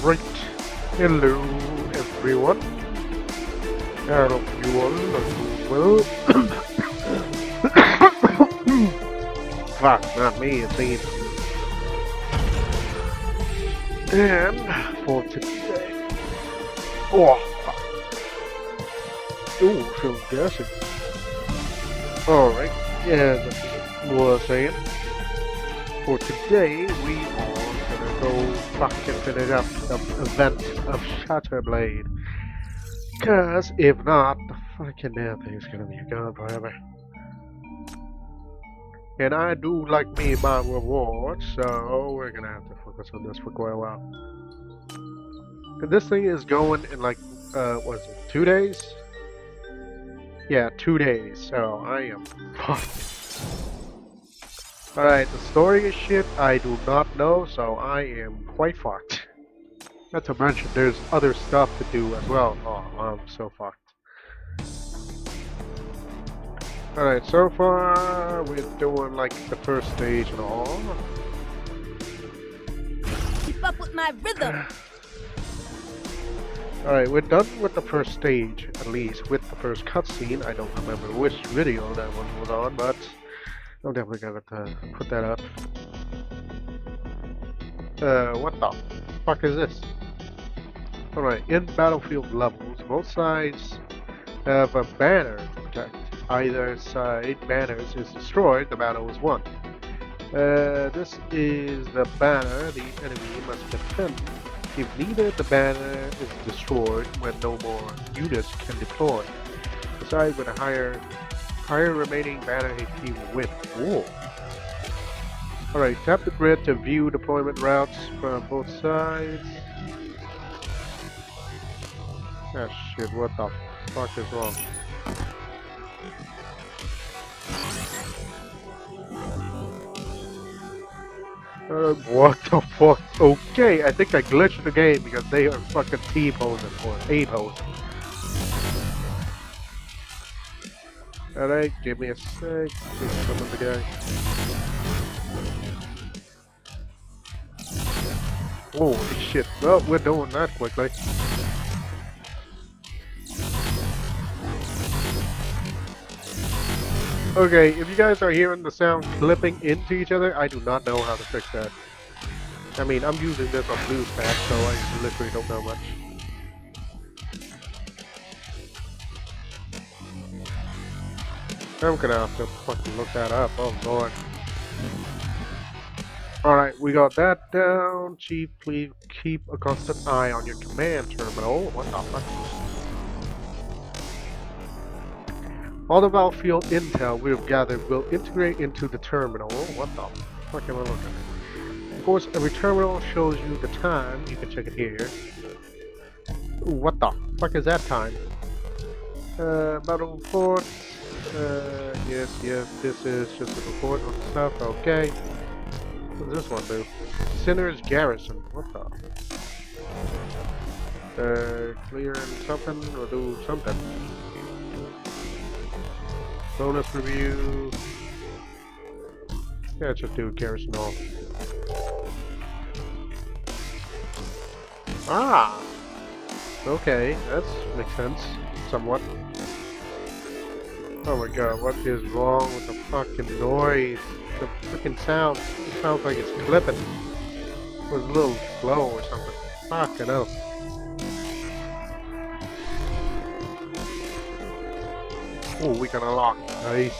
Alright, hello everyone. I hope you all are doing well. Fuck, not me, it seems. And for today, oh fuck. Ooh, feels gassy. Alright, yeah, as I was saying, for today we are gonna go fucking finish up the event of Shatterblade. Cause if not, the fucking damn thing's gonna be gone forever. And I do like me my rewards, so we're gonna have to focus on this for quite a while. And this thing is going in like, what is it, 2 days? Yeah, 2 days, so I am fucked. Alright, the story is shit, I do not know, so I am quite fucked. Not to mention, there's other stuff to do as well. Oh, I'm so fucked. Alright, so far, we're doing like the first stage and all. Keep up with my rhythm! Alright, we're done with the first stage, at least with the first cutscene. I don't remember which video that one was on, but I'm definitely gonna put that up. What the fuck is this? Alright, in battlefield levels, both sides have a banner to protect. Either side banners is destroyed, the battle is won. This is the banner the enemy must defend. If neither the banner is destroyed, when no more units can deploy. The side with a higher remaining banner HP will win. Whoa. Alright, tap the grid to view deployment routes from both sides. Ah shit, what the fuck is wrong? What the fuck? Okay, I think I glitched the game because they are fucking T-posing or A-posing. Alright, give me a sec. Summon the guy. Holy shit. Well, we're doing that quickly. Okay, if you guys are hearing the sound clipping into each other, I do not know how to fix that. I mean, I'm using this on Blues Pack, so I literally don't know much. I'm gonna have to fucking look that up. Oh lord. Alright, we got that down. Chief, please keep a constant eye on your command terminal. What the fuck? All the battlefield intel we've gathered will integrate into the terminal. What the fuck am I looking at? Of course, every terminal shows you the time. You can check it here. Ooh, what the fuck is that time? Battle report. Yes, this is just a report on stuff. Okay. What does this one do? Sinner's Garrison. What the? Clearing something or do something. Bonus review. Yeah, just do Garrison off. Ah! Okay, that makes sense. Somewhat. Oh my god, what is wrong with the fucking noise? The freaking sound. It sounds like it's clipping. It was a little slow or something. Fucking hell. Oh, we can unlock. Nice.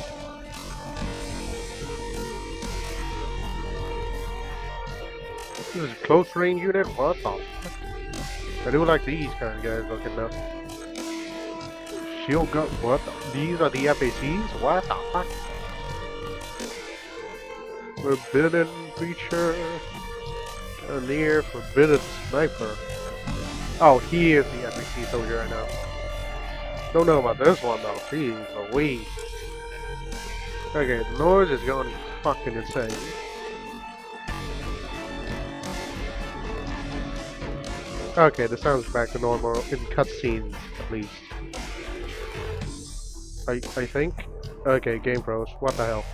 This is a close range unit? What the fuck? I do like these kind of guys looking now. Shield gun, what the? These are the FACs? What the fuck? Forbidden creature. Near forbidden sniper. Oh, he is the FAC soldier right now. Don't know about this one though. Jeez Louise. Okay, the noise is going fucking insane. Okay, the sound's back to normal in cutscenes at least. I think? Okay, game pros. What the hell?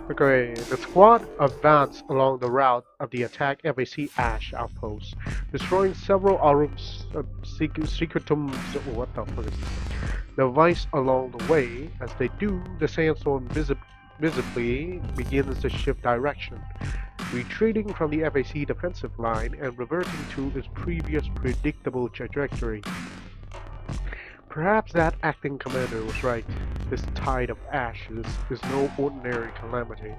Okay, the squad advanced along the route of the attack FAC Ash outpost, destroying several Arum's secretums. What the fuck is this? Device along the way. As they do, the sandstorm visibly begins to shift direction, retreating from the FAC defensive line and reverting to its previous predictable trajectory. Perhaps that acting commander was right. This tide of ashes is no ordinary calamity.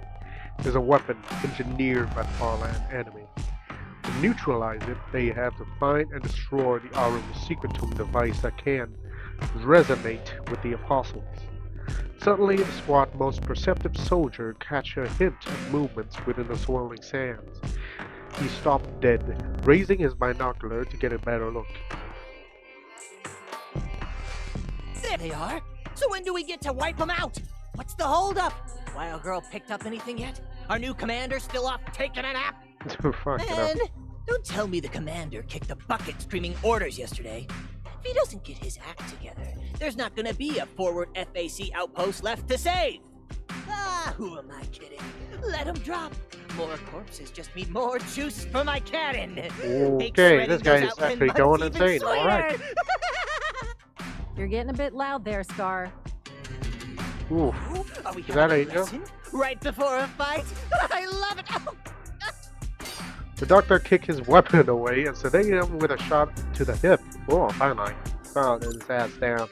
It is a weapon engineered by the Farland enemy. To neutralize it, they have to find and destroy the Arum Secretum device that can resonate with the Apostles. Suddenly, the squad's most perceptive soldier catch a hint of movements within the swirling sands. He stopped dead, raising his binocular to get a better look. There they are. So when do we get to wipe them out? What's the holdup? Wild Girl picked up anything yet? Our new commander still off taking a nap? Man, don't tell me the commander kicked the bucket screaming orders yesterday. If he doesn't get his act together, there's not gonna be a forward FAC outpost left to save. Ah, who am I kidding? Let him drop. More corpses just mean more juice for my cannon. Okay, this guy is actually going insane. Alright. You're getting a bit loud there, Scar. Ooh. Are we Is that Angel? Right before a fight? I love it! Oh. The doctor kicked his weapon away and sedated him with a shot to the hip. Oh, finally. Found his ass down.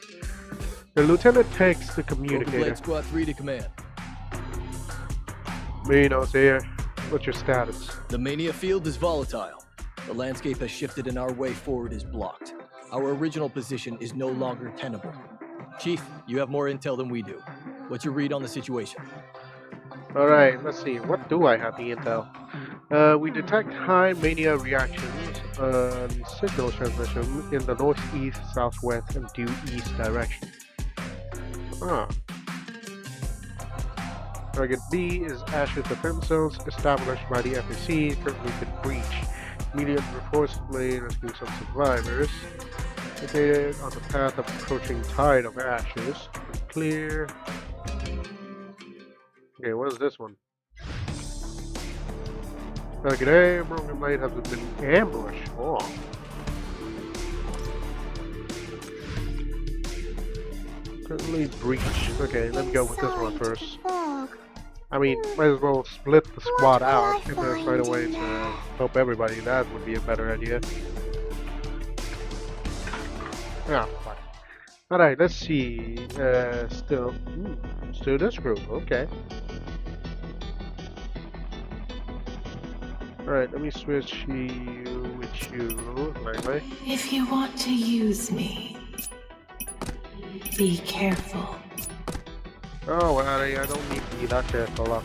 The lieutenant takes the communicator. Squad 3 to command. Minos here. What's your status? The Mania field is volatile. The landscape has shifted and our way forward is blocked. Our original position is no longer tenable. Chief, you have more intel than we do. What's your read on the situation? Alright, let's see. What do I have the intel? We detect high mania reactions and signal transmission in the northeast, southwest, and due east direction. Ah. Target B is Ash's defense zones established by the FAC, currently been breached. Immediate reinforcement rescue some survivors. Located on the path of approaching tide of ashes. Clear. Okay, what is this one? G'day, Broken Blade has been ambushed. Oh. Currently breach. Okay, let me go with this one first. I mean, might as well split the squad out and then find a way to help everybody. That would be a better idea. Yeah, fine. Alright, let's see. Still this group. Okay. Alright, let me switch you with you. Right. If you want to use me, be careful. Oh, well, I don't need to be that careful.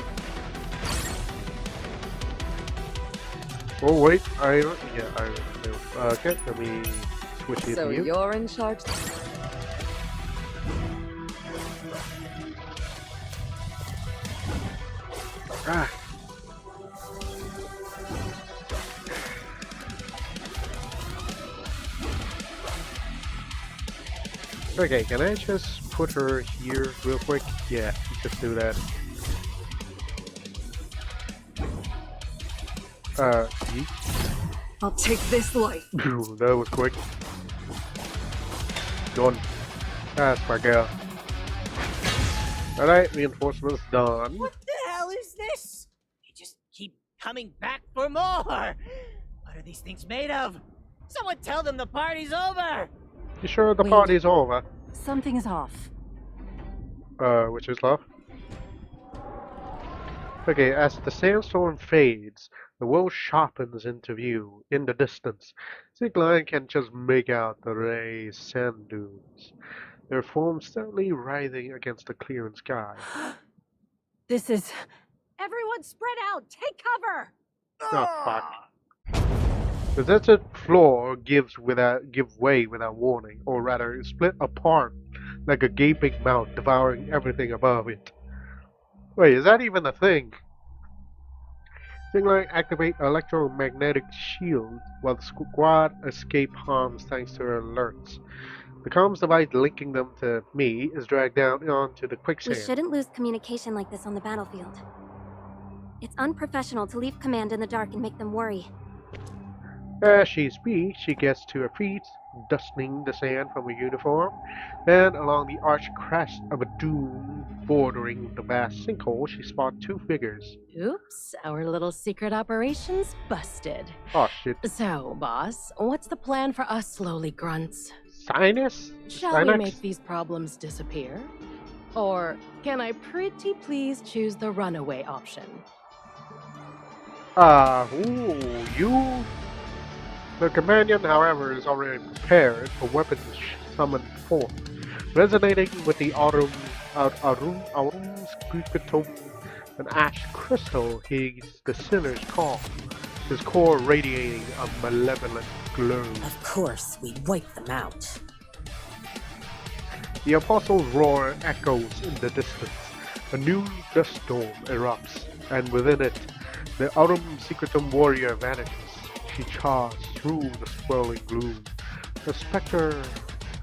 Oh, wait. Okay, let me switch it So to you. you're in charge? Ah. Okay, can I just put her here real quick? Yeah, just do that. I'll take this life. That was quick. Done. That's my girl. Alright, reinforcements done. What the hell is this? They just keep coming back for more. What are these things made of? Someone tell them the party's over. You sure the Wait. party's over? Something's off. Which is love? Okay, as the sandstorm fades, the world sharpens into view in the distance. Zigline can just make out the raised sand dunes, their forms steadily writhing against the clearing sky. This is... Everyone spread out! Take cover! Oh, fuck. The desert floor give way without warning, or rather, split apart like a gaping mouth devouring everything above it. Wait, is that even a thing? Zigline activate electromagnetic shield while the squad escape harms thanks to her alerts. The comms device linking them to me is dragged down onto the We quicksand. shouldn't lose communication like this on the battlefield. It's unprofessional to leave command in the dark and make them worry. As she speaks, she gets to her feet, dusting the sand from her uniform, and along the arched crest of a dune bordering the vast sinkhole, she spots two figures. Oops, our little secret operation's busted. Oh shit. So, boss, what's the plan for us slowly grunts? Sinus? Shall we Sinex? make these problems disappear? Or can I pretty please choose the runaway option? You? The companion, however, is already prepared for weapons summoned forth. Resonating with the Autumn's Scriptum, an ash crystal heeds the sinner's call, his core radiating a malevolent glow. Of course, we wipe them out. The apostle's roar echoes in the distance. A new dust storm erupts, and within it, the Autumn Secretum warrior vanishes. She charges through the swirling gloom, a specter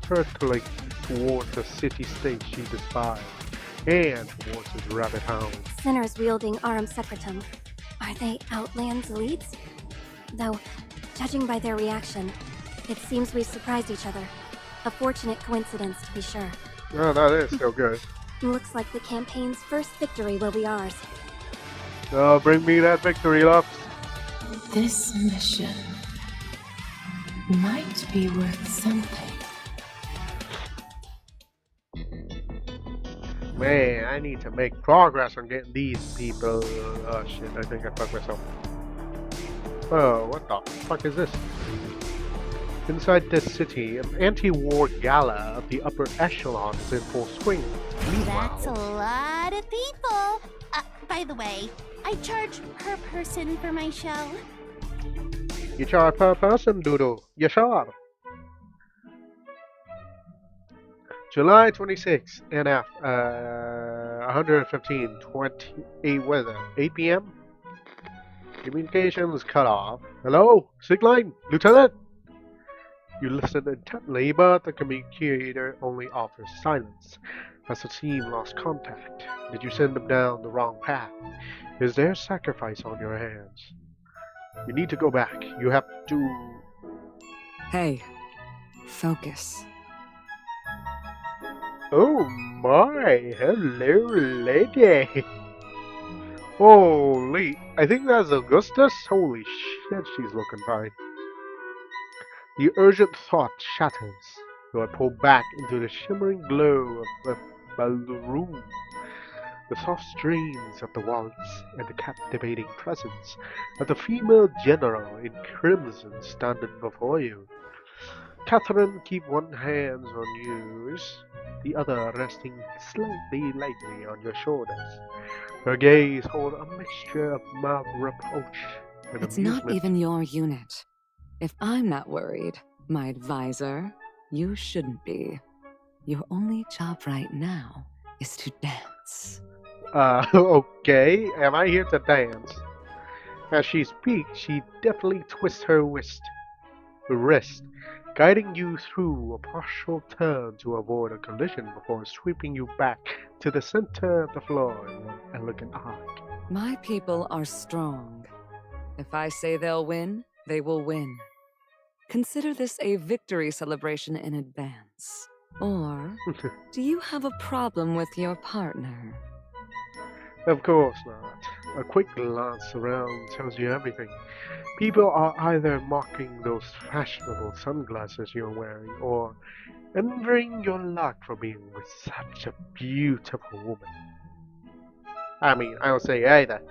hurtling towards the city-state she despised, and towards his rabid hound. Sinners wielding Arum Secretum. Are they Outland's elites? Though, judging by their reaction, it seems we've surprised each other. A fortunate coincidence, to be sure. Oh, that is so good. Looks like the campaign's first victory will be ours. Oh, bring me that victory, loves. This mission might be worth something. Man, I need to make progress on getting these people. Oh shit, I think I fucked myself. Oh, what the fuck is this? Inside this city, an anti-war gala of the upper echelon is in full swing. That's a Meanwhile, lot of people. By the way, I charge per person for my show. you charge per person, Doodle. You sure? July 26, NF, 115, 28, what is that, 8 p.m.? Communications cut off. Hello? Sigline? Lieutenant? You listen intently, but the communicator only offers silence. Has the team lost contact? Did you send them down the wrong path? Is there sacrifice on your hands? You need to go back. You have to... Hey, focus. Oh my, hello lady. Holy, I think that's Augustus. Holy shit, she's looking fine. The urgent thought shatters, so I pull back into the shimmering glow of the room. The soft strains of the waltz and the captivating presence of the female general in crimson standing before you. Catherine, keep one hand on yours, the other resting slightly lightly on your shoulders. Her gaze holds a mixture of mild reproach and It's amusement. not even your unit. If I'm not worried, my advisor, you shouldn't be. Your only job right now is to dance. Okay, am I here to dance? As she speaks, she deftly twists her wrist, guiding you through a partial turn to avoid a collision before sweeping you back to the center of the floor in an elegant arc. My people are strong. If I say they'll win, they will win. Consider this a victory celebration in advance. Or do you have a problem with your partner? Of course not. A quick glance around tells you everything. People are either mocking those fashionable sunglasses you're wearing, or envying your luck for being with such a beautiful woman. I mean, I don't say either.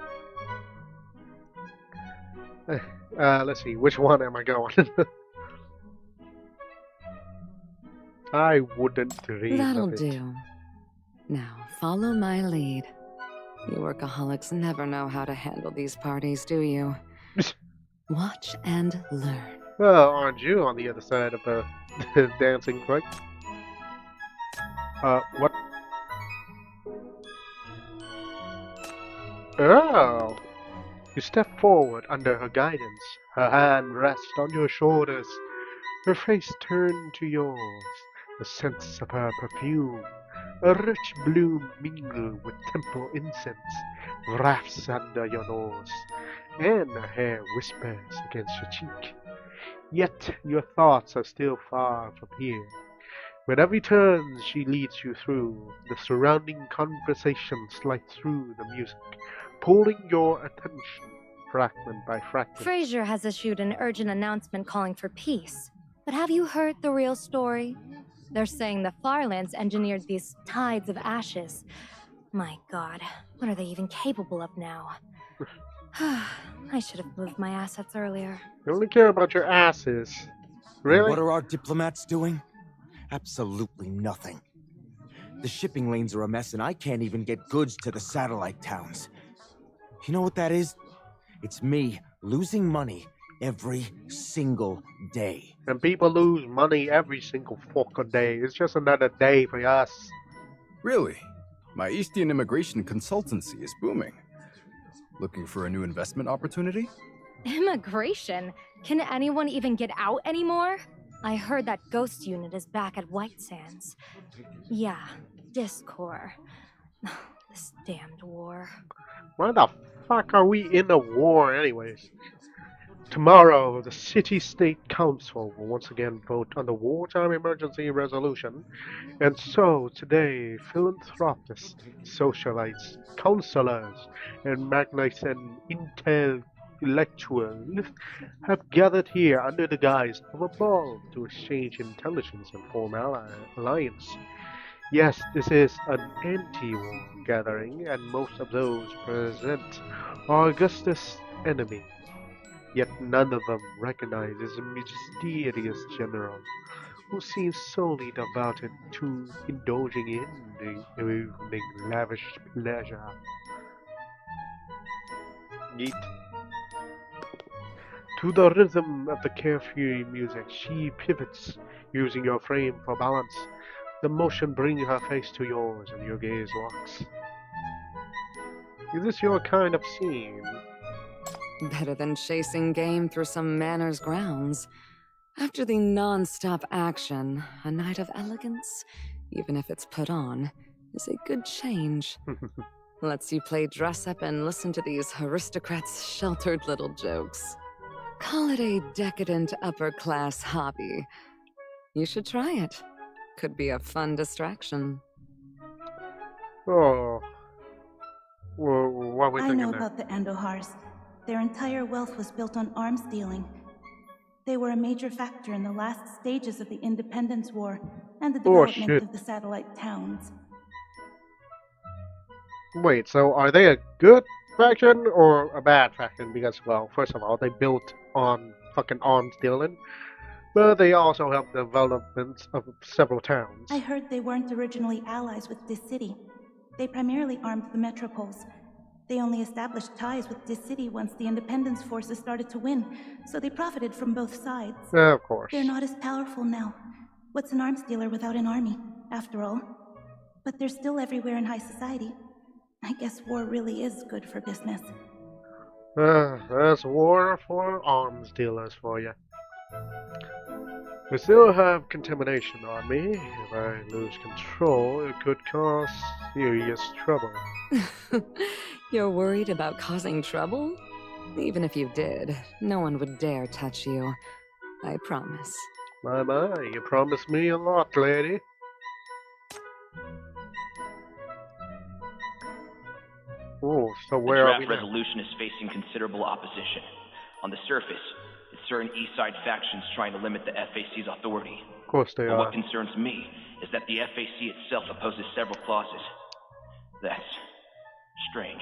Let's see, which one am I going? I wouldn't dream That'll of it. do. Now, follow my lead. You workaholics never know how to handle these parties, do you? Watch and learn. Well, aren't you on the other side of the dancing click? What? Oh! You step forward under her guidance. Her hand rests on your shoulders. Her face turned to yours. The scents of her perfume, a rich bloom mingled with temple incense, wafts under your nose, and her hair whispers against your cheek. Yet your thoughts are still far from here. With every turn she leads you through, the surrounding conversation slides through the music, pulling your attention fragment by fragment. Fraser has issued an urgent announcement calling for peace. But have you heard the real story? They're saying the Farlands engineered these tides of ashes. My god, what are they even capable of now? I should have moved my assets earlier. You only care about your asses. Really? What are our diplomats doing? Absolutely nothing. The shipping lanes are a mess and I can't even get goods to the satellite towns. You know what that is? It's me losing money every single day. And people lose money every single fucking day. It's just another day for us. Really? My Eastern immigration consultancy is booming. Looking for a new investment opportunity? Immigration? Can anyone even get out anymore? I heard that Ghost unit is back at White Sands. Yeah, Discord. This damned war. Why the fuck are we in a war anyways? Tomorrow, the City-State Council will once again vote on the wartime emergency resolution, and so today, philanthropists, socialites, counselors, and magnates and intellectuals have gathered here under the guise of a ball to exchange intelligence and form alliance. Yes, this is an anti-war gathering, and most of those present are Augustus' enemy. Yet none of them recognizes a mysterious general who seems solely devoted to indulging in the evening lavish pleasure. Yeet. To the rhythm of the carefree music, she pivots, using your frame for balance. The motion brings her face to yours, and your gaze locks. Is this your kind of scene? Better than chasing game through some manor's grounds. After the non-stop action, a night of elegance, even if it's put on, is a good change. Lets you play dress up and listen to these aristocrats' sheltered little jokes. Call it a decadent upper-class hobby. You should try it. Could be a fun distraction. Oh. Well, what are we I thinking know there? about the Andohars. Their entire wealth was built on arms dealing. They were a major factor in the last stages of the Independence War and the development of the satellite towns. Wait, so are they a good faction or a bad faction? Because, well, first of all, they built on fucking arms dealing, but they also helped the development of several towns. I heard they weren't originally allies with this city. They primarily armed the metropoles. They only established ties with this city once the independence forces started to win, so they profited from both sides. Of course. They're not as powerful now. What's an arms dealer without an army, after all? But they're still everywhere in high society. I guess war really is good for business. That's war for arms dealers for you. We still have contamination on me. If I lose control, it could cause serious trouble. You're worried about causing trouble? Even if you did, no one would dare touch you. I promise. My, you promised me a lot, lady. Oh, so where are we now? The draft resolution is facing considerable opposition. On the surface, it's certain East Side factions trying to limit the FAC's authority. Of course they are. What concerns me is that the FAC itself opposes several clauses. That's strange.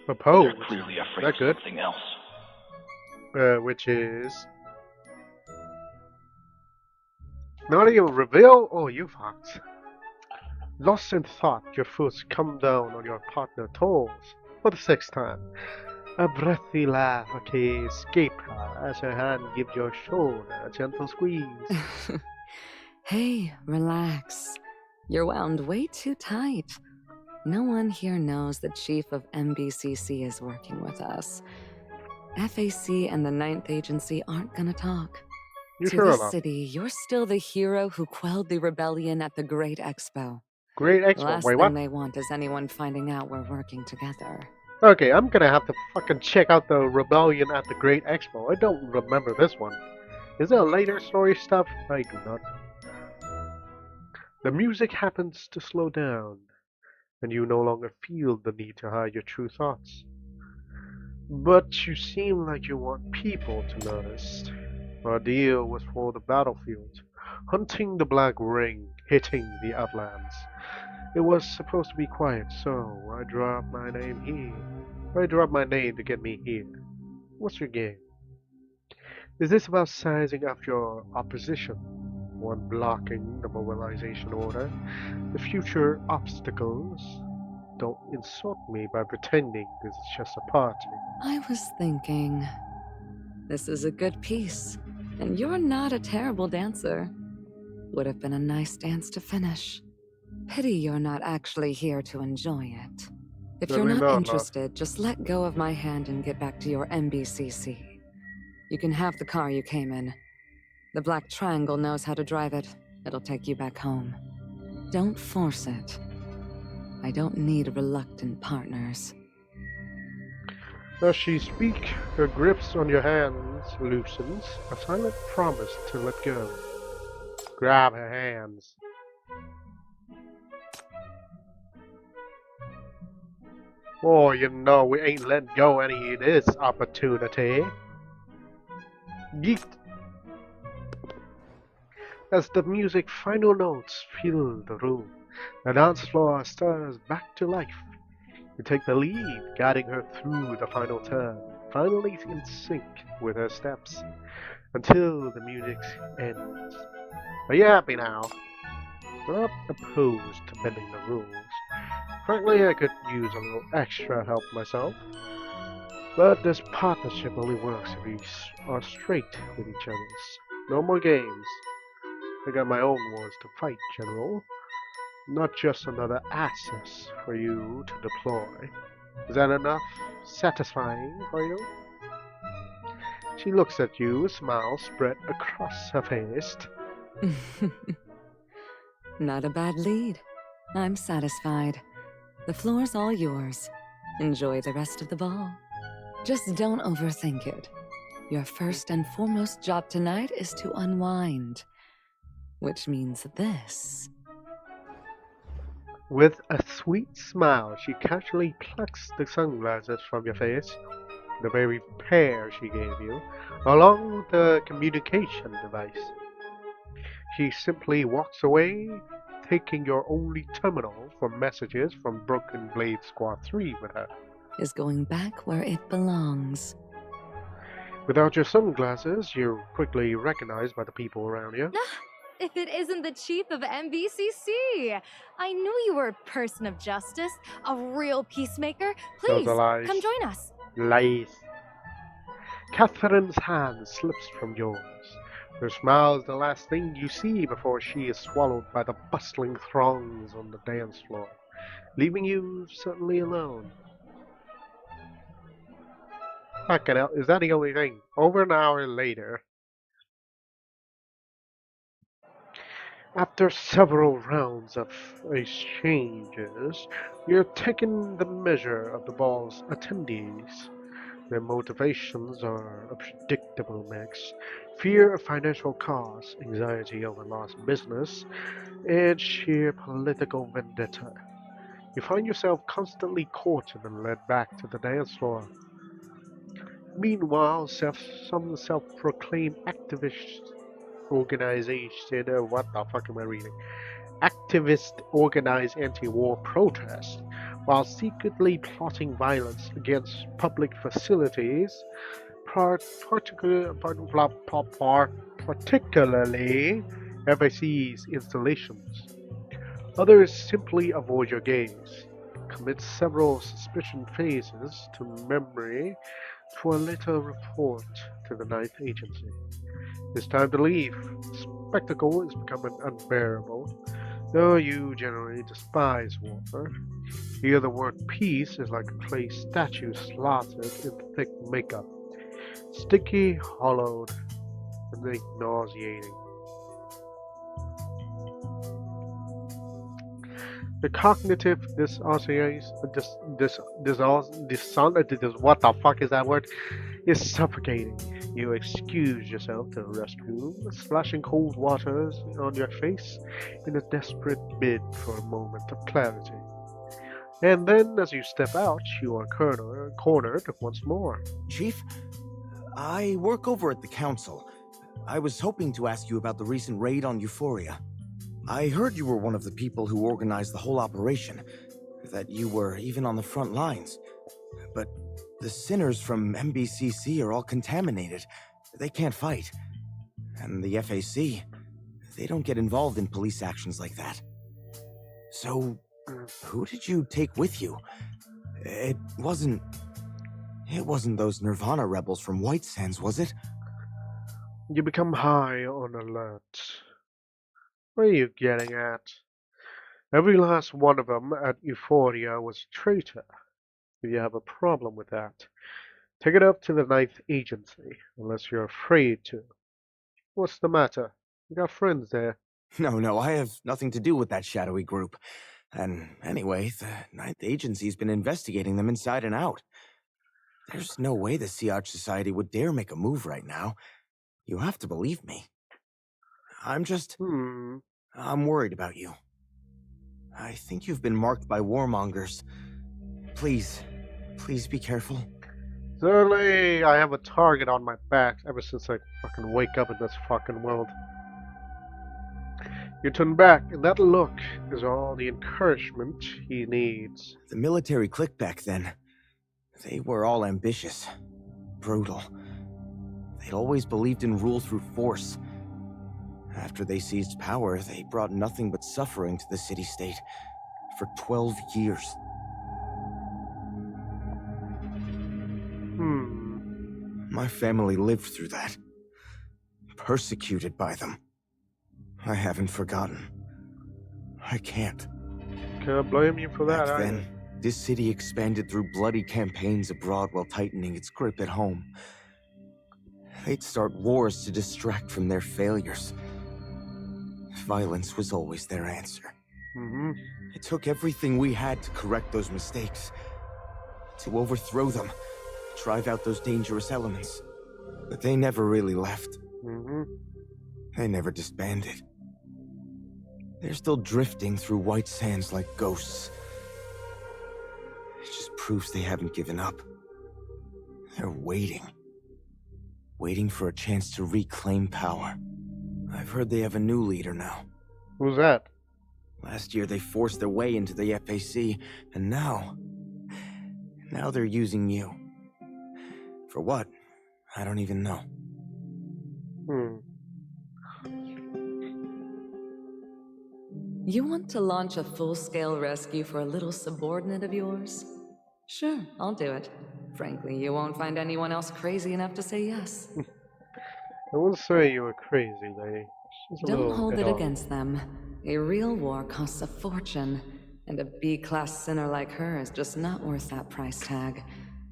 Oppose? They're clearly afraid of something else. Which is... Not even reveal? Oh, you fucked. Lost in thought, your foot's come down on your partner's toes for the 6th time. A breathy laugh, escape her as her hand gives your shoulder a gentle squeeze. Hey, relax. You're wound way too tight. No one here knows the chief of MBCC is working with us. FAC and the 9th Agency aren't gonna talk. You to sure this about? city, you're still the hero who quelled the rebellion at the Great Expo. Great Expo? Last Wait, thing what? they want is anyone finding out we're working together. Okay, I'm gonna have to fucking check out the rebellion at the Great Expo. I don't remember this one. Is there later story stuff? I do not know. The music happens to slow down, and you no longer feel the need to hide your true thoughts. But you seem like you want people to notice. Our deal was for the battlefield, hunting the Black Ring, hitting the Outlands. It was supposed to be quiet, so I dropped my name here. I dropped my name to get me here. What's your game? Is this about sizing up your opposition? One blocking the mobilization order? The future obstacles? Don't insult me by pretending this is just a party. I was thinking, this is a good piece, and you're not a terrible dancer. Would have been a nice dance to finish. Pity you're not actually here to enjoy it. If you're not interested, just let go of my hand and get back to your MBCC. You can have the car you came in. The Black Triangle knows how to drive it. It'll take you back home. Don't force it. I don't need reluctant partners. As she speaks, her grips on your hands loosens, a silent promise to let go. Grab her hands. Oh, you know we ain't letting go any of this opportunity. Yeet. As the music final notes fill the room, the dance floor stirs back to life. You take the lead, guiding her through the final turn, finally in sync with her steps, until the music ends. Are you happy now? I'm not opposed to bending the rules. Frankly, I could use a little extra help myself. But this partnership only works if we are straight with each other. No more games. I got my own wars to fight, General. Not just another access for you to deploy. Is that enough? Satisfying for you? She looks at you, a smile spread across her face. Not a bad lead. I'm satisfied. The floor's all yours. Enjoy the rest of the ball. Just don't overthink it. Your first and foremost job tonight is to unwind. Which means this. With a sweet smile, she casually plucks the sunglasses from your face, the very pair she gave you, along with the communication device. She simply walks away, taking your only terminal for messages from Broken Blade Squad 3 with her. Is going back where it belongs. Without your sunglasses, you're quickly recognized by the people around you. If it isn't the chief of MBCC! I knew you were a person of justice, a real peacemaker. Please, Those are lies. come join us. Lies. Catherine's hand slips from yours. Her smile is the last thing you see before she is swallowed by the bustling throngs on the dance floor, leaving you suddenly alone. Fucking hell, is that the only thing? Over an hour later, after several rounds of exchanges, you're taking the measure of the ball's attendees. Their motivations are a predictable mix: fear of financial costs, anxiety over lost business, and sheer political vendetta. You find yourself constantly courted and led back to the dance floor. Meanwhile, some self-proclaimed activist organization, what the fuck am I reading? Activists organize anti-war protests while secretly plotting violence against public facilities, particularly FAC's installations. Others simply avoid your gaze, commit several suspicion phases to memory for a later report to the Ninth Agency. It's time to leave. The spectacle is becoming unbearable. Though you generally despise war, here the word peace is like a clay statue slotted in thick makeup. Sticky, hollowed, and nauseating. The cognitive what the fuck is that word? Is suffocating. You excuse yourself to the restroom, splashing cold waters on your face in a desperate bid for a moment of clarity. And then, as you step out, you are cornered once more. Chief, I work over at the council. I was hoping to ask you about the recent raid on Euphoria. I heard you were one of the people who organized the whole operation, that you were even on the front lines. But the sinners from MBCC are all contaminated. They can't fight. And the FAC, they don't get involved in police actions like that. So, who did you take with you? It wasn't those Nirvana rebels from White Sands, was it? You become high on alert. What are you getting at? Every last one of them at Euphoria was a traitor. If you have a problem with that, take it up to the Ninth Agency, unless you're afraid to. What's the matter? You got friends there. No, I have nothing to do with that shadowy group. And anyway, the Ninth Agency's been investigating them inside and out. There's no way the Siage Society would dare make a move right now. You have to believe me. I'm worried about you. I think you've been marked by warmongers. Please be careful. Certainly, I have a target on my back ever since I fucking wake up in this fucking world. You turn back, and that look is all the encouragement he needs. The military clique back then, they were all ambitious, brutal. They'd always believed in rule through force. After they seized power, they brought nothing but suffering to the city-state for 12 years. My family lived through that. Persecuted by them. I haven't forgotten. I can't. Can't blame you for that, Back then, this city expanded through bloody campaigns abroad while tightening its grip at home. They'd start wars to distract from their failures. Violence was always their answer. It took everything we had to correct those mistakes. To overthrow them. Drive out those dangerous elements. But they never really left. Mm-hmm. They never disbanded. They're still drifting through white sands like ghosts. It just proves they haven't given up. They're waiting. Waiting for a chance to reclaim power. I've heard they have a new leader now. Who's that? Last year they forced their way into the FAC, and now they're using you. For what? I don't even know. You want to launch a full-scale rescue for a little subordinate of yours? Sure, I'll do it. Frankly, you won't find anyone else crazy enough to say yes. I wouldn't say you were crazy, lady. Don't hold it against them. A real war costs a fortune, and a B-class sinner like her is just not worth that price tag.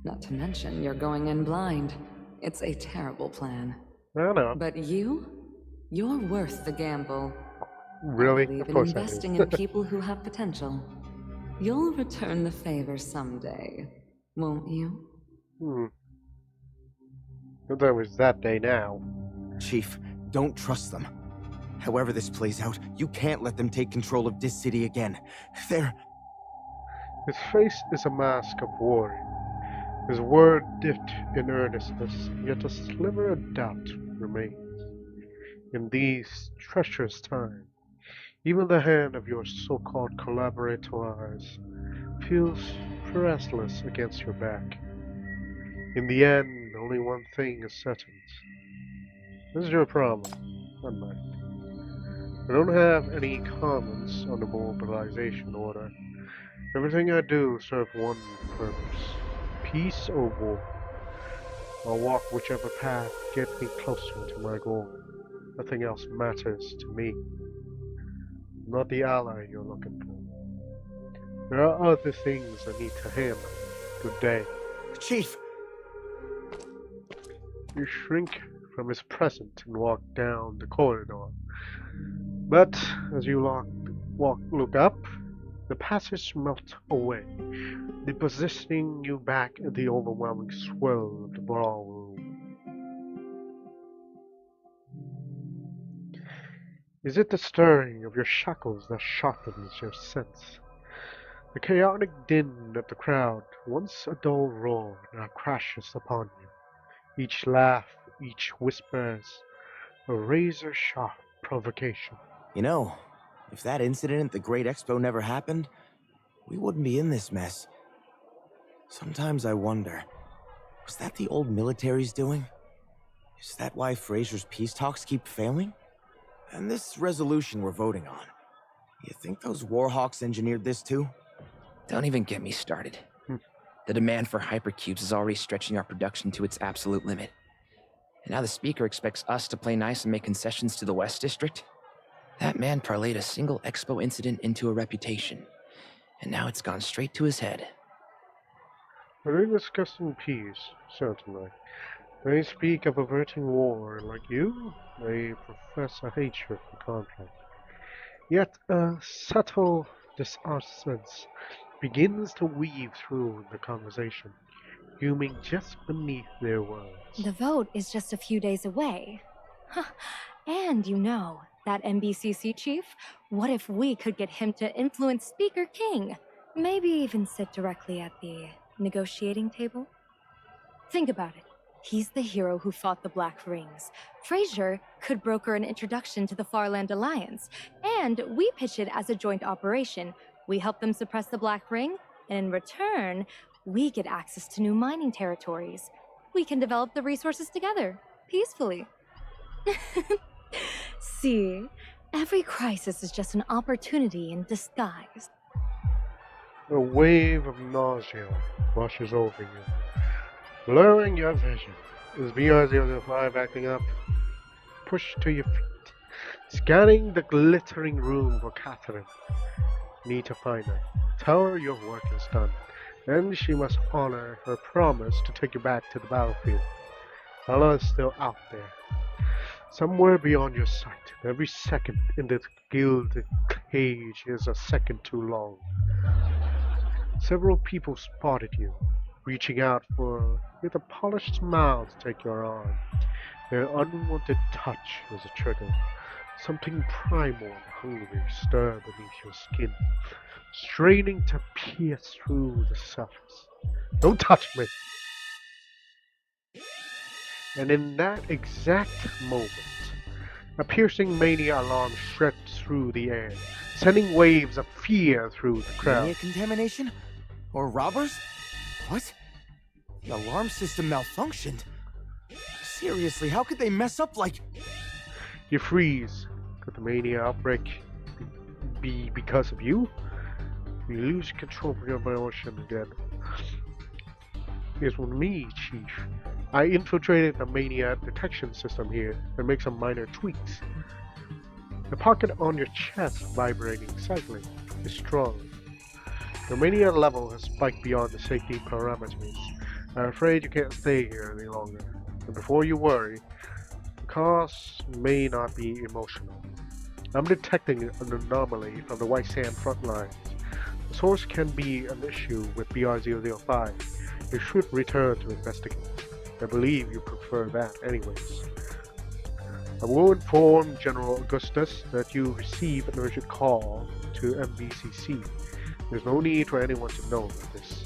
Not to mention, you're going in blind. It's a terrible plan. I know. But you're worth the gamble. Really? I believe Of in course investing in people who have potential. You'll return the favor someday, won't you? But that was that day now. Chief, don't trust them. However this plays out, you can't let them take control of this city again. His face is a mask of worry. His word dipped in earnestness, yet a sliver of doubt remains. In these treacherous times, even the hand of your so-called collaborators feels restless against your back. In the end, only one thing is certain. This is your problem, not mine. I don't have any comments on the mobilization order. Everything I do serves one purpose: peace or war. I'll walk whichever path gets me closer to my goal. Nothing else matters to me. I'm not the ally you're looking for. There are other things I need to handle. Good day. Chief! You shrink from his presence and walk down the corridor. But as you look up, the passage melts away, depositing you back in the overwhelming swell of the ballroom. Is it the stirring of your shackles that sharpens your sense? The chaotic din of the crowd, once a dull roar, now crashes upon you. Each laugh, each whisper is a razor-sharp provocation. You know, if that incident at the Great Expo never happened, we wouldn't be in this mess. Sometimes I wonder, was that the old military's doing? Is that why Fraser's peace talks keep failing? And this resolution we're voting on, you think those Warhawks engineered this too? Don't even get me started. The demand for hypercubes is already stretching our production to its absolute limit. And now the speaker expects us to play nice and make concessions to the West District? That man parlayed a single Expo incident into a reputation, and now it's gone straight to his head. Are they discussing peace? Certainly. They speak of averting war. Like you, they profess a hatred for conflict. Yet a subtle dissonance begins to weave through the conversation, fuming just beneath their words. The vote is just a few days away. And you know, that MBCC chief, what if we could get him to influence Speaker King? Maybe even sit directly at the negotiating table? Think about it. He's the hero who fought the Black Rings. Fraser could broker an introduction to the Farland Alliance, and we pitch it as a joint operation. We help them suppress the Black Ring, and in return, we get access to new mining territories. We can develop the resources together, peacefully. See, every crisis is just an opportunity in disguise. A wave of nausea washes over you, blurring your vision. Is VR005 acting up? Push to your feet, scanning the glittering room for Catherine. Need to find her. Tell her your work is done, and she must honor her promise to take you back to the battlefield. Ella is still out there, somewhere beyond your sight. Every second in this gilded cage is a second too long. Several people spotted you. reaching out with a polished smile to take your arm. Their unwanted touch was a trigger. Something primal and hungry stirred beneath your skin, straining to pierce through the surface. Don't touch me! And in that exact moment, a piercing mania alarm shrieked through the air, sending waves of fear through the crowd. Mania contamination? Or robbers? What? The alarm system malfunctioned? Seriously, how could they mess up like... You freeze. Could the mania outbreak be because of you? You lose control of your emotion again. Here's with me, Chief. I infiltrated the mania detection system here and make some minor tweaks. The pocket on your chest vibrating slightly is strong. The mania level has spiked beyond the safety parameters. I'm afraid you can't stay here any longer. And before you worry, the cause may not be emotional. I'm detecting an anomaly from the White Sand front lines. The source can be an issue with BR-005. You should return to investigate. I believe you prefer that anyways. I will inform General Augustus that you receive an urgent call to MBCC. There's no need for anyone to know about this.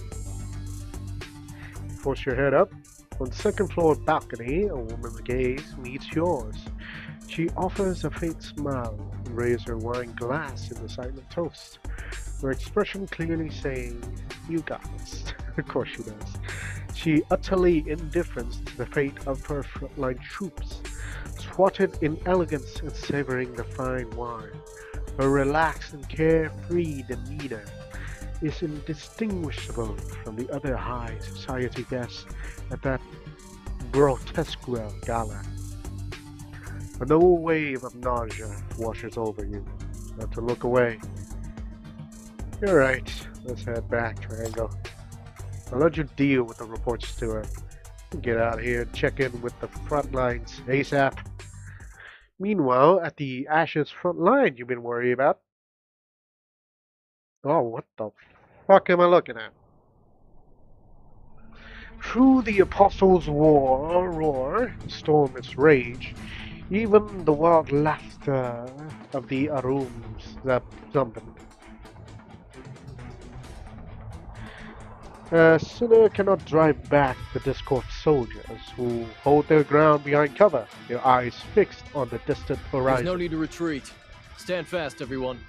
Force your head up. On the second floor balcony, a woman's gaze meets yours. She offers a faint smile and raises her wine glass in the silent toast. Her expression clearly saying, "You got this." Of course she does. She utterly indifferent to the fate of her frontline troops, swatted in elegance and savoring the fine wine. Her relaxed and carefree demeanor is indistinguishable from the other high society guests at that grotesque gala. A noble wave of nausea washes over you. You have to look away. You're right. Let's head back, Triangle. I'll let you deal with the reports to her. Get out of here and check in with the front lines ASAP. Meanwhile, at the Ashes front line you've been worried about. Oh, what the fuck am I looking at? Through the Apostles' roar, storm its rage, even the wild laughter of the Arums something. Sinner cannot drive back the Discord soldiers who hold their ground behind cover, their eyes fixed on the distant horizon. There's no need to retreat. Stand fast, everyone.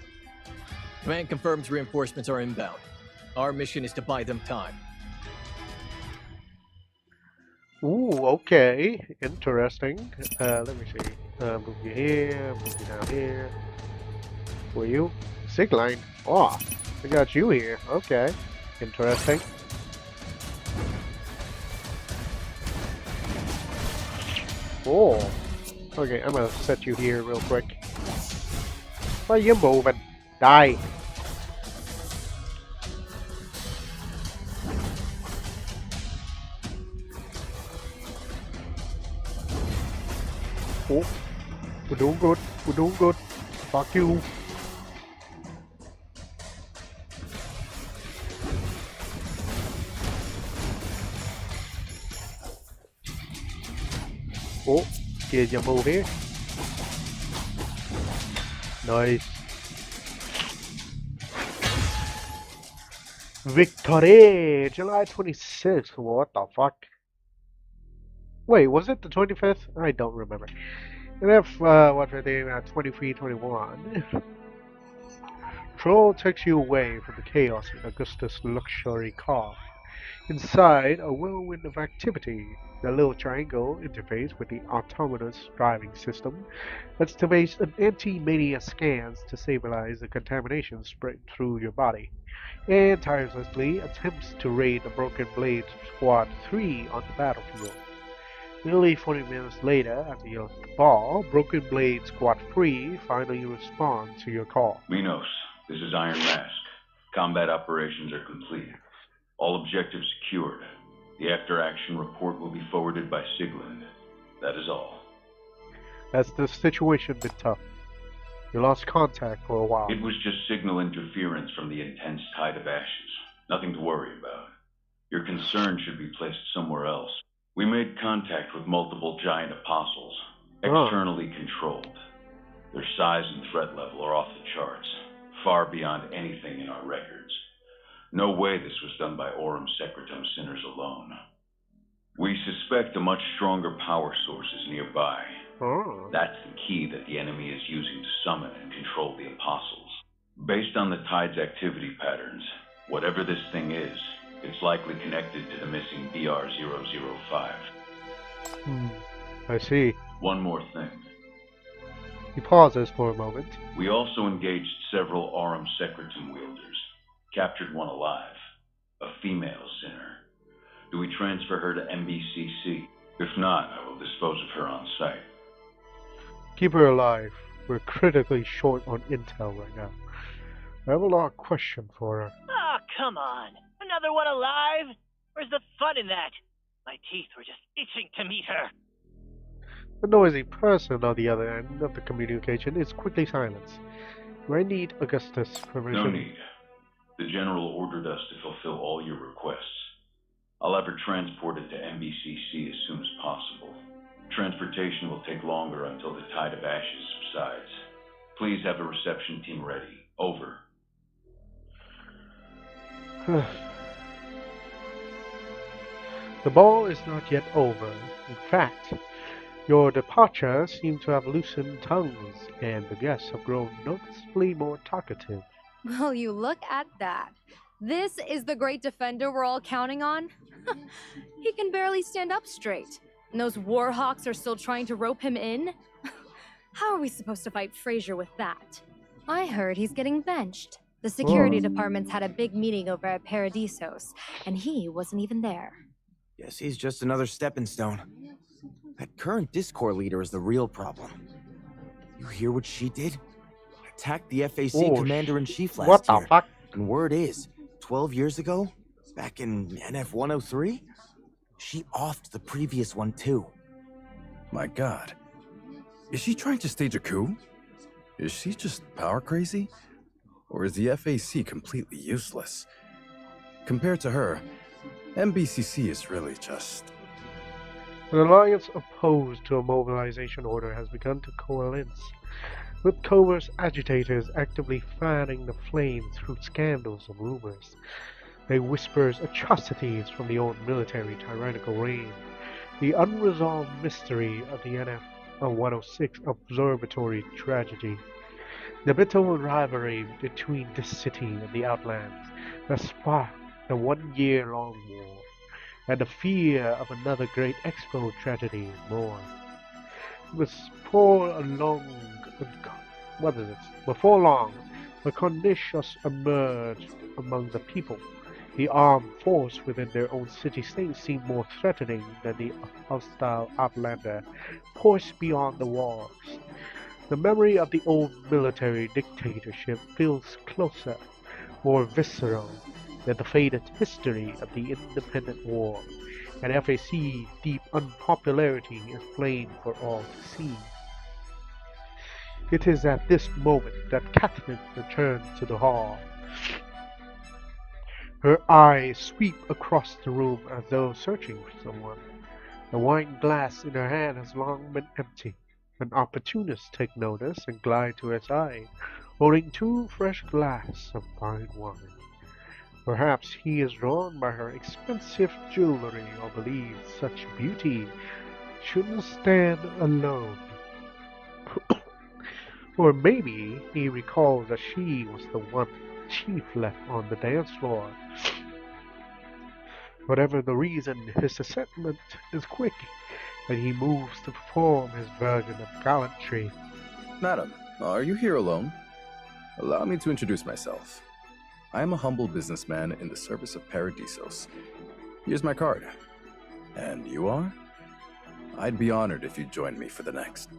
Command confirms reinforcements are inbound. Our mission is to buy them time. Ooh, okay. Interesting. Let me see. Move you here, move you down here. Were you? Sig line. Oh, I got you here. Okay. Interesting. Oh. Okay, I'm gonna set you here real quick. Why are you moving? Die. Oh, we're doing good. We're doing good. Fuck you. Oh, did you move here? Nice. Victory! July 26th. What the fuck? Wait, was it the 25th? I don't remember. And if, what were they, 23-21? Troll takes you away from the chaos in Augustus' luxury car. Inside, a whirlwind of activity. The little triangle interface with the autonomous driving system activates an anti-mania scans to stabilize the contamination spread through your body, and tirelessly attempts to raid the Broken Blade Squad 3 on the battlefield. Nearly 40 minutes later, after you left the ball, Broken Blade Squad 3 finally respond to your call. Minos, this is Iron Mask. Combat operations are complete. All objectives secured. The after-action report will be forwarded by Sigland. That is all. Has the situation been tough? You lost contact for a while. It was just signal interference from the intense tide of ashes. Nothing to worry about. Your concern should be placed somewhere else. We made contact with multiple giant apostles, externally controlled. Their size and threat level are off the charts, far beyond anything in our records. No way this was done by Aurum Secretum sinners alone. We suspect a much stronger power source is nearby. That's the key that the enemy is using to summon and control the apostles. Based on the Tide's activity patterns, whatever this thing is, it's likely connected to the missing BR-005. I see. One more thing. He pauses for a moment. We also engaged several Aurum Secretum wielders. Captured one alive. A female sinner. Do we transfer her to MBCC? If not, I will dispose of her on site. Keep her alive. We're critically short on intel right now. I have a lot of questions for her. Oh, come on. Another one alive? Where's the fun in that? My teeth were just itching to meet her. The noisy person on the other end of the communication is quickly silenced. Do I need Augustus' permission? No need. The General ordered us to fulfill all your requests. I'll have her transported to MBCC as soon as possible. Transportation will take longer until the tide of ashes subsides. Please have a reception team ready. Over. The ball is not yet over. In fact, your departure seems to have loosened tongues, and the guests have grown noticeably more talkative. Will you look at that? This is the great defender we're all counting on? He can barely stand up straight. And those warhawks are still trying to rope him in? How are we supposed to fight Frazier with that? I heard he's getting benched. The security department's had a big meeting over at Paradisos, and he wasn't even there. Guess he's just another stepping stone. That current Discord leader is the real problem. You hear what she did? Attacked the FAC commander-in-chief last year. What the fuck? And word is, 12 years ago, back in NF 103, she offed the previous one too. My god. Is she trying to stage a coup? Is she just power crazy? Or is the FAC completely useless? Compared to her, MBCC is really just... An alliance opposed to a mobilization order has begun to coalesce, with covert agitators actively fanning the flame through scandals and rumors. They whisper atrocities from the old military tyrannical reign, the unresolved mystery of the NF 106 observatory tragedy, the bitter rivalry between this city and the Outlands that sparked the one-year-long war, and the fear of another great expo tragedy more. Before long, the conditions emerged among the people. The armed force within their own city-state seemed more threatening than the hostile Outlander pushed beyond the walls. The memory of the old military dictatorship feels closer, more visceral than the faded history of the independent war, and FAC's deep unpopularity is plain for all to see. It is at this moment that Catherine returns to the hall. Her eyes sweep across the room as though searching for someone. The wine glass in her hand has long been empty. An opportunist takes notice and glides to her side, holding 2 fresh glasses of fine wine. Perhaps he is drawn by her expensive jewelry or believes such beauty shouldn't stand alone. Or maybe he recalls that she was the one Chief left on the dance floor. Whatever the reason, his assentment is quick, and he moves to perform his version of gallantry. Madam, are you here alone? Allow me to introduce myself. I am a humble businessman in the service of Paradisos. Here's my card. And you are? I'd be honored if you'd join me for the next.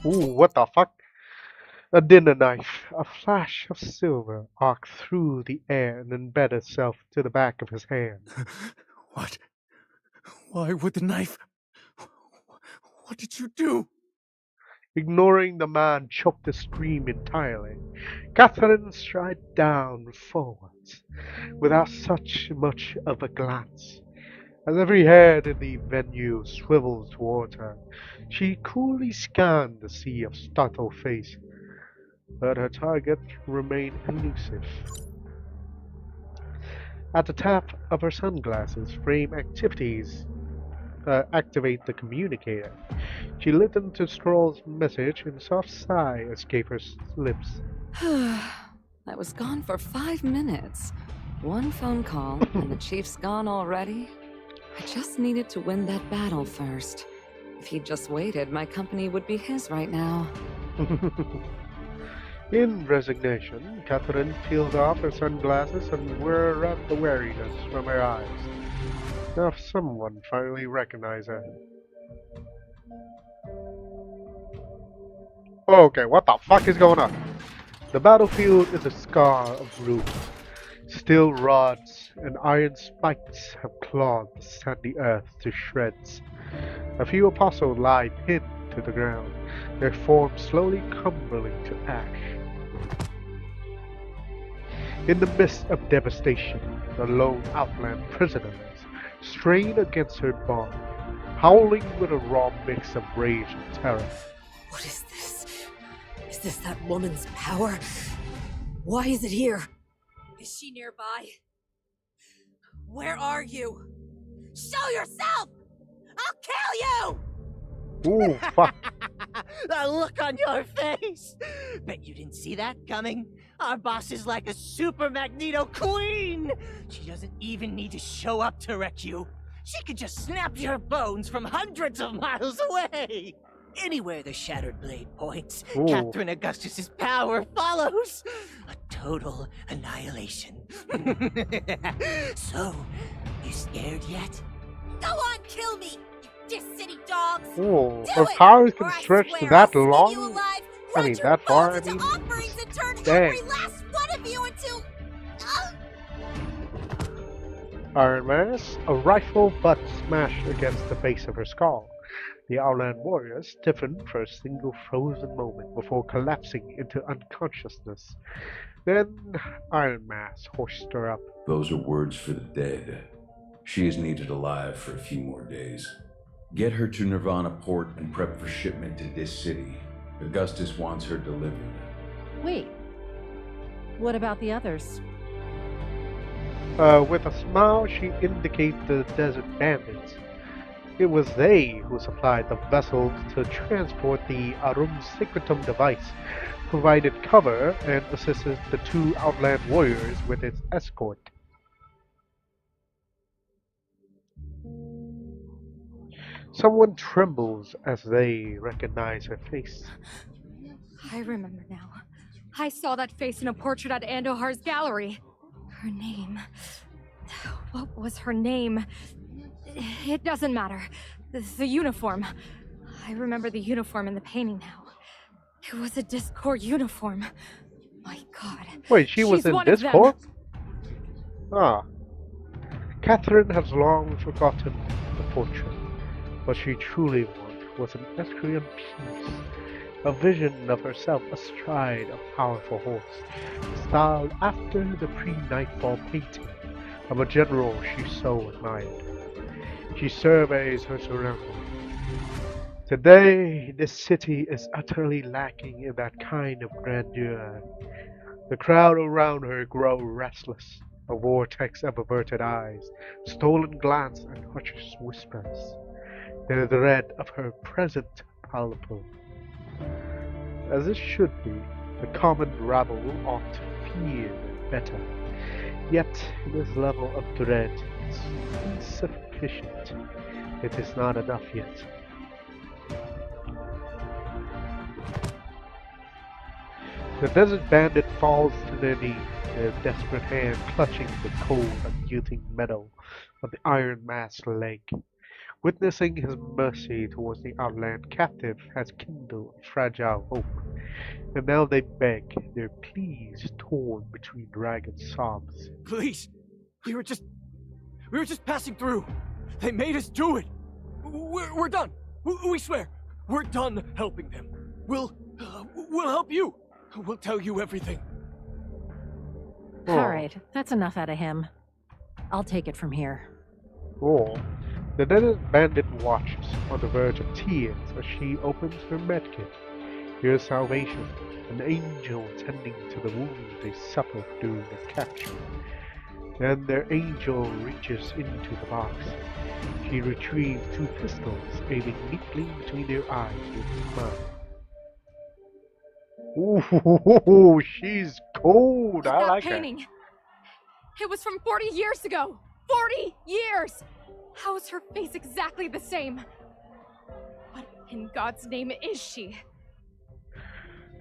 Ooh, what the fuck? A dinner knife, a flash of silver, arced through the air and embedded itself to the back of his hand. What? Why would the knife? What did you do? Ignoring the man choked the scream entirely, Catherine strides down forwards, without such much of a glance. As every head in the venue swivels toward her, she coolly scanned the sea of startled faces, but her target remained elusive. At the tap of her sunglasses, frame activate the communicator. She listened to Stroll's message and a soft sigh escaped her lips. I was gone for 5 minutes. One phone call, and the chief's gone already? I just needed to win that battle first. If he'd just waited, my company would be his right now. In resignation, Catherine peeled off her sunglasses and rubbed the weariness from her eyes. Now someone finally recognized her. Okay, what the fuck is going on? The battlefield is a scar of ruin. Steel rods and iron spikes have clawed the sandy earth to shreds. A few apostles lie pinned to the ground, their forms slowly crumbling to ash. In the midst of devastation, the lone outland prisoner strained against her bond, howling with a raw mix of rage and terror. What is this? Is this that woman's power? Why is it here? Is she nearby? Where are you? Show yourself! I'll kill you! Ooh, fuck. The look on your face! Bet you didn't see that coming. Our boss is like a super Magneto queen! She doesn't even need to show up to wreck you. She could just snap your bones from hundreds of miles away! Anywhere the Shattered Blade points, Ooh. Catherine Augustus's power follows. A total annihilation. So, you scared yet? Go on, kill me, you Diss City dogs! Ooh, Do her it, powers or can I stretch swear that I'll long? skin you alive, I mean, that far? I mean, offerings and turn dang. every last one of you into... Iron Mass, a rifle butt smashed against the base of her skull. The Outland warrior stiffened for a single frozen moment before collapsing into unconsciousness. Then Iron Mass hoisted her up. Those are words for the dead. She is needed alive for a few more days. Get her to Nirvana Port and prep for shipment to this city. Augustus wants her delivered. Wait. What about the others? With a smile, she indicated the desert bandits. It was they who supplied the vessels to transport the Arum Secretum device, provided cover, and assisted the two Outland warriors with its escort. Someone trembles as they recognize her face. I remember now. I saw that face in a portrait at Andohar's gallery. Her name... What was her name? It doesn't matter. The uniform. I remember the uniform in the painting now. It was a Discord uniform. My god. Wait, she was in Discord? Ah. Catherine has long forgotten the portrait. What she truly wanted was an Estrian peace. A vision of herself astride a powerful horse, styled after the pre-nightfall painting of a general she so admired. She surveys her surroundings. Today, this city is utterly lacking in that kind of grandeur. The crowd around her grow restless, a vortex of averted eyes, stolen glance, and hushed whispers. The dread of her present palpable. As it should be, the common rabble ought to fear better. Yet, this level of dread is insufficient. It is not enough yet. The desert bandit falls to their knees, their desperate hand clutching the cold, unyielding metal of the iron masked leg. Witnessing his mercy towards the outland captive has kindled a fragile hope, and now they beg, their pleas torn between ragged sobs. Please, we were just passing through. They made us do it. We're done. We swear, we're done helping them. We'll help you. We'll tell you everything. Oh. All right, that's enough out of him. I'll take it from here. Oh. The dead bandit watches on the verge of tears as she opens her medkit. Here's salvation, an angel tending to the wounds they suffered during the capture. Then their angel reaches into the box. She retrieves 2 pistols, aiming neatly between their eyes with a smile. Ooh, she's cold. I like painting. her. It was from 40 years ago. 40 years! How is her face exactly the same? What in God's name is she?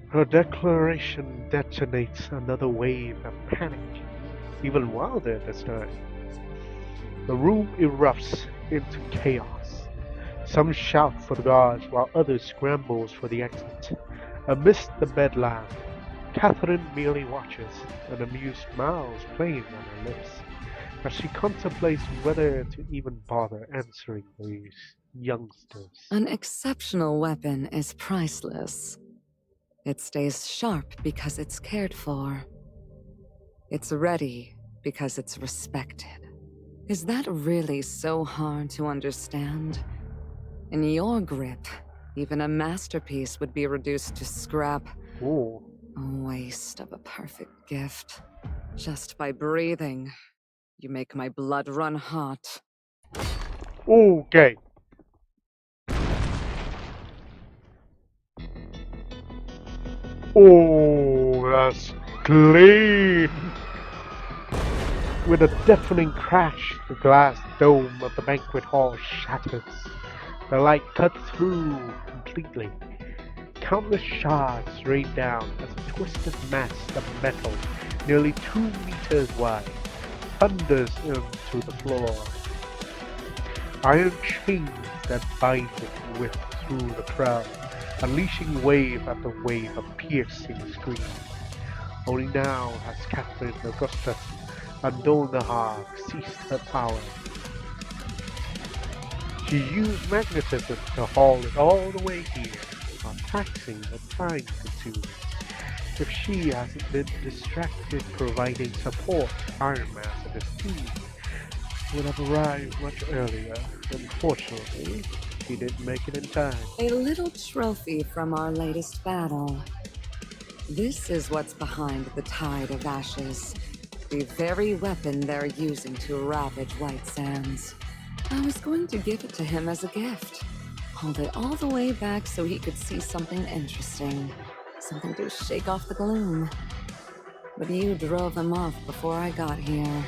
Her declaration detonates another wave of panic, even wilder this time. The room erupts into chaos. Some shout for the guards while others scramble for the exit. Amidst the bedlam, Catherine merely watches, an amused smile playing on her lips, as she contemplates whether to even bother answering these youngsters. An exceptional weapon is priceless. It stays sharp because it's cared for. It's ready because it's respected. Is that really so hard to understand? In your grip, even a masterpiece would be reduced to scrap. Ooh. A waste of a perfect gift. Just by breathing, you make my blood run hot. Okay. Oh, that's clean! With a deafening crash, the glass dome of the banquet hall shatters. The light cuts through completely. Countless shards rain down as a twisted mass of metal, nearly 2 meters wide, thunders into the floor. Iron chains that bind it whip through the crowd, unleashing wave after wave of piercing screams. Only now has Catherine Augustus Andolnahar ceased her power. She used magnetism to haul it all the way here, while taxing the time consuming. If she hasn't been distracted providing support to Iron Man and his team, would have arrived much earlier. Unfortunately, she didn't make it in time. A little trophy from our latest battle. This is what's behind the tide of ashes. The very weapon they're using to ravage White Sands. I was going to give it to him as a gift. Hold it all the way back so he could see something interesting. Something to shake off the gloom. But you drove them off before I got here.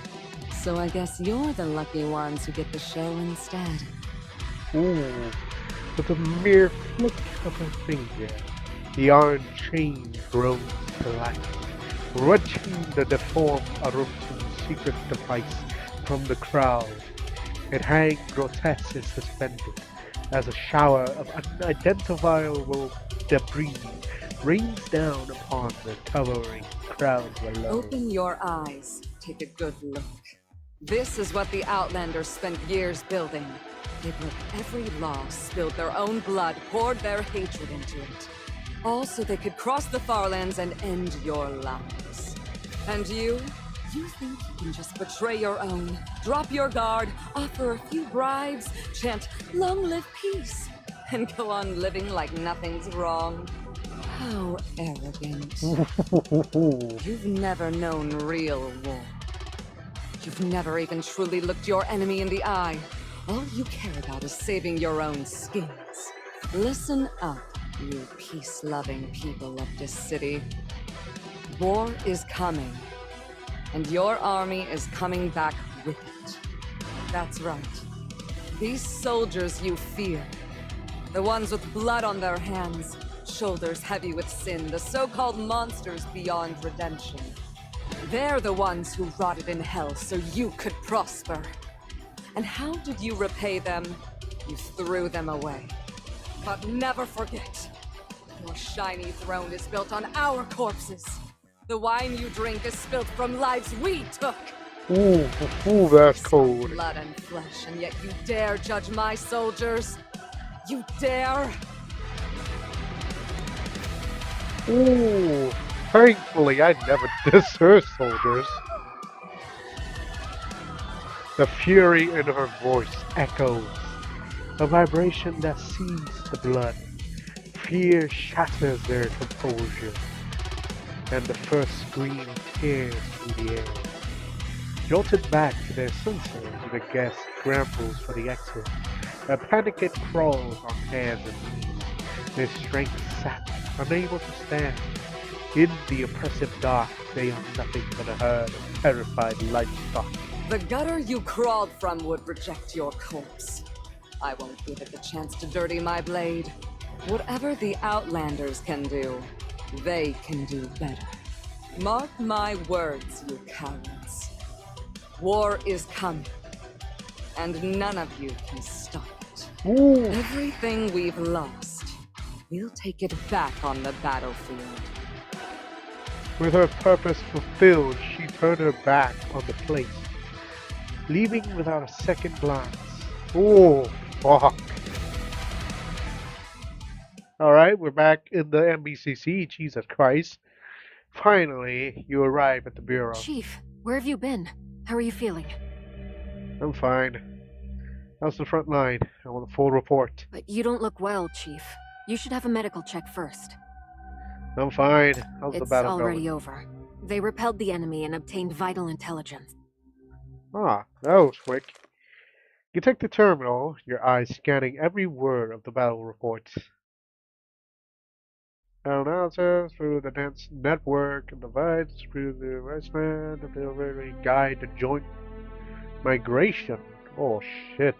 So I guess you're the lucky ones who get the show instead. Ooh, with a mere flick of her finger, the iron chain grows to life, wrenching the deformed Arumtun's secret device from the crowd. It hangs grotesque and suspended as a shower of unidentifiable debris rains down upon the covering crowd below. Open your eyes. Take a good look. This is what the Outlanders spent years building. They broke every law, spilled their own blood, poured their hatred into it. All so they could cross the Farlands and end your lives. And you think you can just betray your own, drop your guard, offer a few bribes, chant, "Long live peace," and go on living like nothing's wrong? How arrogant. You've never known real war. You've never even truly looked your enemy in the eye. All you care about is saving your own skins. Listen up, you peace-loving people of this city. War is coming, and your army is coming back with it. That's right. These soldiers you fear, the ones with blood on their hands, shoulders heavy with sin, the so-called monsters beyond redemption. They're the ones who rotted in hell so you could prosper. And how did you repay them? You threw them away. But never forget, your shiny throne is built on our corpses. The wine you drink is spilt from lives we took. Ooh, that's cold. Blood and flesh, and yet you dare judge my soldiers? You dare? Ooh, thankfully I never desert soldiers. The fury in her voice echoes, a vibration that sees the blood. Fear shatters their composure, and the first scream tears through the air. Jolted back to their senses, the guest scrambles for the exit. A panicked crawls on hands and knees, their strength sapped, unable to stand. In the oppressive dark, they are nothing but a herd of terrified livestock. The gutter you crawled from would reject your corpse. I won't give it the chance to dirty my blade. Whatever the Outlanders can do, they can do better. Mark my words, you cowards. War is coming, and none of you can stop it. Ooh. Everything we've lost, we'll take it back on the battlefield. With her purpose fulfilled, she turned her back on the place, leaving without a second glance. Oh, fuck. Alright, we're back in the MBCC, Jesus Christ. Finally, you arrive at the Bureau. Chief, where have you been? How are you feeling? I'm fine. How's the front line? I want a full report. But you don't look well, Chief. You should have a medical check first. I'm fine. How's the It's battle already going? over. They repelled the enemy and obtained vital intelligence. Ah, that was quick. You take the terminal, your eyes scanning every word of the battle report. Analysis through the dense network and divides through the Westland, the delivery guide to joint migration. Oh shit.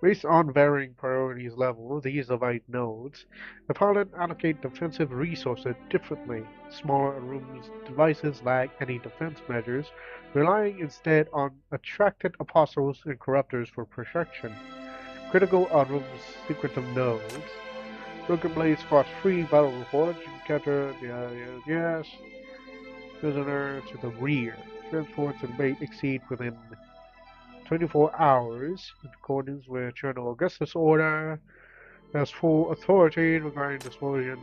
Based on varying priorities level, these divide nodes. The pilot allocate defensive resources differently. Smaller rooms devices lack any defense measures, relying instead on attracted apostles and corruptors for protection. Critical on rooms secretive nodes. Broken Blade spots free battle reports. You can capture the yes. Prisoner to the rear. Transports and may exceed within 24 hours, in accordance with Colonel Augustus' order, has full authority regarding disposal.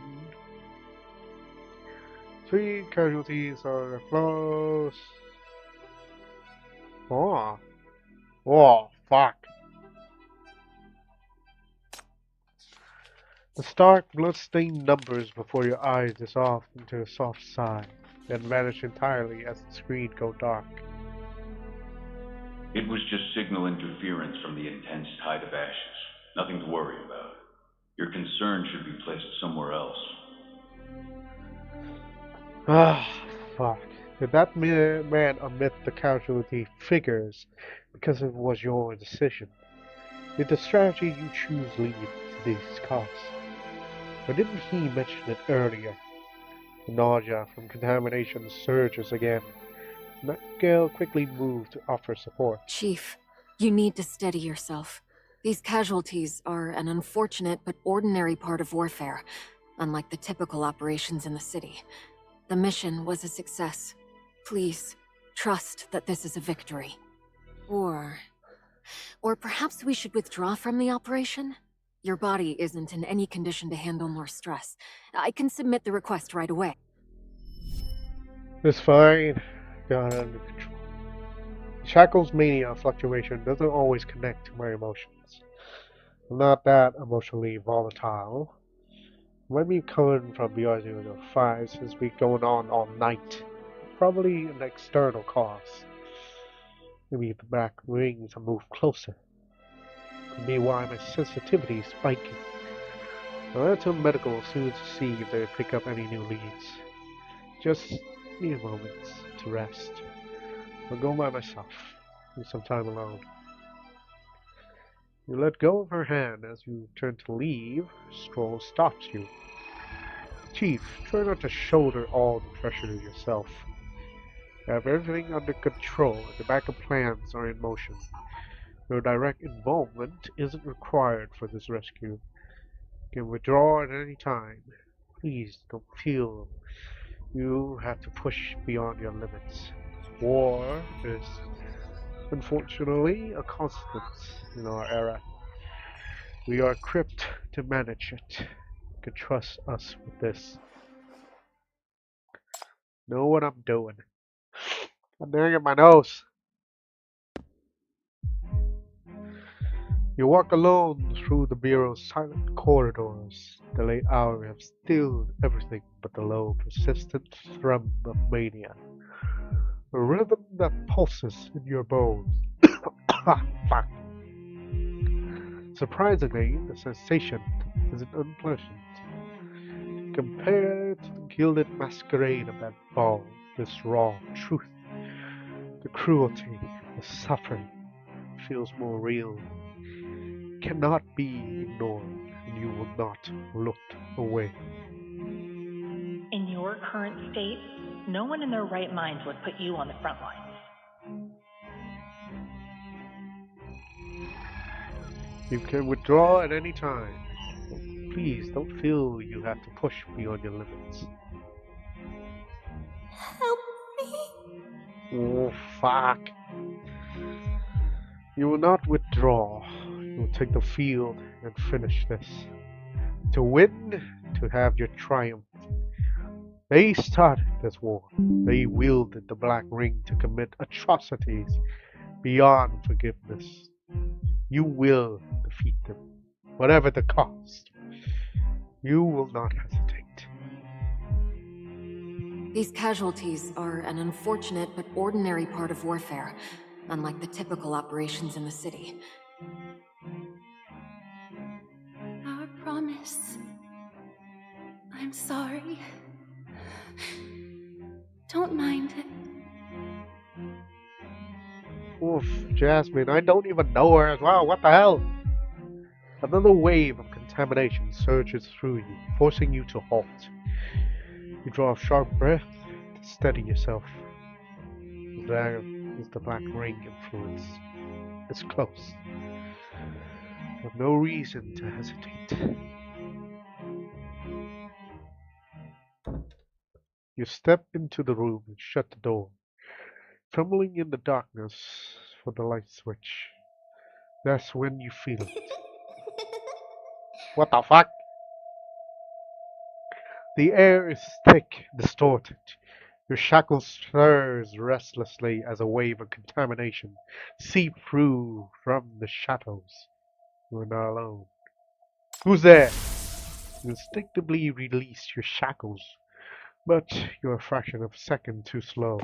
3 casualties are close. Oh. Oh, fuck. The stark, blood-stained numbers before your eyes dissolve into a soft sigh, then vanish entirely as the screen goes dark. It was just signal interference from the intense tide of ashes. Nothing to worry about. Your concern should be placed somewhere else. Ah, fuck. Did that man omit the casualty figures because it was your decision? Did the strategy you choose lead to these costs? Or didn't he mention it earlier? The nausea from contamination surges again. Nightingale quickly moved to offer support. Chief, you need to steady yourself. These casualties are an unfortunate but ordinary part of warfare, unlike the typical operations in the city. The mission was a success. Please, trust that this is a victory. Or perhaps we should withdraw from the operation? Your body isn't in any condition to handle more stress. I can submit the request right away. It's fine. Got it under control. Shackle's mania fluctuation doesn't always connect to my emotions. I'm not that emotionally volatile. Might be coming from beyond 005 since we going on all night. Probably an external cause. Maybe the back ring to move closer. Could be why my sensitivity is spiking. I'll head to medical soon to see if they pick up any new leads. Just need a moment to rest. I'll go by myself. Need some time alone. You let go of her hand as you turn to leave. Stroll stops you. Chief, try not to shoulder all the pressure yourself. Have everything under control and the backup plans are in motion. Your direct involvement isn't required for this rescue. You can withdraw at any time. Please don't feel you have to push beyond your limits. War is unfortunately a constant in our era. We are equipped to manage it. can trust us with this. Know what I'm doing. I'm doing it my nose. You walk alone through the bureau's silent corridors. The late hour has stilled everything but the low, persistent thrum of mania. A rhythm that pulses in your bones. Fuck. Surprisingly, the sensation isn't unpleasant. Compared to the gilded masquerade of that ball, this raw truth, the cruelty, the suffering, feels more real. Cannot be ignored, and you will not look away. In your current state, no one in their right mind would put you on the front lines. You can withdraw at any time. Please don't feel you have to push beyond your limits. Help me. Oh, fuck. You will not withdraw. You will take the field and finish this. To win, to have your triumph. They started this war. They wielded the black ring to commit atrocities beyond forgiveness. You will defeat them, whatever the cost. You will not hesitate. These casualties are an unfortunate but ordinary part of warfare, unlike the typical operations in the city. Our promise. I'm sorry. Don't mind it. Oof, Jasmine, I don't even know her as well. What the hell? Another wave of contamination surges through you, forcing you to halt. You draw a sharp breath to steady yourself. There is the black ring influence. It's close. You have no reason to hesitate. You step into the room and shut the door, fumbling in the darkness for the light switch. That's when you feel it. What the fuck? The air is thick, distorted. Your shackle stirs restlessly as a wave of contamination seeps through from the shadows. You are not alone. Who's there? You instinctively release your shackles, but you're a fraction of a second too slow.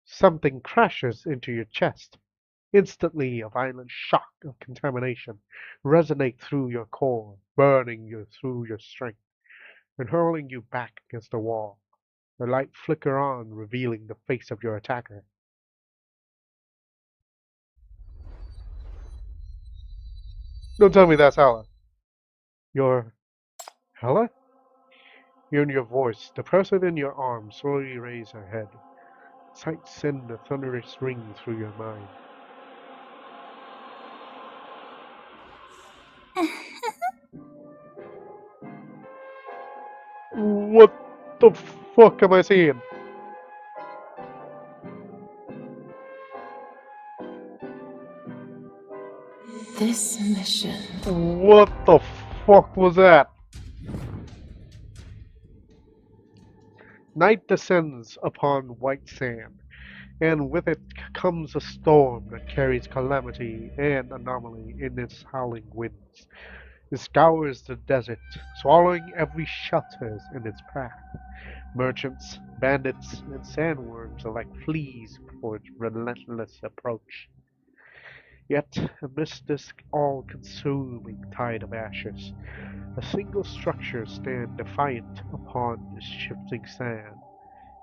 Something crashes into your chest. Instantly, a violent shock of contamination resonates through your core, burning you through your strength and hurling you back against the wall. The light flickers on, revealing the face of your attacker. Don't tell me that's Hella. You're Hella? Hearing your voice, the person in your arms slowly raises her head. Sight sends a thunderous ring through your mind. What the fuck am I seeing? This mission. What the fuck was that? Night descends upon white sand, and with it comes a storm that carries calamity and anomaly in its howling winds. It scours the desert, swallowing every shelter in its path. Merchants, bandits, and sandworms are like fleas before its relentless approach. Yet, amidst this all-consuming tide of ashes, a single structure stands defiant upon the shifting sand.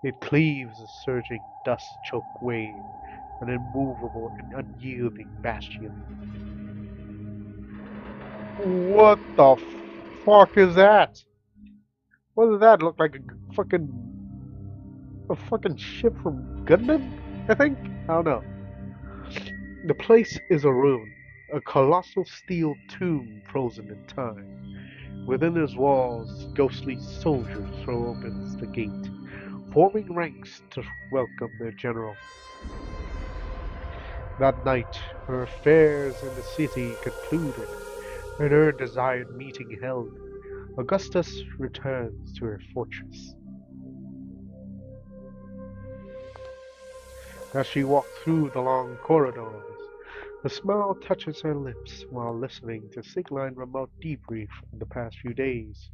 It cleaves a surging, dust-choked wave, an immovable and unyielding bastion. What the fuck is that? What does that look like? A fucking ship from Gundam? I think? I don't know. The place is a ruin, a colossal steel tomb frozen in time. Within its walls, ghostly soldiers throw open the gate, forming ranks to welcome their general. That night, her affairs in the city concluded, and her desired meeting held. Augustus returns to her fortress. As she walks through the long corridors, a smile touches her lips while listening to Sigline remote debrief from the past few days.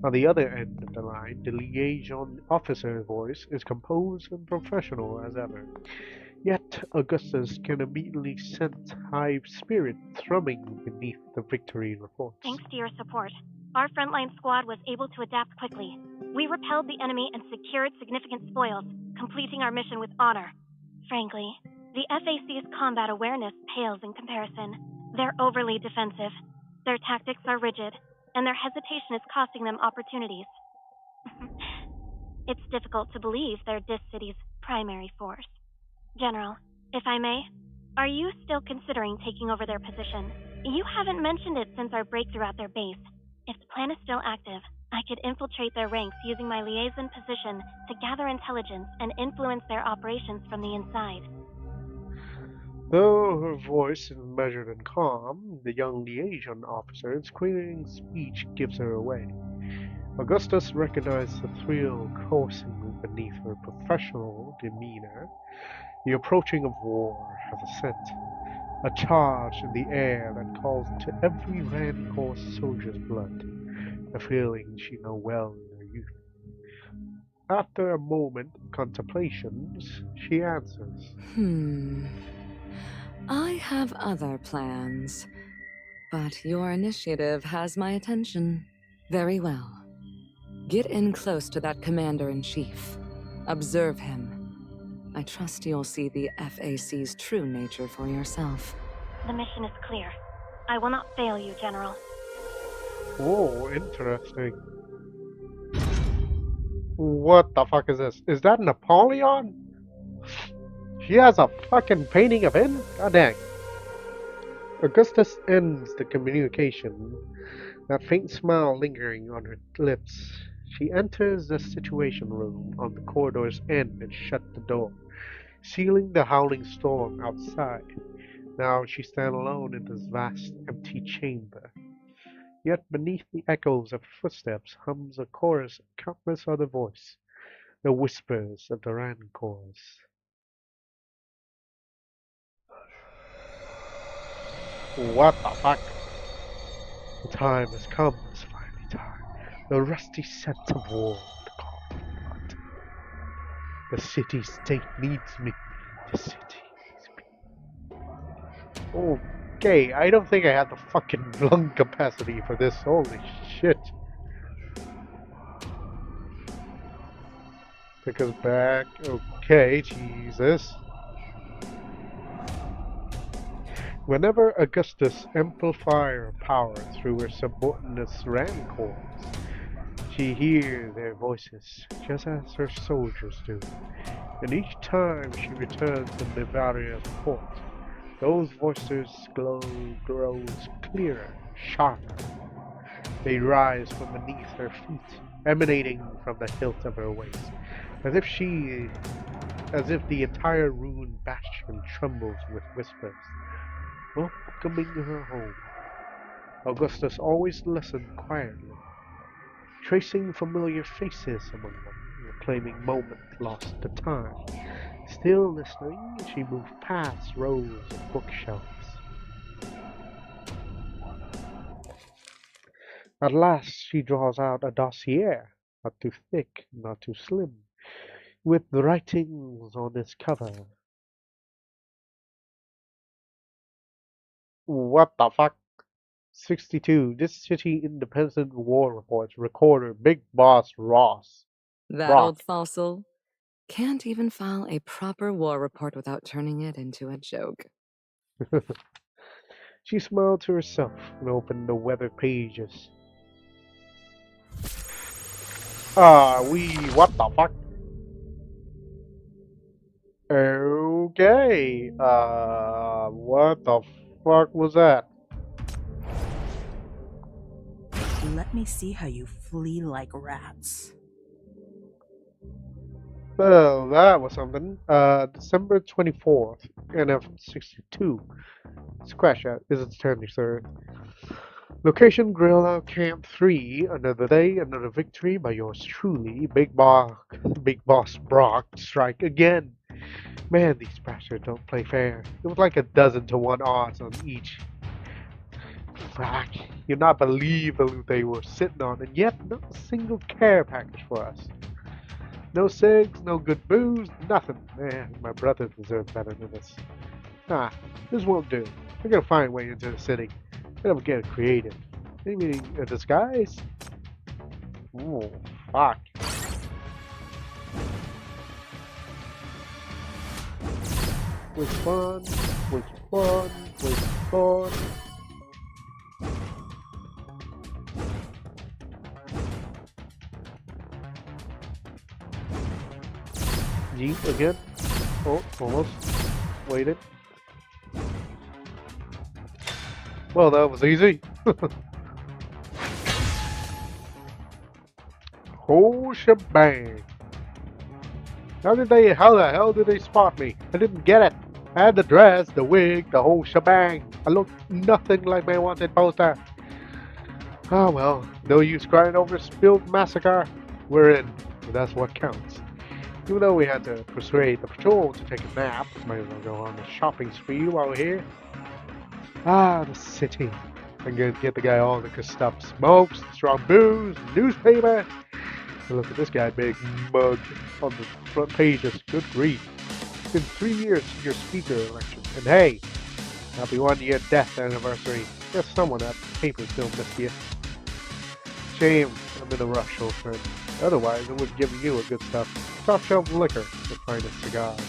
On the other end of the line, the liaison officer's voice is composed and professional as ever. Yet Augustus can immediately sense high spirit thrumming beneath the victory reports. Thanks to your support, our frontline squad was able to adapt quickly. We repelled the enemy and secured significant spoils, completing our mission with honor. Frankly, the FAC's combat awareness pales in comparison. They're overly defensive. Their tactics are rigid, and their hesitation is costing them opportunities. It's difficult to believe they're this city's primary force. General, if I may, are you still considering taking over their position? You haven't mentioned it since our breakthrough at their base. If the plan is still active, I could infiltrate their ranks using my liaison position to gather intelligence and influence their operations from the inside. Though her voice is measured and calm, the young liaison officer's quivering speech gives her away. Augustus recognized the thrill coursing beneath her professional demeanor. The approaching of war has a scent, a charge in the air that calls to every Rand Corps soldier's blood, a feeling she knew well in her youth. After a moment of contemplations, she answers. I have other plans, but your initiative has my attention. Very well. Get in close to that commander-in-chief. Observe him. I trust you'll see the FAC's true nature for yourself. The mission is clear. I will not fail you, General. Oh, interesting. What the fuck is this? Is that Napoleon? She has a fucking painting of him? God dang. Augustus ends the communication, that faint smile lingering on her lips. She enters the situation room on the corridor's end and shuts the door, sealing the howling storm outside. Now she stands alone in this vast, empty chamber. Yet beneath the echoes of footsteps hums a chorus of countless other voices, the whispers of the Rancors. What the fuck? The time has come, it's finally time. The rusty scent of war, the cold blood. The city-state needs me. The city needs me. Okay, I don't think I have the fucking lung capacity for this. Holy shit. Take us back. Okay, Jesus. Whenever Augustus amplifies her power through her subordinates' Rancors, she hears their voices, just as her soldiers do. And each time she returns to Bavaria's port, those voices grows clearer, sharper. They rise from beneath her feet, emanating from the hilt of her waist, as if the entire ruined bastion trembles with whispers, welcoming her home. Augustus always listened quietly, tracing familiar faces among them, reclaiming moments lost to time. Still listening, she moved past rows of bookshelves. At last, she draws out a dossier, not too thick, not too slim, with writings on its cover. What the fuck? 62. This city independent war reports. Recorder Big Boss Ross. That old fossil can't even file a proper war report without turning it into a joke. She smiled to herself and opened the weather pages. What the fuck? Okay, what the fuck was that? Let me see how you flee like rats. Well, that was something. December 24th, NF62. Scratch that. Is it turn, sir? Location Guerrilla Camp 3. Another day, another victory by yours truly. Big Boss Brock strike again. Man, these bastards don't play fair. It was like 12 to 1 odds on each. Fuck. You'd not believe the loot they were sitting on, and yet not a single care package for us. No cigs, no good booze, nothing. Man, my brothers deserve better than this. Nah, this won't do. We're gonna find a way into the city. We're gonna get creative. Maybe a disguise? Oh, fuck. Which one? Which one? Which one? Jeep again? Oh, almost. Waited. Well, that was easy. Whole shebang. How the hell did they spot me? I didn't get it. I had the dress, the wig, the whole shebang. I looked nothing like my wanted poster. Oh well, no use crying over spilled massacre. We're in, and that's what counts. Even though we had to persuade the patrol to take a nap, might as well go on a shopping spree while we're here. Ah, the city. I'm gonna get the guy all the good stuff. Smokes, strong booze, newspaper. And look at this guy, big mug on the front pages. Good grief. It's been 3 years since your speaker election. And hey, happy 1-year death anniversary. Guess someone at the paper still missed you. Shame I'm in a rush, old friend. Otherwise, I would give you a good stuff. Top shelf liquor, the finest cigars.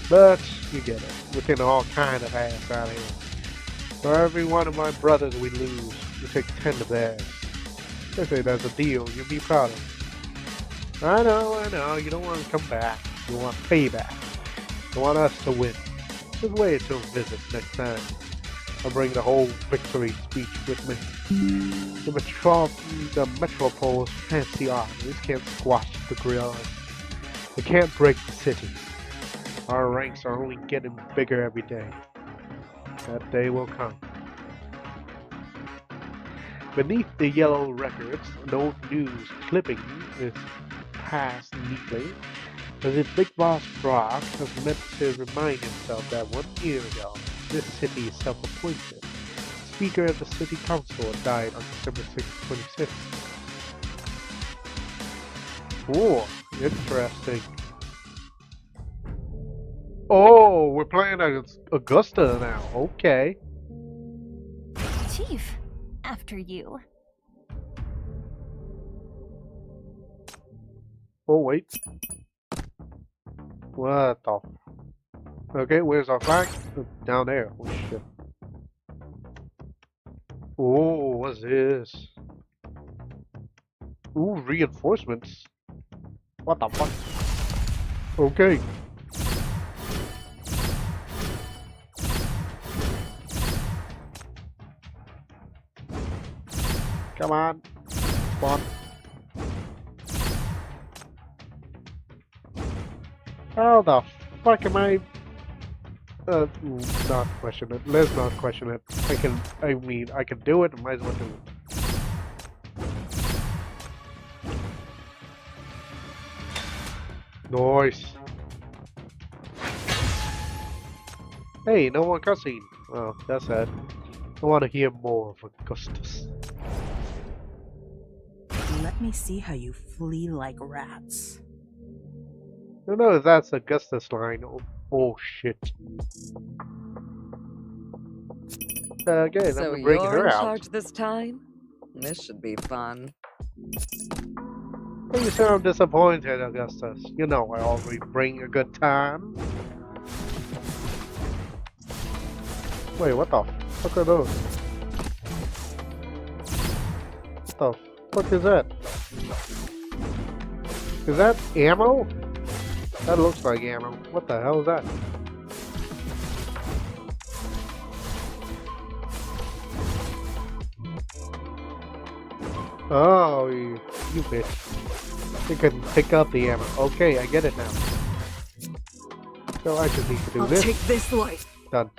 But you get it. We're getting all kind of ass out here. For every one of my brothers we lose, we take 10 of theirs. They say that's a deal you'll be proud of. I know, you don't want to come back. You want payback. You want us to win. Just wait until visits next time. I'll bring the whole victory speech with me. The Metropole's fancy armies can't squash the guerrillas. They can't break the city. Our ranks are only getting bigger every day. That day will come. Beneath the yellow records, an old news clipping is passed neatly, as if Big Boss Brock has meant to remind himself that 1 year ago, this city is self-appointed. Speaker of the City Council died on December 6, 26. Oh, interesting. Oh, we're playing as Augusta now. Okay. Chief, after you. Oh, wait. What the? Okay, where's our flag? Down there. Oh, shit. Oh, what's this? Ooh, reinforcements. What the fuck? Okay. Come on. Spawn. How the fuck am I? Not question it. Let's not question it. I can do it. I might as well do it. Nice. Hey, no more cutscene. Oh, that's sad. I want to hear more of Augustus. Let me see how you flee like rats. I don't know if that's Augustus' line. Oh shit. Okay, so I'm bringing her you're in out. charge this time? This should be fun. You sound disappointed, Augustus. You know I always bring a good time. Wait, what the fuck are those? What the fuck is that? Is that ammo? That looks like ammo. What the hell is that? Oh, you bitch. You can pick up the ammo. Okay, I get it now. So I just need to do I'll this. take this life. Done.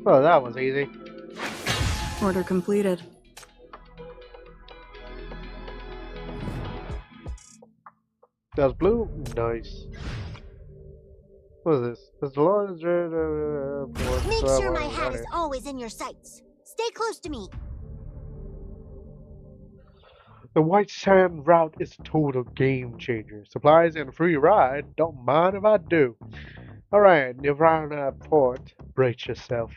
Well, that was easy. Order completed. That's blue? Nice. What is this? Does the law Make sure my hat is always in your sights. Stay close to me. The White Sand route is a total game changer. Supplies and a free ride. Don't mind if I do. Alright, Nirvana Port. Brace yourself.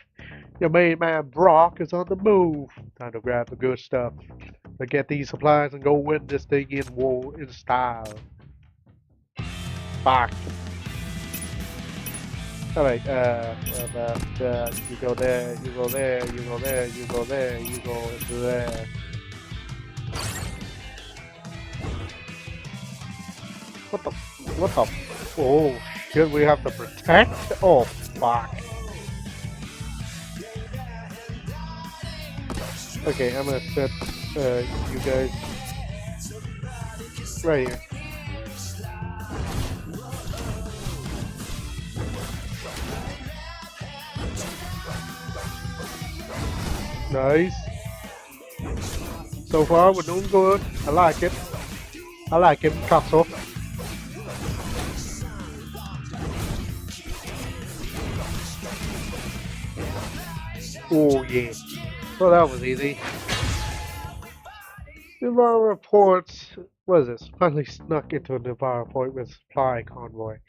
Your main man Brock is on the move. Time to grab the good stuff. To get these supplies and go win this thing in style. Fuck. Alright, you go there, you go there, you go there, you go there, you go there. What the? Oh, shit, we have to protect? Oh, fuck. Okay, I'm gonna set you guys right here. Nice. So far, we're doing good. I like it. I like it, Castle. Oh yeah. Well, that was easy. Navarre reports. What is this? Finally snuck into a Navarre point with supply convoy.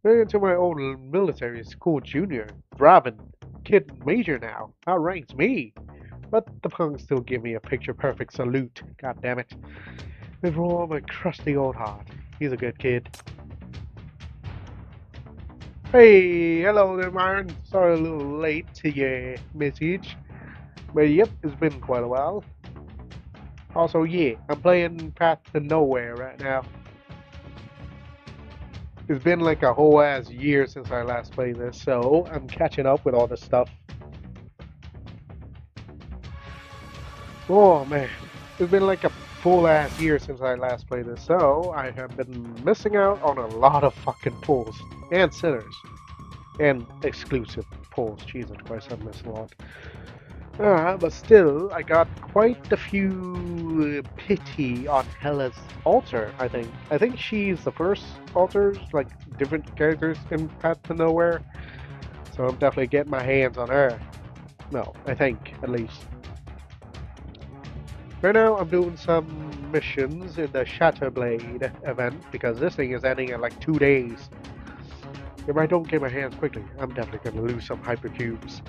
Ran into my old military school junior, Robin. Kid major now. Outranks me. But the punks still give me a picture-perfect salute. God damn it. With all my crusty old heart. He's a good kid. Hey, hello there, Myron. Sorry a little late to your message. But yep, it's been quite a while. Also, yeah, I'm playing Path to Nowhere right now. It's been like a whole ass year since I last played this, so I'm catching up with all this stuff. Oh man, it's been like a full ass year since I last played this, so I have been missing out on a lot of fucking pulls and sinners and exclusive pulls. Jesus Christ, I'm missing a lot. But still, I got quite a few pity on Hella's altar, I think. I think she's the first altars, like different characters in Path to Nowhere. So I'm definitely getting my hands on her. No, I think, at least. Right now, I'm doing some missions in the Shatterblade event, because this thing is ending in like 2 days. If I don't get my hands quickly, I'm definitely going to lose some hypercubes.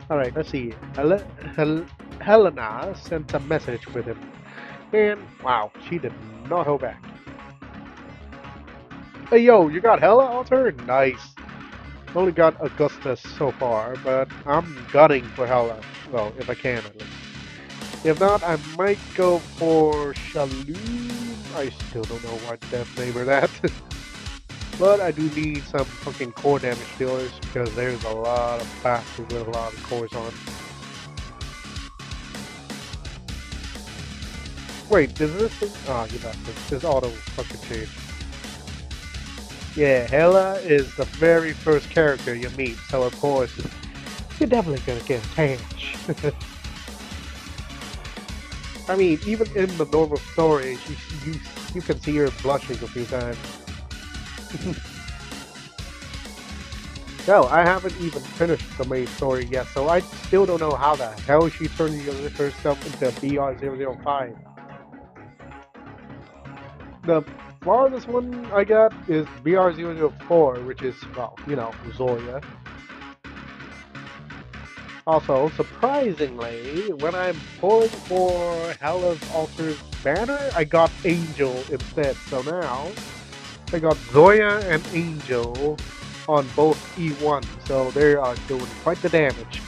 Alright, let's see. Helena sent a message with him. And, wow, she did not hold back. Hey yo, you got Hella altar? Nice. Only got Augustus so far, but I'm gunning for Hella. Well, if I can at least. If not, I might go for Shalom. I still don't know what death name or that. But I do need some fucking core damage dealers because there's a lot of bastards with a lot of cores on. Wait, does this thing? Oh, you bastard. This auto fucking change. Yeah, Hela is the very first character you meet, so of course, you're definitely gonna get attached. I mean, even in the normal story, you can see her blushing a few times. Hell, I haven't even finished the main story yet, so I still don't know how the hell she turned herself into BR005. The farthest one I got is BR004, which is, well, you know, Zoya. Also, surprisingly, when I'm pulling for Hela's Altar's banner, I got Angel instead, so now I got Zoya and Angel on both E1, so they are doing quite the damage.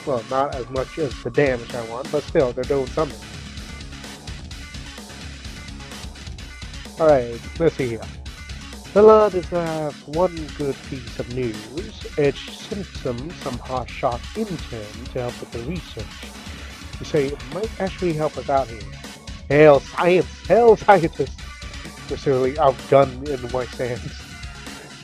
Well, not as much as the damage I want, but still, they're doing something. Alright, let's see here. Hela deserves one good piece of news. Edge sent them some hotshot intern to help with the research. You say it might actually help us out here. Hell, science! Hell, scientists! necessarily outgunned in my stance.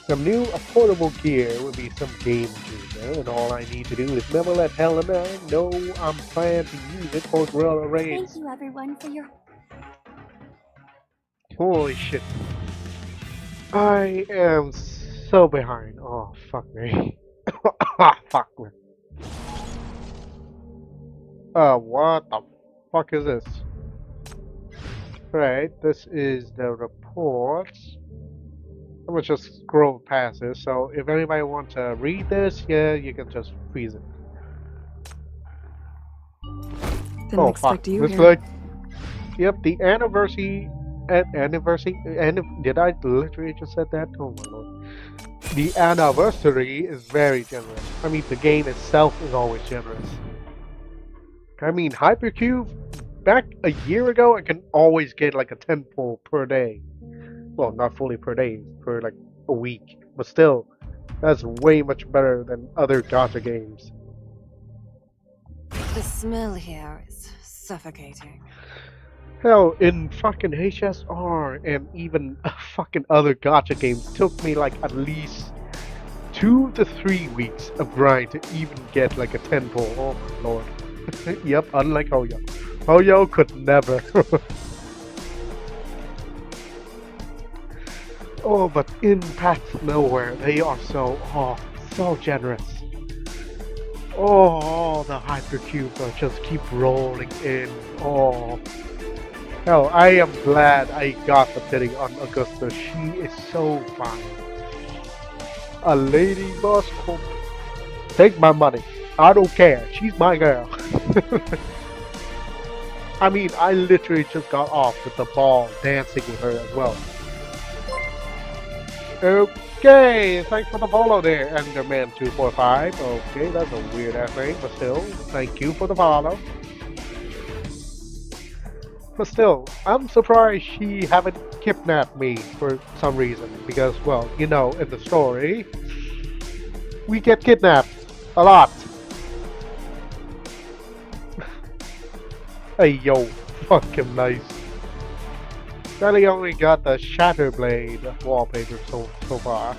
Some new affordable gear would be some game changer, and all I need to do is never let Helena know I'm planning to use it for guerrilla raids. Thank you, everyone, for your... Holy shit. I am so behind. Oh, fuck me. Fuck me. What the fuck is this? Right, this is the reports. I'm gonna just scroll past this, so if anybody wants to read this, yeah, you can just freeze it. Didn't expect you this here. like, yep, the anniversary, did I literally just said that? Oh my lord. The anniversary is very generous. I mean, the game itself is always generous. I mean, Hypercube, back a year ago, I can always get like a 10 pull per day. Well, not fully per day, for like a week. But still, that's way much better than other gacha games. The smell here is suffocating. Hell, in fucking HSR and even fucking other gacha games, took me like at least 2 to 3 weeks of grind to even get like a 10 pull. Oh my lord. Yep, unlike Hoyo. Hoyo could never. Oh, but in Path Nowhere, they are so generous. Oh, the hypercubes are just keep rolling in. Oh. Hell, I am glad I got the pity on Augusta. She is so fine. A lady boss. Take my money. I don't care. She's my girl. I mean, I literally just got off with the ball dancing with her as well. Okay, thanks for the follow there, Enderman245. Okay, that's a weird ass name, but still, thank you for the follow. But still, I'm surprised she haven't kidnapped me for some reason. Because, well, you know, in the story, we get kidnapped a lot. Hey yo, fucking nice. Really only got the Shatterblade wallpaper so far.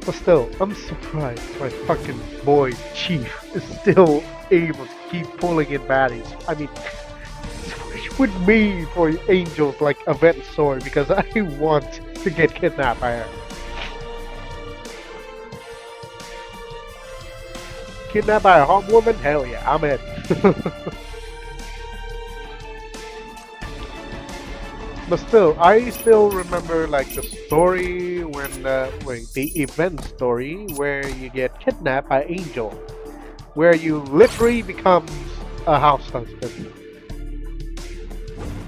But still, I'm surprised my fucking boy Chief is still able to keep pulling in baddies. I mean, switch with me for Angel's like event story because I want to get kidnapped by her. Kidnapped by a hot woman? Hell yeah, I'm in. But still, I still remember like the story when, the event story where you get kidnapped by Angel. Where you literally become a house husband.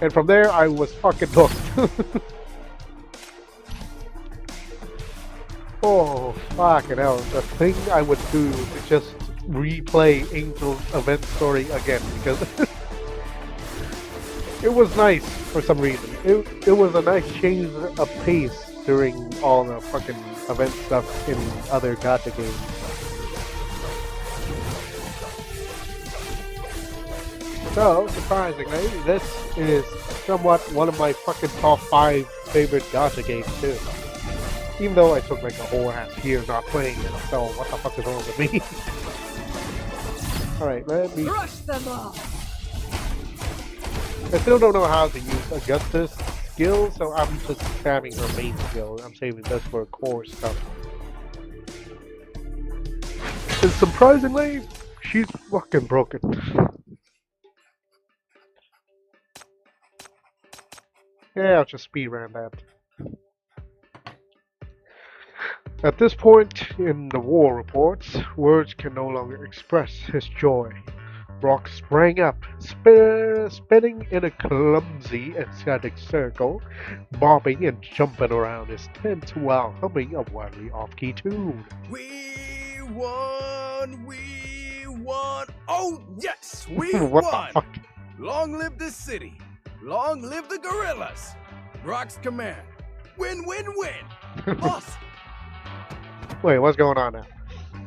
And from there, I was fucking hooked. Oh, fucking hell. The thing I would do is just replay Angel's event story again because it was nice for some reason. It was a nice change of pace during all the fucking event stuff in other gacha games. So, surprisingly, this is somewhat one of my fucking top 5 favorite gacha games too. Even though I took like a whole ass year not playing it, so what the fuck is wrong with me? Alright, let me... Crush them all! I still don't know how to use Augusta's skill, so I'm just spamming her main skill. I'm saving this for core stuff. And surprisingly, she's fucking broken. Yeah, I'll just speedrun that. At this point in the war reports, words can no longer express his joy. Brock sprang up, spinning in a clumsy ecstatic circle, bobbing and jumping around his tent while humming a wildly off-key tune. We won! We won! Oh yes, we What won! the fuck? Long live this city! Long live the gorillas! Brock's command! Win, win, win! Boss! Wait, what's going on now?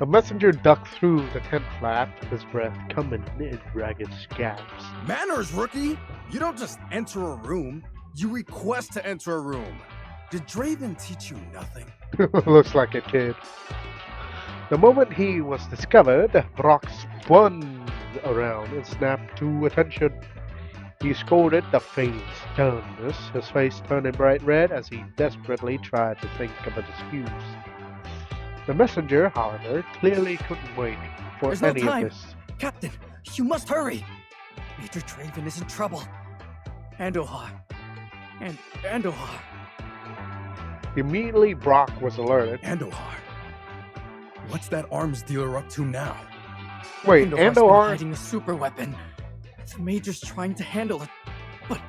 A messenger ducked through the tent flap, his breath coming in ragged scabs. Manners, rookie! You don't just enter a room, you request to enter a room. Did Draven teach you nothing? Looks like it, kid. The moment he was discovered, Brock spun around and snapped to attention. He scolded the faint sternness, his face turning bright red as he desperately tried to think of an excuse. The messenger, however, clearly couldn't wait for There's any no time. of this. Captain, you must hurry! Major Draven is in trouble. Andohar. Andohar. Immediately, Brock was alerted. Andohar. What's that arms dealer up to now? Wait, Andohar's been Andohar? hiding a super weapon. The Major's trying to handle it, but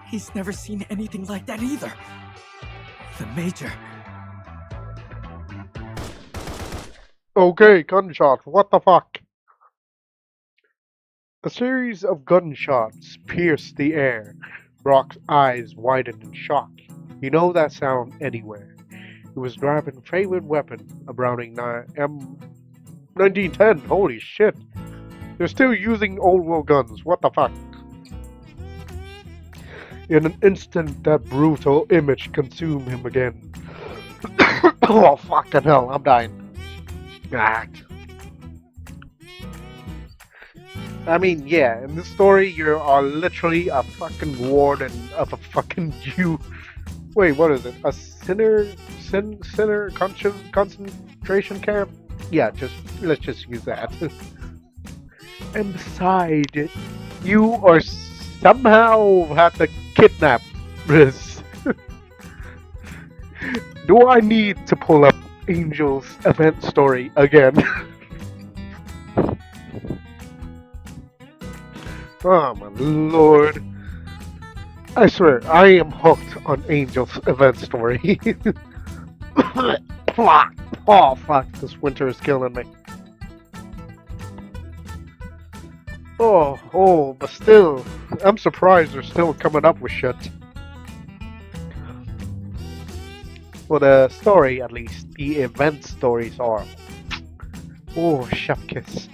he's never seen anything like that either. The Major. Okay, gunshot. What the fuck? A series of gunshots pierced the air. Brock's eyes widened in shock. You know that sound anywhere. He was driving favorite weapon, a Browning M1910. Holy shit. They're still using old world guns. What the fuck? In an instant, that brutal image consumed him again. Oh, fucking hell. I'm dying. Ah. I mean, yeah, in this story, you are literally a fucking warden of a fucking Jew. Wait, what is it? A sinner concentration camp? Yeah, let's just use that. And beside, you are somehow have to kidnap this. Do I need to pull up Angel's event story again? Oh my lord. I swear, I am hooked on Angel's event story. Oh fuck, this winter is killing me. Oh, but still, I'm surprised they're still coming up with shit. For the story, at least, the event stories are. Oh, chef kiss.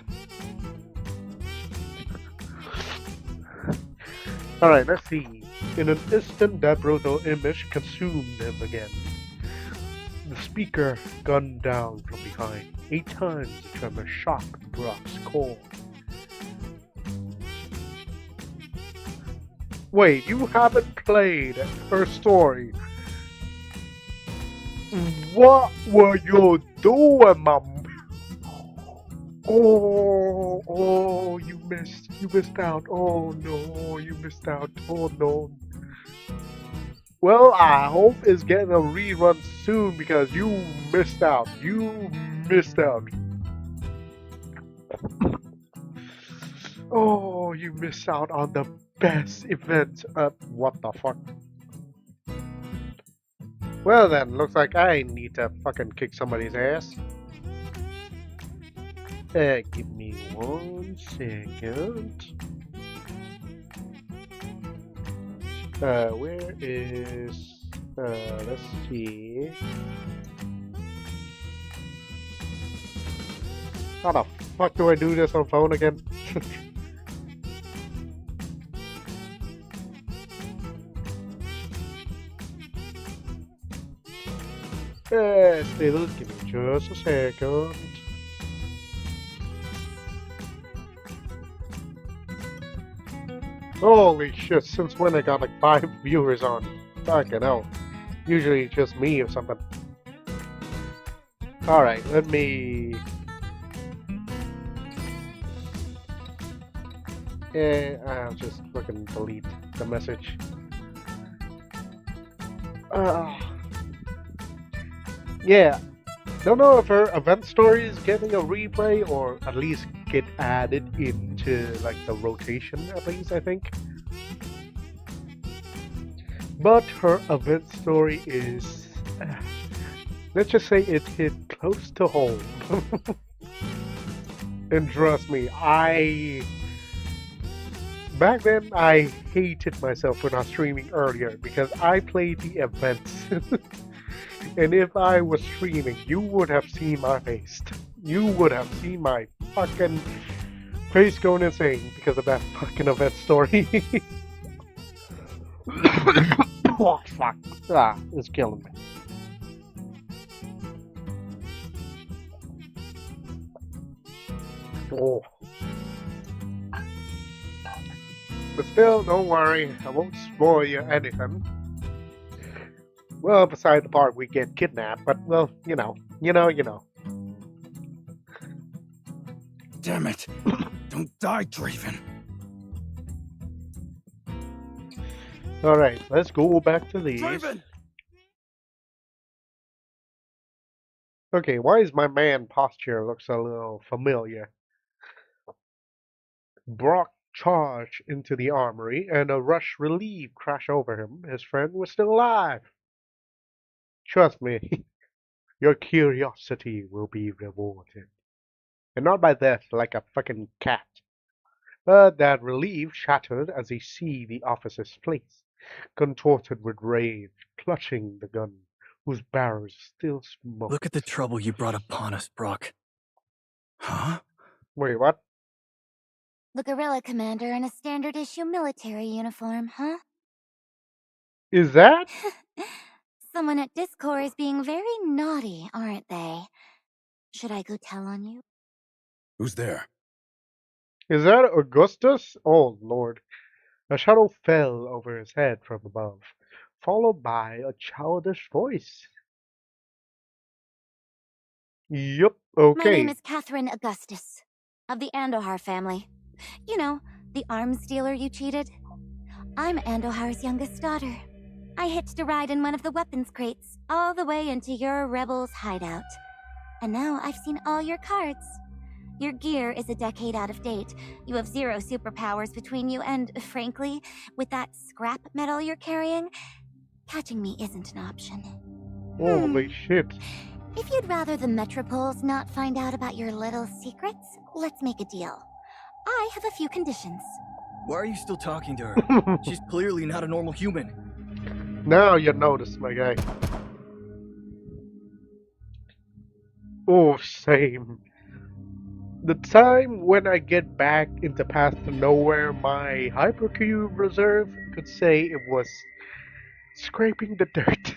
Alright, let's see. In an instant, that brutal image consumed him again. The speaker gunned down from behind. 8 times the tremor shocked Brock's core. Wait, you haven't played her story. What were you doing, Mom? Oh, you missed out. Oh no, you missed out. Oh no. Well, I hope it's getting a rerun soon because you missed out. You missed out. Oh, you missed out on the best event. What the fuck? Well then, looks like I need to fucking kick somebody's ass. Give me 1 second. Where is... let's see... How the fuck do I do this on phone again? Still, give me just a second. Holy shit, since when I got like 5 viewers on? Fucking hell. Usually it's just me or something. Alright, let me... I'll just fucking delete the message. Yeah. Don't know if her event story is getting a replay or at least get added into like the rotation at least, I think. But her event story is, let's just say it hit close to home. And trust me, back then I hated myself for not streaming earlier because I played the events. And if I was streaming, you would have seen my face. You would have seen my fucking face going insane because of that fucking event story. Oh, fuck. Ah, it's killing me. Oh. But still, don't worry. I won't spoil you anything. Well, beside the part we get kidnapped, but, well, you know. Damn it. Don't die, Draven. Alright, let's go back to these. Draven! Okay, why is my man posture looks a little familiar? Brock charged into the armory, and a rush relief crashed over him. His friend was still alive. Trust me, your curiosity will be rewarded. And not by death like a fucking cat. But that relief shattered as he see the officer's face, contorted with rage, clutching the gun, whose barrels still smoked. Look at the trouble you brought upon us, Brock. Huh? Wait, what? The guerrilla commander in a standard issue military uniform, huh? Is that? Someone at Discord is being very naughty, aren't they? Should I go tell on you? Who's there? Is that Augustus? Oh, Lord. A shadow fell over his head from above, followed by a childish voice. Yup, okay. My name is Catherine Augustus, of the Andohar family. You know, the arms dealer you cheated. I'm Andohar's youngest daughter. I hitched a ride in one of the weapons crates, all the way into your rebel's hideout. And now I've seen all your cards. Your gear is a decade out of date. You have 0 superpowers between you, and frankly, with that scrap metal you're carrying, catching me isn't an option. Holy shit. If you'd rather the Metropoles not find out about your little secrets, let's make a deal. I have a few conditions. Why are you still talking to her? She's clearly not a normal human. Now you notice, my guy. Oh, same. The time when I get back into Path to Nowhere, my Hypercube reserve could say it was scraping the dirt.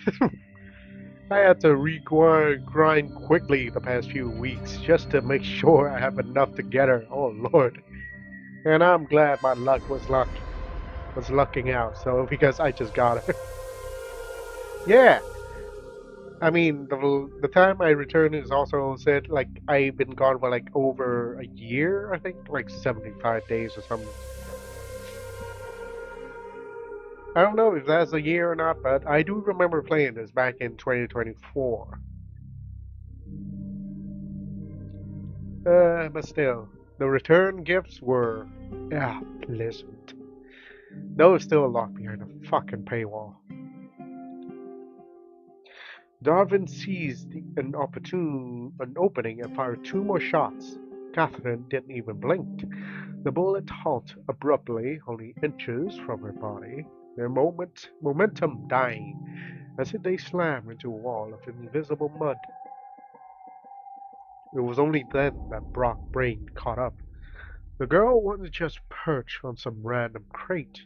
I had to grind quickly the past few weeks just to make sure I have enough to get her. Oh Lord. And I'm glad my luck was lucking out, so because I just got her. Yeah. I mean, the time I returned is also said, like, I've been gone for, like, over a year, I think, like 75 days or something. I don't know if that's a year or not, but I do remember playing this back in 2024. But still, the return gifts were, pleasant. Those still locked behind a fucking paywall. Darwin seized an opening and fired 2 more shots. Catherine didn't even blink. The bullet halted abruptly, only inches from her body, their momentum dying as if they slammed into a wall of invisible mud. It was only then that Brock's brain caught up. The girl wasn't just perched on some random crate.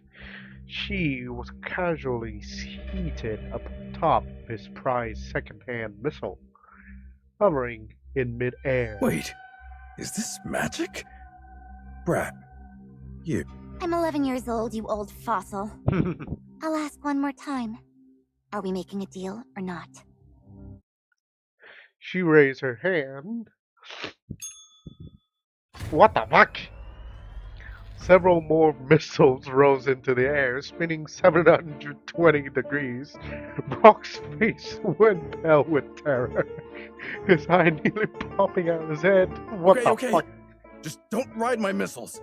She was casually seated atop his prized second-hand missile, hovering in mid-air. Wait, is this magic? Brat, you... I'm 11 years old, you old fossil. I'll ask one more time. Are we making a deal or not? She raised her hand. What the fuck? Several more missiles rose into the air, spinning 720 degrees. Brock's face went pale with terror, his eye nearly popping out of his head. What the fuck? Just don't ride my missiles.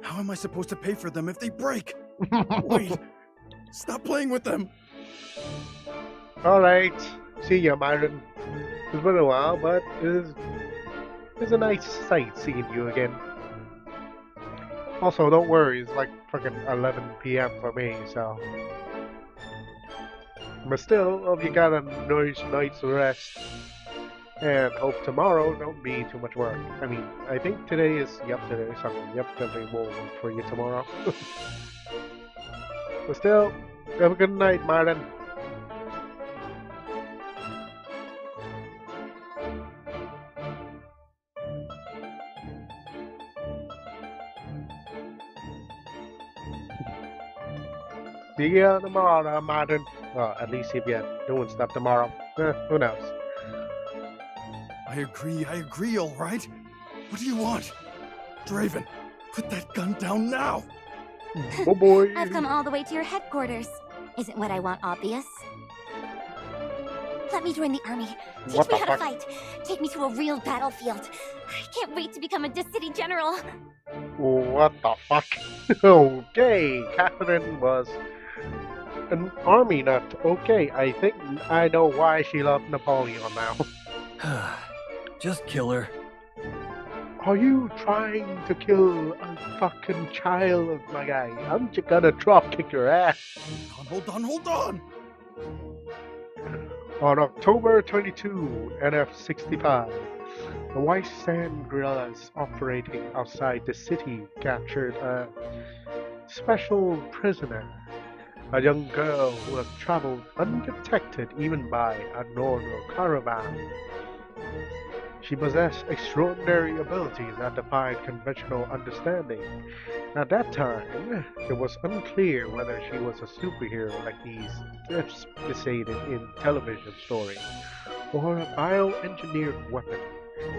How am I supposed to pay for them if they break? Wait, stop playing with them. Alright, see ya, Myron. It's been a while, but it's a nice sight seeing you again. Also, don't worry, it's like fucking 11 p.m. for me, so... But still, hope you got a nice night's rest. And hope tomorrow don't be too much work. I mean, I think today is, today is something. Definitely will work for you tomorrow. But still, have a good night, Martin. See you tomorrow, Martin. Well, at least if you're doing stuff tomorrow. Who knows? I agree, all right? What do you want? Draven, put that gun down now! Oh boy! I've come all the way to your headquarters. Isn't what I want obvious? Let me join the army. Teach me how to fight. Take me to a real battlefield. I can't wait to become a City general. What the fuck? Okay, Catherine was an army nut. Okay, I think I know why she loved Napoleon now. Just kill her. Are you trying to kill a fucking child, my guy? I'm just gonna drop kick your ass. Hold on! On October 22, NF-65, the White Sand guerrillas operating outside the city captured a special prisoner, a young girl who had traveled undetected even by a normal caravan. She possessed extraordinary abilities that defied conventional understanding. At that time, it was unclear whether she was a superhero like these depicted in television stories, or a bioengineered weapon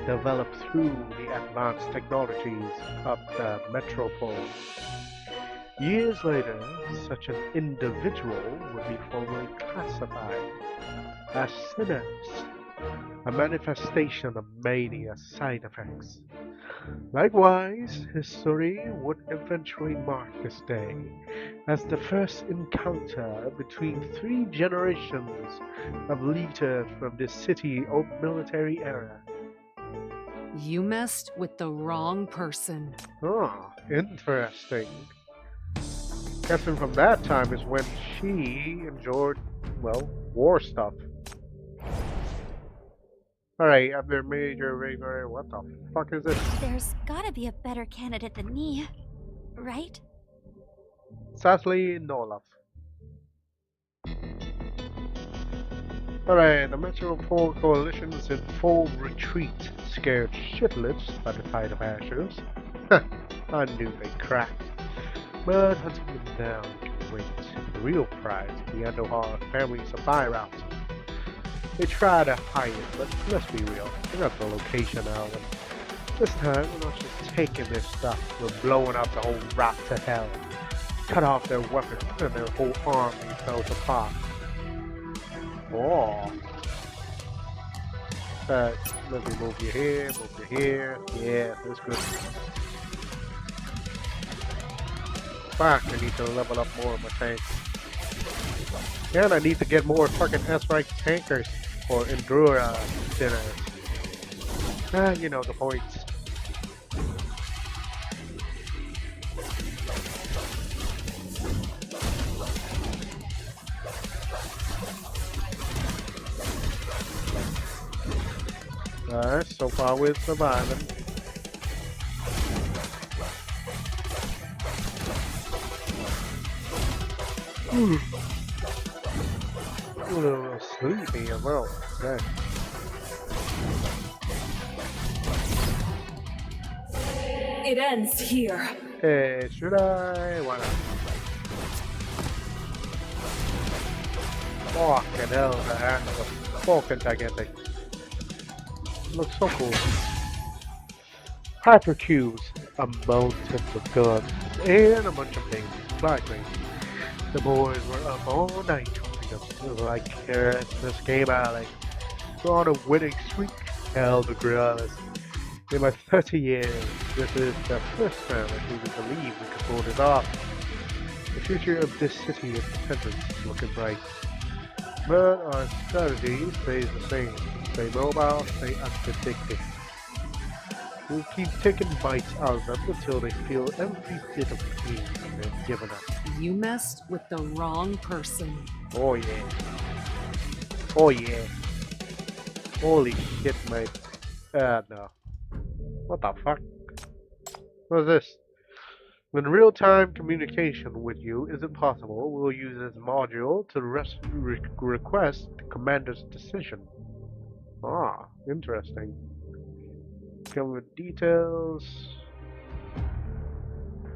developed through the advanced technologies of the metropole. Years later, such an individual would be formally classified as synapse, a manifestation of mania's side effects. Likewise, history would eventually mark this day as the first encounter between 3 generations of leaders from the city of military era. You messed with the wrong person. Oh, interesting. Guessing from that time is when she enjoyed, well, war stuff. Alright, after Major Raver, what the fuck is this? There's gotta be a better candidate than me, right? Sadly, no love. Alright, the Metropole Coalition is in full retreat, scared shitless by the tide of ashes. I knew they cracked. But hunting them down can wait. The real prize is the Andohar family's supply route. They try to hide it, but let's be real, they got the location out, and this time we're not just taking their stuff, we're blowing up the whole route to hell. Cut off their weapons, and their whole army fell apart. Oh. Let me move you here, yeah, that's good. Fuck, I need to level up more of my tanks. And I need to get more fucking S-rank tankers. Or Endura dinners. You know the points. Alright, so far we're surviving. A little sleepy as well. Okay. It ends here. Hey, should I? Why not? Fucking hell, the hand of a fucking gigantic. Looks so cool. Hypercubes, a mountain of guns, and a bunch of things. Black rings. The boys were up all night. Like this game alley. We're on a winning streak. Hell, the guerrillas. In my 30 years, this is the first time I truly believe we can pull this off. The future of this city independence is looking bright. But our strategy stays the same. Stay mobile, stay unpredictable. We'll keep taking bites out of them until they feel every bit of pain they've given us. You messed with the wrong person. Oh yeah. Oh yeah. Holy shit, mate. No. What the fuck? What is this? When real-time communication with you isn't possible, we'll use this module to request the commander's decision. Ah, interesting. Come with details.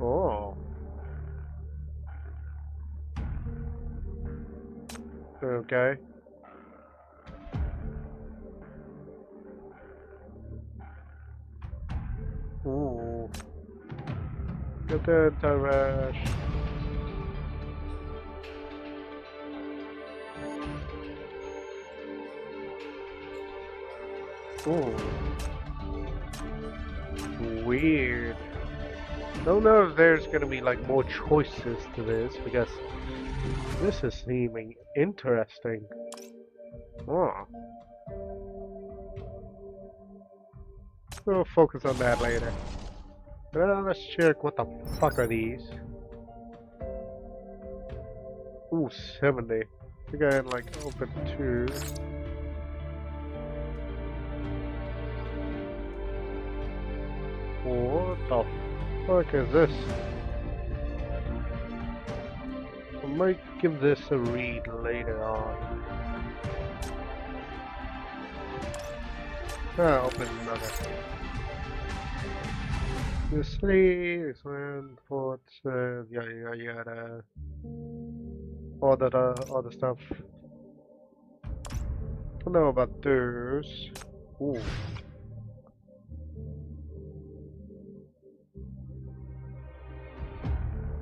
Oh. Okay. Ooh. Get the anti-rash. Ooh. Weird. Don't know if there's gonna be like more choices to this because this is seeming interesting. Oh. We'll focus on that later. Let's check what the fuck are these. Ooh, 70. I think I had like open 2. What the fuck is this? I might give this a read later on. Open another. The city, Island, Port, yada yada. All the stuff. I don't know about those. Ooh.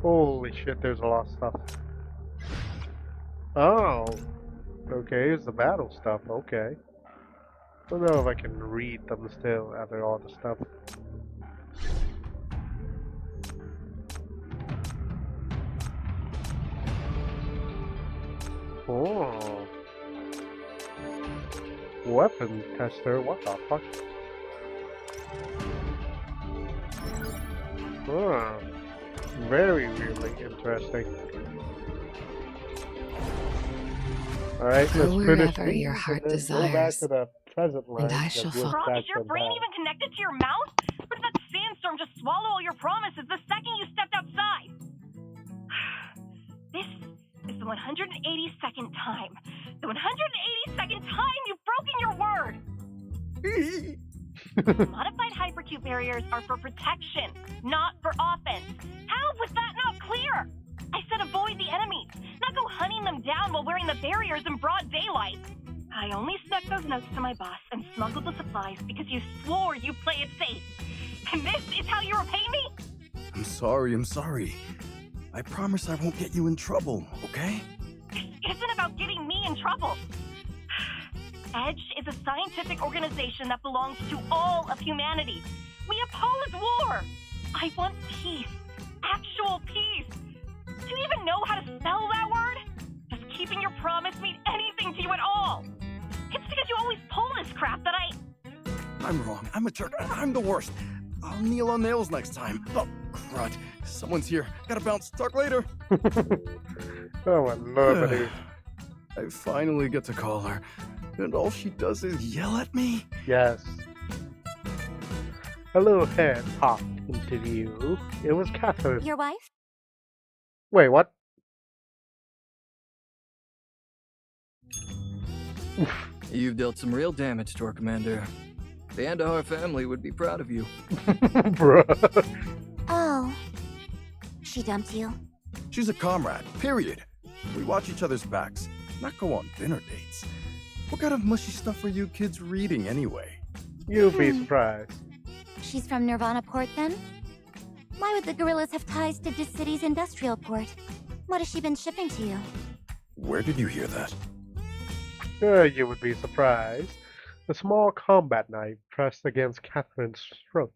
Holy shit, there's a lot of stuff. Oh. Okay, it's the battle stuff, okay. I don't know if I can read them still after all the stuff. Oh. Weapon tester, what the fuck? Oh. Very weirdly interesting. Alright, let's finish wherever your heart go back desires, to the present line. and I shall follow. Brock, is your brain even connected to your mouth? Or did that sandstorm just swallow all your promises the second you stepped outside? This is the 182nd time. The 182nd time you've broken your word! Modified hypercube barriers are for protection, not for offense. How was that not clear? I said avoid the enemies, not go hunting them down while wearing the barriers in broad daylight. I only snuck those notes to my boss and smuggled the supplies because you swore you'd play it safe. And this is how you repay me? I'm sorry. I promise I won't get you in trouble, okay? This isn't about getting me in trouble. EDGE is a scientific organization that belongs to all of humanity. We oppose war. I want peace. Actual peace. Do you even know how to spell that word? Does keeping your promise mean anything to you at all? It's because you always pull this crap that I'm wrong. I'm a jerk. I'm the worst. I'll kneel on nails next time. Oh, crud. Someone's here. Gotta bounce. Talk later. Oh, I love it. I finally get to call her, and all she does is yell at me? Yes. A little head popped into view. It was Catherine. Your wife? Wait, what? You've dealt some real damage to our commander. The Andahar family would be proud of you. Bruh. Oh. She dumped you? She's a comrade, period. We watch each other's backs, not go on dinner dates. What kind of mushy stuff are you kids reading anyway? You'll be surprised. She's from Nirvana Port then? Why would the gorillas have ties to this city's industrial port? What has she been shipping to you? Where did you hear that? You would be surprised. A small combat knife pressed against Catherine's throat,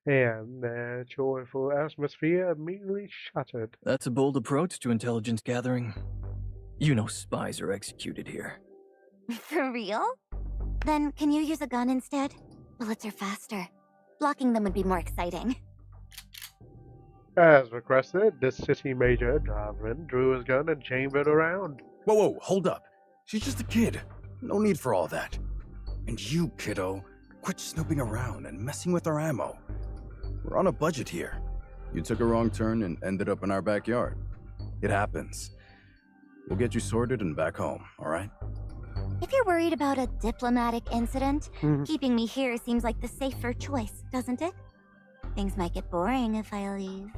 and the joyful atmosphere immediately shattered. That's a bold approach to intelligence gathering. You know spies are executed here. For real? Then can you use a gun instead? Bullets are faster. Blocking them would be more exciting. As requested, the city major, Darwin, drew his gun and chambered around. Whoa, hold up. She's just a kid. No need for all that. And you, kiddo, quit snooping around and messing with our ammo. We're on a budget here. You took a wrong turn and ended up in our backyard. It happens. We'll get you sorted and back home, all right? If you're worried about a diplomatic incident, keeping me here seems like the safer choice, doesn't it? Things might get boring if I leave.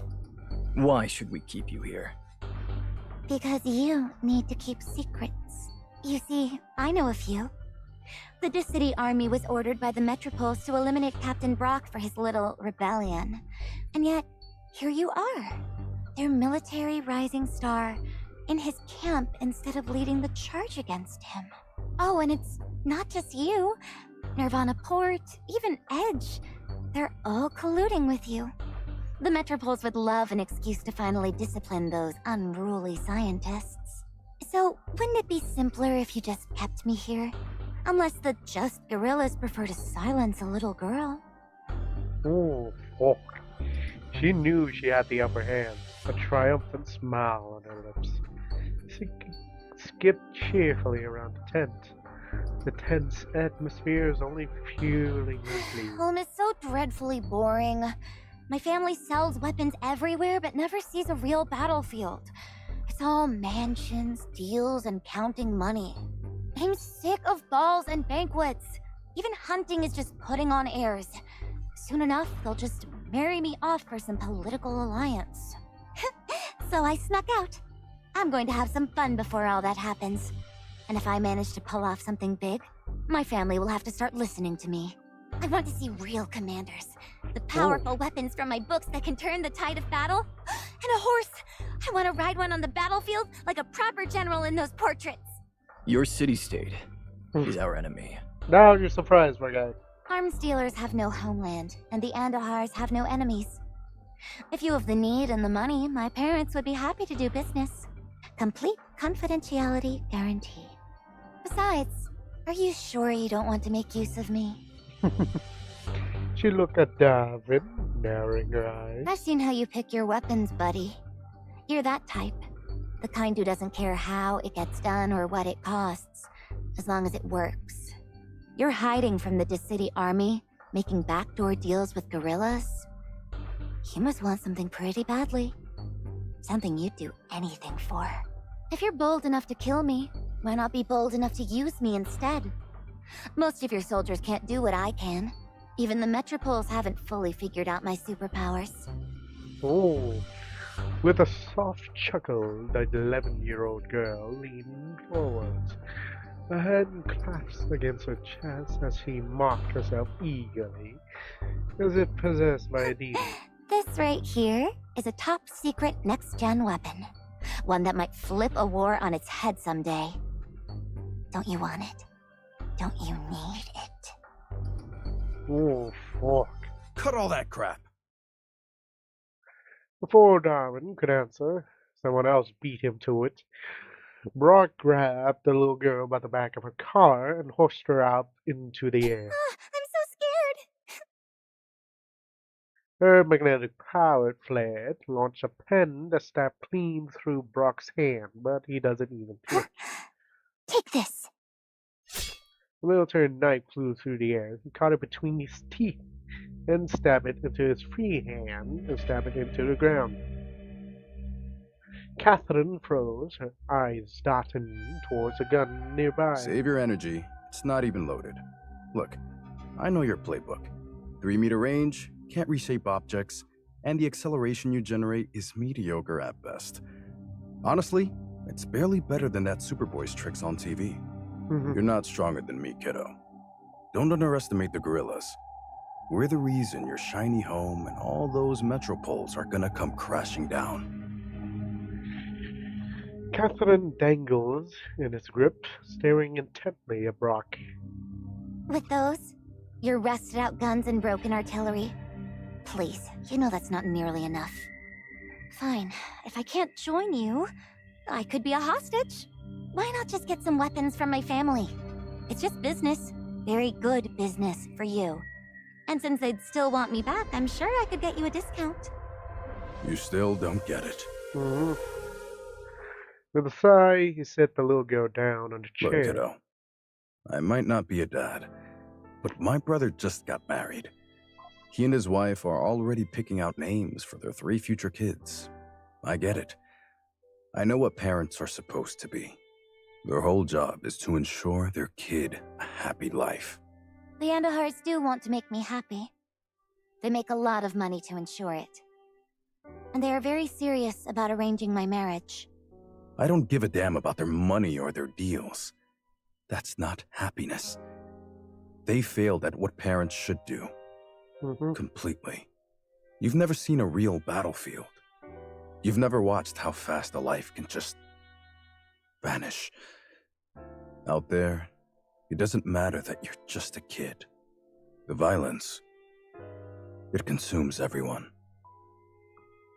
Why should we keep you here? Because you need to keep secrets. You see, I know a few. The Dis-City army was ordered by the Metropoles to eliminate Captain Brock for his little rebellion. And yet, here you are. Their military rising star in his camp instead of leading the charge against him. Oh, and it's not just you. Nirvana Port, even Edge. They're all colluding with you. The Metropoles would love an excuse to finally discipline those unruly scientists. So, wouldn't it be simpler if you just kept me here? Unless the just gorillas prefer to silence a little girl. Oh, fuck. She knew she had the upper hand, a triumphant smile on her lips. She skipped cheerfully around the tent. The tense atmosphere is only fueling her glee. Home is so dreadfully boring. My family sells weapons everywhere but never sees a real battlefield. It's all mansions, deals, and counting money. I'm sick of balls and banquets. Even hunting is just putting on airs. Soon enough, they'll just marry me off for some political alliance. So I snuck out. I'm going to have some fun before all that happens. And if I manage to pull off something big, my family will have to start listening to me. I want to see real commanders. The powerful weapons from my books that can turn the tide of battle. And a horse! I want to ride one on the battlefield like a proper general in those portraits. Your city-state is our enemy. Now you're surprised, my guy. Arms dealers have no homeland, and the Andahars have no enemies. If you have the need and the money, my parents would be happy to do business. Complete confidentiality guarantee. Besides, are you sure you don't want to make use of me? She looked at David, narrowing her eyes. I've seen how you pick your weapons, buddy. You're that type. The kind who doesn't care how it gets done or what it costs, as long as it works. You're hiding from the Dis-City army, making backdoor deals with guerrillas. You must want something pretty badly. Something you'd do anything for. If you're bold enough to kill me, why not be bold enough to use me instead? Most of your soldiers can't do what I can. Even the Metropoles haven't fully figured out my superpowers. Oh. With a soft chuckle, the 11-year-old girl leaned forward, her hand clasped against her chest as she mocked herself eagerly, as if possessed by a demon. This right here is a top-secret next-gen weapon. One that might flip a war on its head someday. Don't you want it? Don't you need it? Oh, fuck. Cut all that crap. Before Darwin could answer, someone else beat him to it. Brock grabbed the little girl by the back of her collar and hoisted her up into the air. I'm so scared! Her magnetic powered flare launched a pen that stabbed clean through Brock's hand, but he doesn't even twitch. Take this! The military knife flew through the air. He caught it between his teeth and stabbed it into his free hand and stabbed it into the ground. Catherine froze, her eyes darting towards a gun nearby. Save your energy. It's not even loaded. Look, I know your playbook. 3-meter range, can't reshape objects, and the acceleration you generate is mediocre at best. Honestly, it's barely better than that Superboy's tricks on TV. You're not stronger than me, kiddo. Don't underestimate the gorillas. We're the reason your shiny home and all those metropoles are gonna come crashing down. Catherine dangles in his grip, staring intently at Brock. With those, your rusted-out guns and broken artillery. Please, you know that's not nearly enough. Fine, if I can't join you, I could be a hostage. Why not just get some weapons from my family? It's just business. Very good business for you. And since they'd still want me back, I'm sure I could get you a discount. You still don't get it. With a sigh, he set the little girl down on the chair. Look, kiddo, I might not be a dad, But my brother just got married. He and his wife are already picking out names for their 3 future kids. I get it. I know what parents are supposed to be. Their whole job is to ensure their kid a happy life. The Andohars do want to make me happy. They make a lot of money to ensure it. And they are very serious about arranging my marriage. I don't give a damn about their money or their deals. That's not happiness. They failed at what parents should do. Completely. You've never seen a real battlefield. You've never watched how fast a life can just vanish. Out there, it doesn't matter that you're just a kid. The violence, it consumes everyone.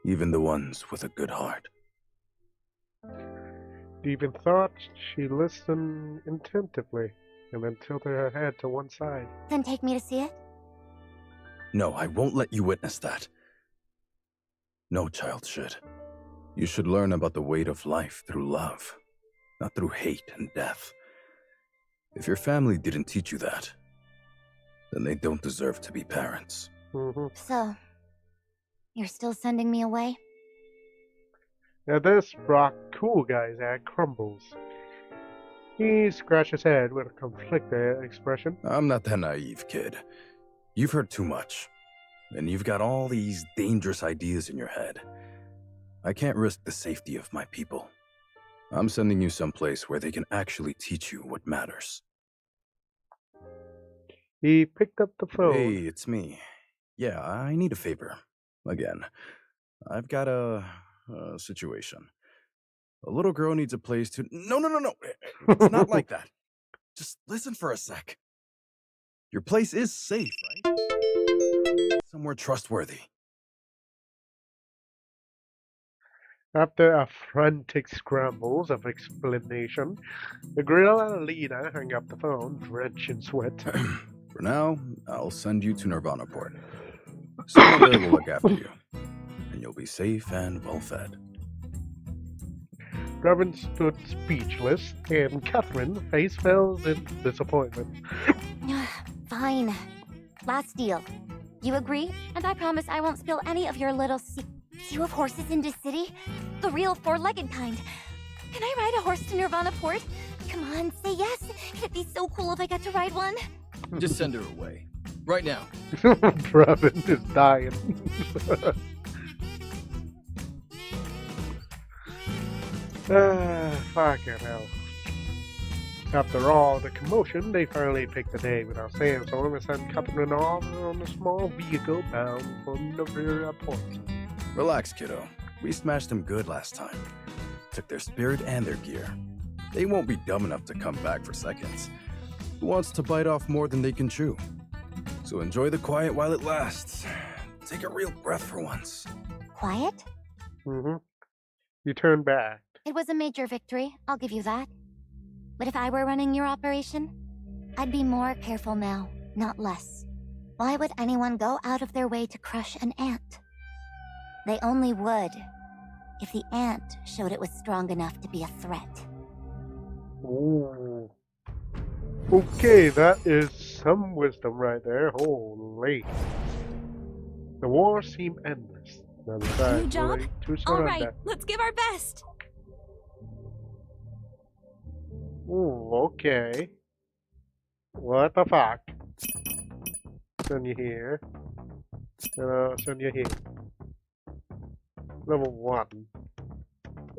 Even the ones with a good heart. Even thought she listened attentively and then tilted her head to one side. Then take me to see it? No, I won't let you witness that. No child should. You should learn about the weight of life through love, not through hate and death. If your family didn't teach you that, then they don't deserve to be parents. So, you're still sending me away? Now this rock cool guy's head crumbles. He scratched his head with a conflicted expression. I'm not that naive, kid. You've heard too much, and you've got all these dangerous ideas in your head. I can't risk the safety of my people. I'm sending you someplace where they can actually teach you what matters. He picked up the phone. Hey, it's me. Yeah, I need a favor. Again. I've got a situation. A little girl needs a place to... No. It's not like that. Just listen for a sec. Your place is safe, right? Somewhere trustworthy. After a frantic scrambles of explanation, the guerrilla leader hung up the phone, drenched in sweat. For now, I'll send you to Nirvana Port. Someone there will look after you, and you'll be safe and well-fed. Reverend stood speechless, and Catherine face fell in disappointment. Fine. Last deal. You agree? And I promise I won't spill any of your little You have horses in this city? The real 4-legged kind. Can I ride a horse to Nirvana Port? Come on, say yes. It'd be so cool if I got to ride one. Just send her away. Right now. Brevin is dying. Fucking hell. After all the commotion, they finally picked a day with our sandstorm and sent Catherine off on a small vehicle bound for Nirvana Port. Relax, kiddo. We smashed them good last time. Took their spirit and their gear. They won't be dumb enough to come back for seconds. Who wants to bite off more than they can chew? So enjoy the quiet while it lasts. Take a real breath for once. Quiet? You turned back. It was a major victory, I'll give you that. But if I were running your operation, I'd be more careful now, not less. Why would anyone go out of their way to crush an ant? They only would if the ant showed it was strong enough to be a threat. Ooh. Okay, that is some wisdom right there. Holy. The war seemed endless. New job? All right, let's give our best. Ooh, okay. What the fuck? Send you here. Send you here. Level 1.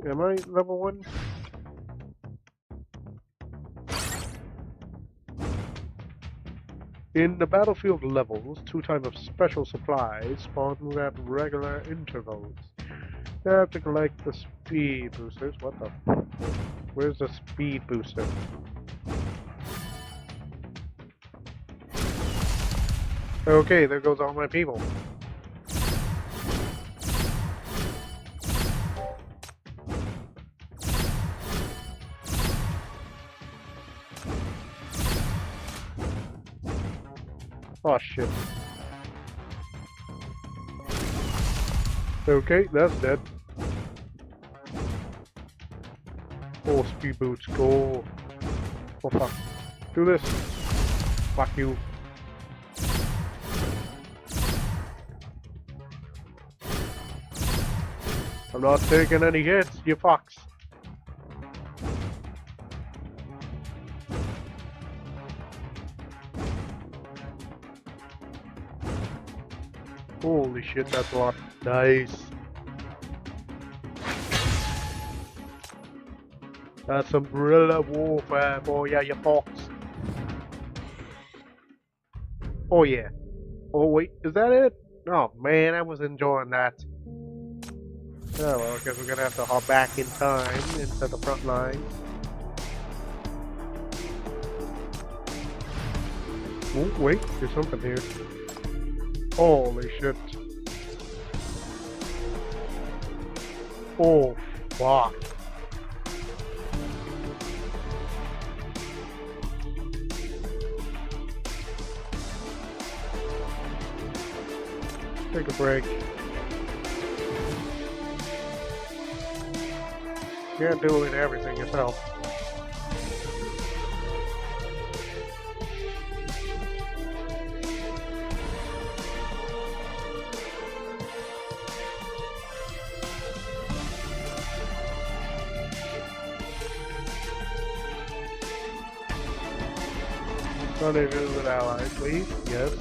Am I level 1? In the battlefield levels, 2 types of special supplies spawn at regular intervals. You have to collect the speed boosters. What the fuck? Where's the speed booster? Okay, there goes all my people. Oh shit. Okay, that's dead. Oh, speed boots, go. Oh fuck. Do this. Fuck you. I'm not taking any hits, you fucks. Holy shit, that's a lot. Nice. That's some guerrilla warfare, boy, yeah, you fox. Oh yeah. Oh wait, is that it? Oh man, I was enjoying that. Oh well, I guess we're gonna have to hop back in time into the front lines. Oh wait, there's something here. Holy shit. Oh fuck. Take a break. Can't do it everything yourself. Rendezvous with allies, please. Yes.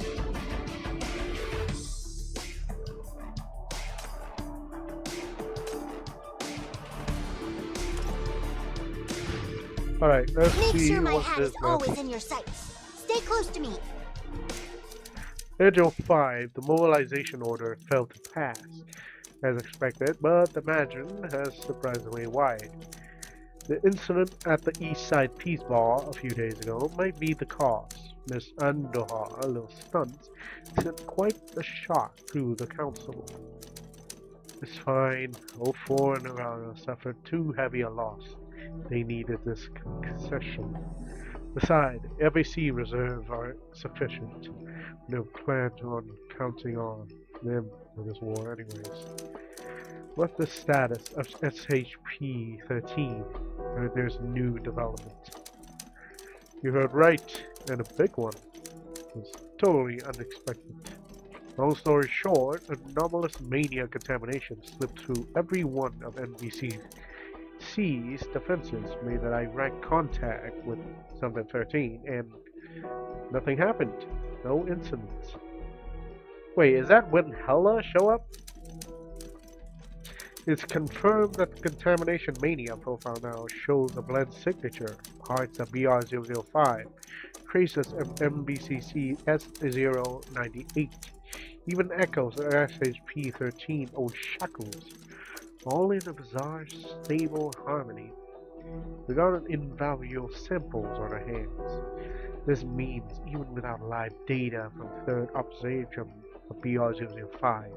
Alright, let's Make see sure my what hat this is map. always in your sights. Stay close to me. Edge 05, the mobilization order failed to pass, as expected, but the margin has surprisingly wide. The incident at the East Side Peace Bar a few days ago might be the cause. Miss Andohar, a little stunt, sent quite a shock through the council. It's fine. 04 and Arana suffered too heavy a loss. They needed this concession. Besides, FAC reserves are sufficient. No plan on counting on them for this war anyways. What's the status of SHP-13? There's new development. You heard right, and a big one. It's totally unexpected. Long story short, anomalous mania contamination slipped through every one of NBC's defenses, made a direct contact with something 13, and nothing happened. No incidents. Wait, is that when Hella show up? It's confirmed that the contamination mania profile now shows a blend signature, parts of BR005, traces of MBCC S098, even echoes of SHP-13 old shackles, all in a bizarre, stable harmony. We got an invaluable samples on our hands. This means even without live data from third observation of BR005,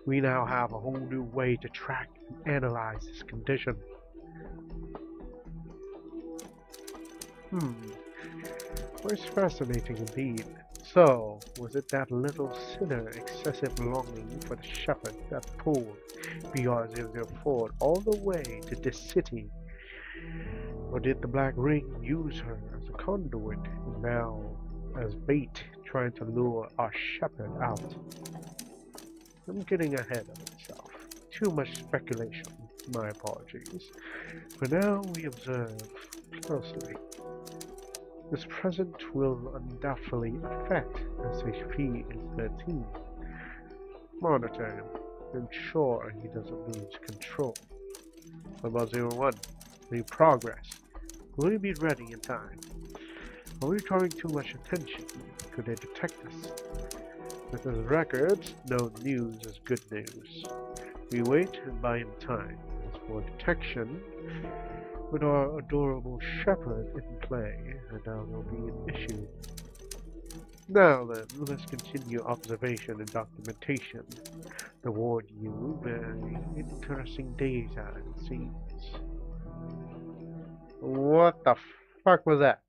we now have a whole new way to track and analyze this condition. Quite fascinating indeed. So, was it that little sinner excessive longing for the shepherd that pulled BR004 all the way to this city? Or did the Black Ring use her as a conduit and now as bait, trying to lure our shepherd out? I'm getting ahead of myself. Too much speculation. My apologies. For now, we observe closely. This present will undoubtedly affect SHP-13. Monitor him. Ensure he doesn't lose control. What about 01? Any progress? Will we be ready in time? Are we drawing too much attention? Could they detect us? With his records, no news is good news. We wait and buy him time. As for detection, with our adorable shepherd in play, I doubt there'll be an issue. Now then, let's continue observation and documentation. Reward you very interesting days out it seems. What the fuck was that?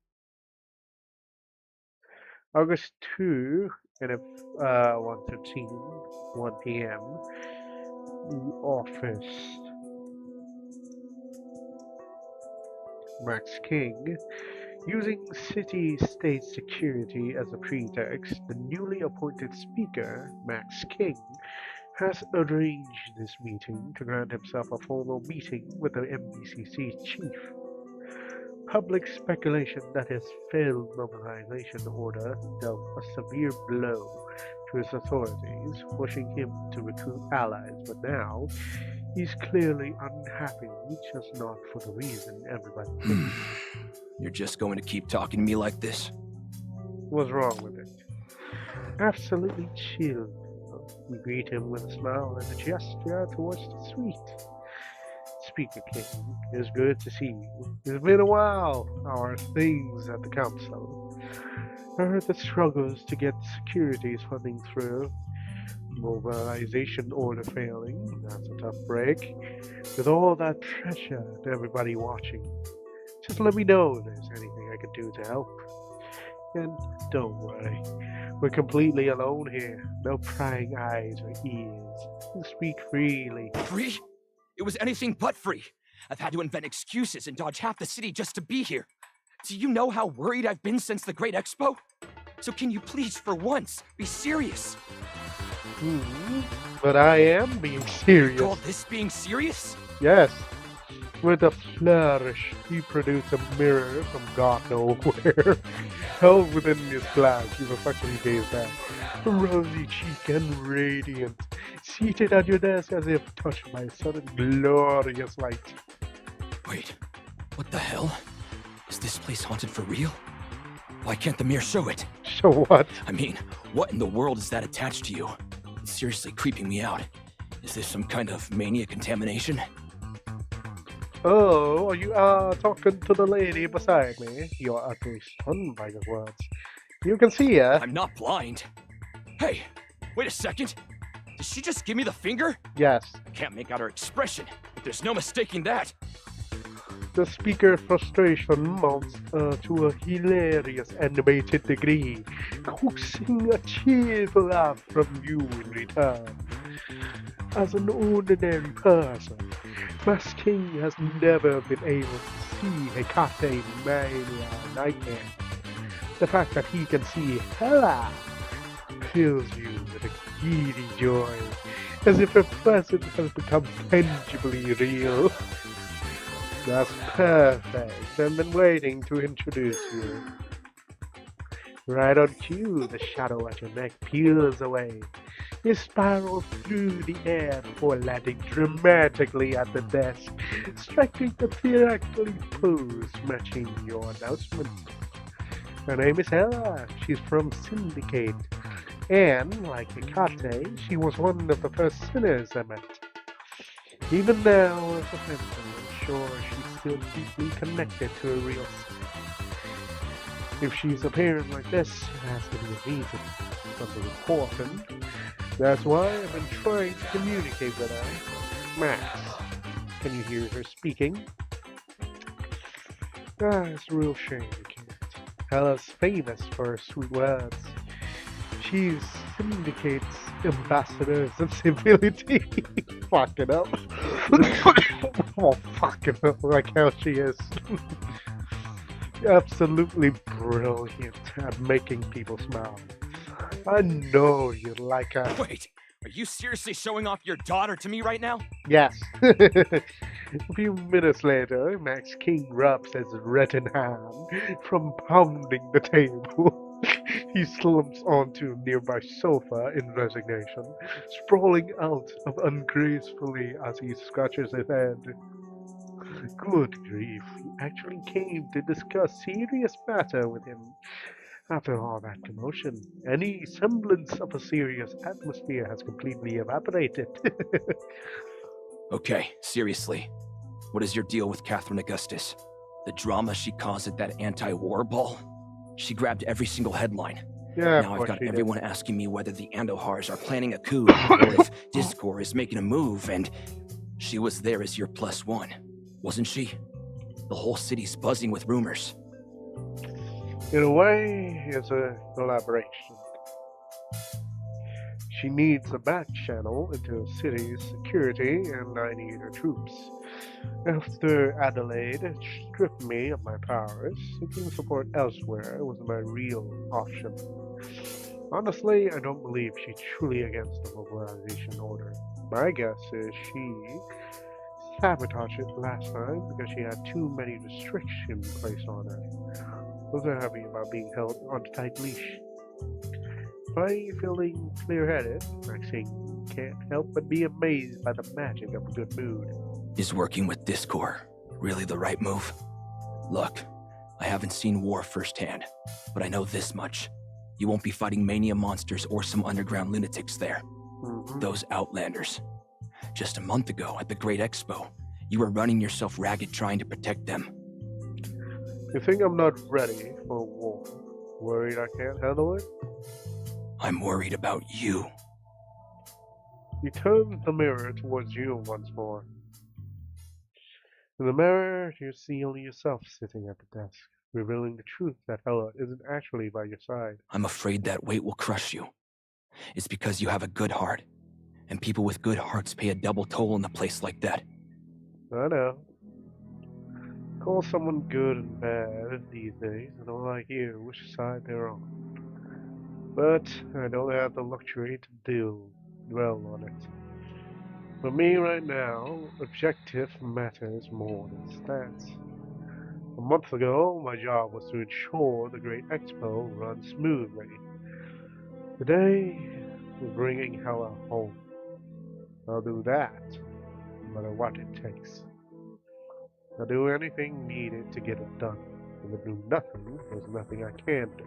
August 2 and 1:13, 1 p.m. The office. Max King. Using city-state security as a pretext, the newly appointed speaker, Max King, has arranged this meeting to grant himself a formal meeting with the MBCC chief. Public speculation that his failed mobilization order dealt a severe blow to his authorities, pushing him to recruit allies, but now he's clearly unhappy, just not for the reason everybody thinks. You're just going to keep talking to me like this? What's wrong with it? Absolutely chill. We greet him with a smile and a gesture towards the suite. Speaker King, it's good to see you. It's been a while. How are things at the council? I heard the struggles to get securities funding through. Mobilization order failing. That's a tough break. With all that pressure and everybody watching. Just let me know if there's anything I can do to help. And don't worry, we're completely alone here. No prying eyes or ears. You speak freely. Free? It was anything but free. I've had to invent excuses and dodge half the city just to be here. Do you know how worried I've been since the Great Expo? So can you please, for once, be serious? But I am being serious. You call this being serious? Yes. With a flourish, he produced a mirror from God nowhere. Held within his glass, he reflectively gazed at, rosy cheek and radiant, seated at your desk as if touched by a sudden glorious light. Wait, what the hell? Is this place haunted for real? Why can't the mirror show it? Show what? I mean, what in the world is that attached to you? It's seriously creeping me out. Is this some kind of mania contamination? Oh, are you talking to the lady beside me? You are utterly stunned by his words. You can see her. I'm not blind. Hey, wait a second. Did she just give me the finger? Yes. I can't make out her expression, but there's no mistaking that. The speaker's frustration mounts to a hilarious animated degree, coaxing a cheerful laugh from you in return. As an ordinary person, Mask King has never been able to see Hecate Mania nightmare. The fact that he can see Hela fills you with a giddy joy, as if her presence has become tangibly real. That's perfect. I've been waiting to introduce you. Right on cue, the shadow at your neck peels away. You spiral through the air before landing dramatically at the desk, striking the theatrically pose matching your announcement. Her name is Hela. She's from Syndicate. And, like Hecate, she was one of the first sinners I met. Even now, as a fencer, I'm sure she's still deeply connected to her real self. If she's appearing like this, it has to be a reason. Something important. That's why I've been trying to communicate with her. Max, can you hear her speaking? It's a real shame you can't. Hela's famous for her sweet words. She's Syndicate's ambassador of civility. Fucking up. Oh, fucking up like how she is. Absolutely brilliant at making people smile. I know you'd like her. Wait, are you seriously showing off your daughter to me right now? Yes. A few minutes later, Max King rubs his reddened hand from pounding the table. He slumps onto a nearby sofa in resignation, sprawling out of ungracefully as he scratches his head. Good grief, you actually came to discuss serious matter with him. After all that commotion, any semblance of a serious atmosphere has completely evaporated. Okay, seriously. What is your deal with Catherine Augustus? The drama she caused at that anti-war ball? She grabbed every single headline. Yeah, now I've got everyone asking me whether the Andohars are planning a coup or if Discord is making a move, and she was there as your +1, wasn't she? The whole city's buzzing with rumors. In a way, it's a collaboration. She needs a back channel into the city's security, and I need her troops. After Adelaide stripped me of my powers, seeking support elsewhere was my real option. Honestly, I don't believe she's truly against the mobilization order. My guess is she sabotaged it last time because she had too many restrictions placed on her. Wasn't happy about being held on a tight leash. By feeling clear-headed, Maxine can't help but be amazed by the magic of a good mood. Is working with Discord really the right move? Look, I haven't seen war firsthand, but I know this much. You won't be fighting mania monsters or some underground lunatics there. Those outlanders. Just a month ago at the Great Expo, you were running yourself ragged trying to protect them. You think I'm not ready for war? Worried I can't handle it? I'm worried about you. You turn the mirror towards you once more. In the mirror, you see only yourself sitting at the desk, revealing the truth that Hela isn't actually by your side. I'm afraid that weight will crush you. It's because you have a good heart, and people with good hearts pay a double toll in a place like that. I know. Call someone good and bad these days, and all like you, which side they're on. But I don't have the luxury to dwell on it. For me right now, objective matters more than stats. A month ago, my job was to ensure the Great Expo runs smoothly. Today, we're bringing Hela home. I'll do that, no matter what it takes. I'll do anything needed to get it done. If I do nothing, there's nothing I can do.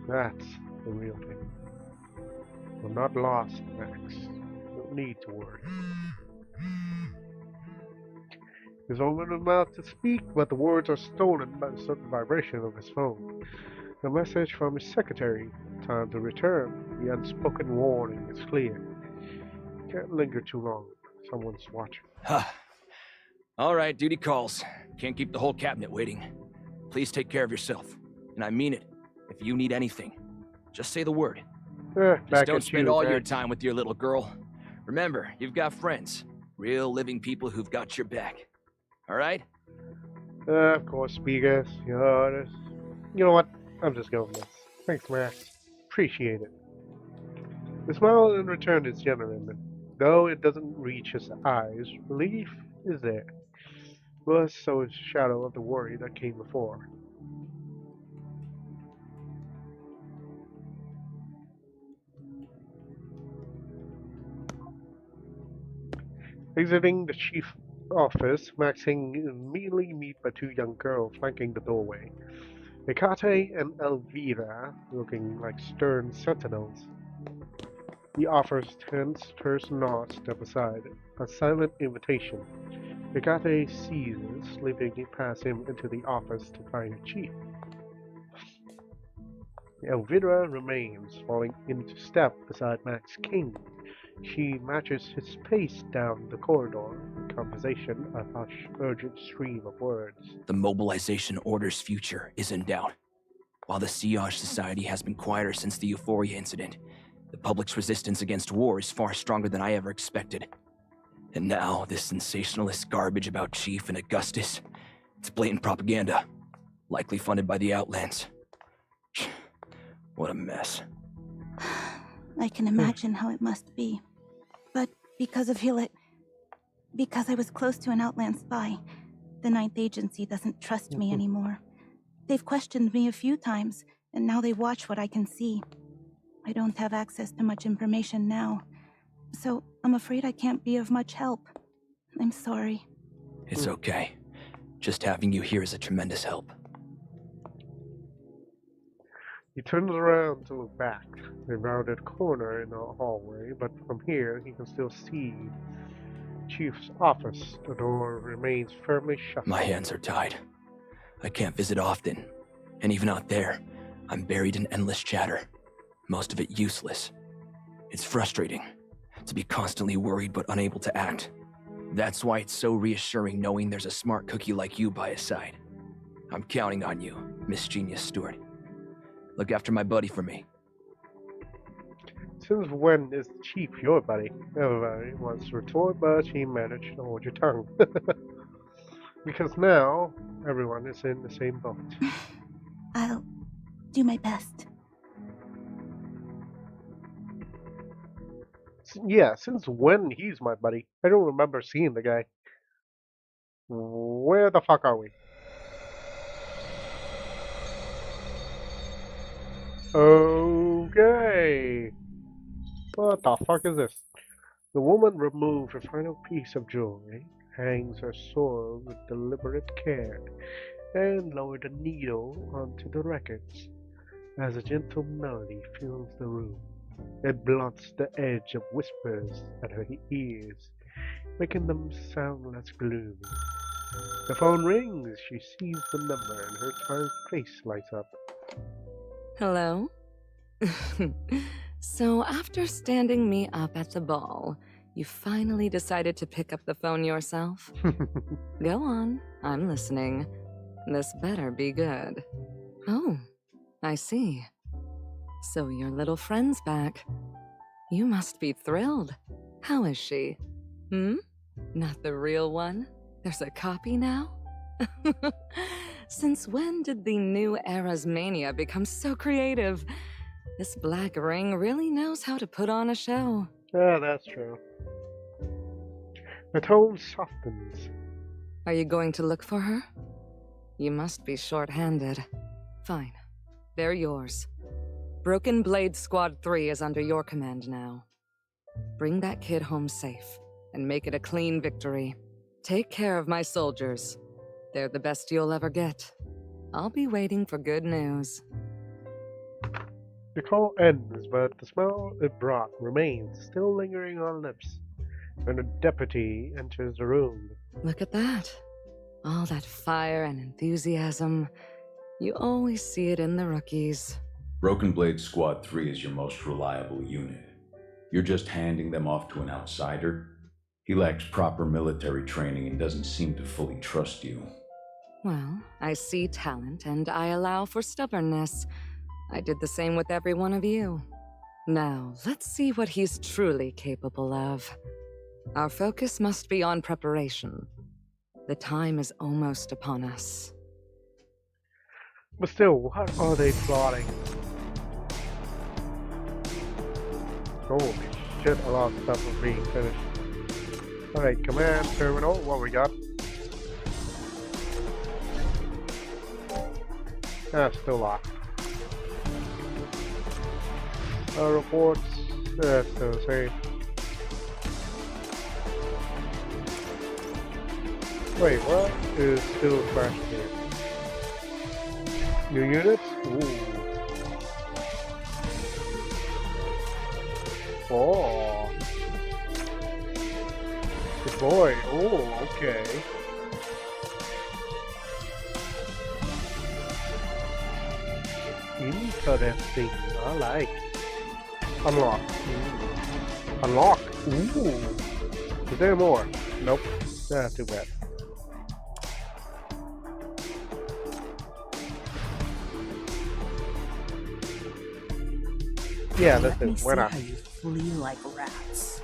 That's the real thing. I'm not lost, Max. Don't need to worry. He's opened his mouth to speak, but the words are stolen by a certain vibration of his phone. A message from his secretary. Time to return. The unspoken warning is clear. Can't linger too long. Someone's watching. All right, duty calls. Can't keep the whole cabinet waiting. Please take care of yourself. And I mean it. If you need anything, just say the word. Just don't spend all your time with your little girl. Remember, you've got friends. Real living people who've got your back. All right? Of course, speakers. You know what? I'm just going this. Thanks, Max. Appreciate it. The smile in return is genuine, though it doesn't reach his eyes. Relief is there. But so is the shadow of the worry that came before. Exiting the chief's office, Maxine immediately meets by two young girls flanking the doorway. Hecate and Elvira, looking like stern sentinels. He offers tense, terse nods step aside, a silent invitation. Hecate seizes, slipping past him into the office to find the chief. Elvira remains, falling into step beside Max King. She matches his pace down the corridor, in conversation a hush, urgent stream of words. The mobilization order's future is in doubt. While the Siege Society has been quieter since the Euphoria incident, the public's resistance against war is far stronger than I ever expected. And now, this sensationalist garbage about Chief and Augustus, it's blatant propaganda, likely funded by the Outlands. What a mess. I can imagine how it must be. But because of Hewlett, because I was close to an Outland spy, the Ninth Agency doesn't trust me anymore. They've questioned me a few times, and now they watch what I can see. I don't have access to much information now, so I'm afraid I can't be of much help. I'm sorry. It's okay. Just having you here is a tremendous help. He turns around to look back. They rounded a corner in the hallway, but from here he can still see Chief's office. The door remains firmly shut. My hands are tied. I can't visit often, and even out there, I'm buried in endless chatter, most of it useless. It's frustrating to be constantly worried but unable to act. That's why it's so reassuring knowing there's a smart cookie like you by his side. I'm counting on you, Miss Genius Stewart. Look after my buddy for me. Since when is the Chief your buddy? Everybody wants to retort, but he managed to hold your tongue. Because now, everyone is in the same boat. I'll do my best. Yeah, since when he's my buddy? I don't remember seeing the guy. Where the fuck are we? Okay. What the fuck is this? The woman removed a final piece of jewelry, hangs her sword with deliberate care, and lowered a needle onto the records. As a gentle melody fills the room, it blunts the edge of whispers at her ears, making them sound less gloomy. The phone rings. She sees the number and her tired face lights up. Hello? So after standing me up at the ball, you finally decided to pick up the phone yourself? Go on, I'm listening. This better be good. Oh, I see. So your little friend's back. You must be thrilled. How is she? Not the real one? There's a copy now? Since when did the new era's mania become so creative? This black ring really knows how to put on a show. Yeah, that's true. The tone softens. Are you going to look for her? You must be short-handed. Fine. They're yours. Broken Blade Squad 3 is under your command now. Bring that kid home safe, and make it a clean victory. Take care of my soldiers. They're the best you'll ever get. I'll be waiting for good news. The call ends, but the smell it brought remains, still lingering on lips. And a deputy enters the room. Look at that. All that fire and enthusiasm. You always see it in the rookies. Broken Blade Squad 3 is your most reliable unit. You're just handing them off to an outsider? He lacks proper military training and doesn't seem to fully trust you. Well, I see talent and I allow for stubbornness. I did the same with every one of you. Now, let's see what he's truly capable of. Our focus must be on preparation. The time is almost upon us. But still, what are they plotting? Holy shit, a lot of stuff is being finished. Alright, command terminal, what we got? Still locked. Reports, still the same. Wait, what is still crashing here? New units? Ooh. Oh. Good boy. Oh, okay. Interesting. I like. Unlock. Ooh. Unlock. Ooh. Is there more? Nope. That's too bad. Yeah, that's it. Why not? How you flee like rats.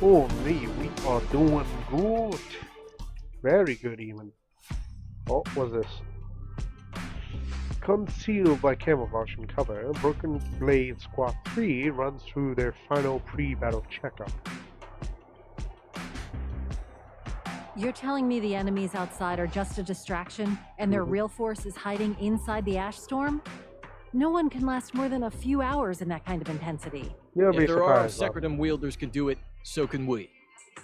Oh, me, we are doing good. Very good, even. Oh, what's this? Concealed by camouflage and cover, Broken Blade Squad 3 runs through their final pre-battle checkup. You're telling me the enemies outside are just a distraction, and their real force is hiding inside the ash storm? No one can last more than a few hours in that kind of intensity. If there are Secretum wielders can do it, so can we.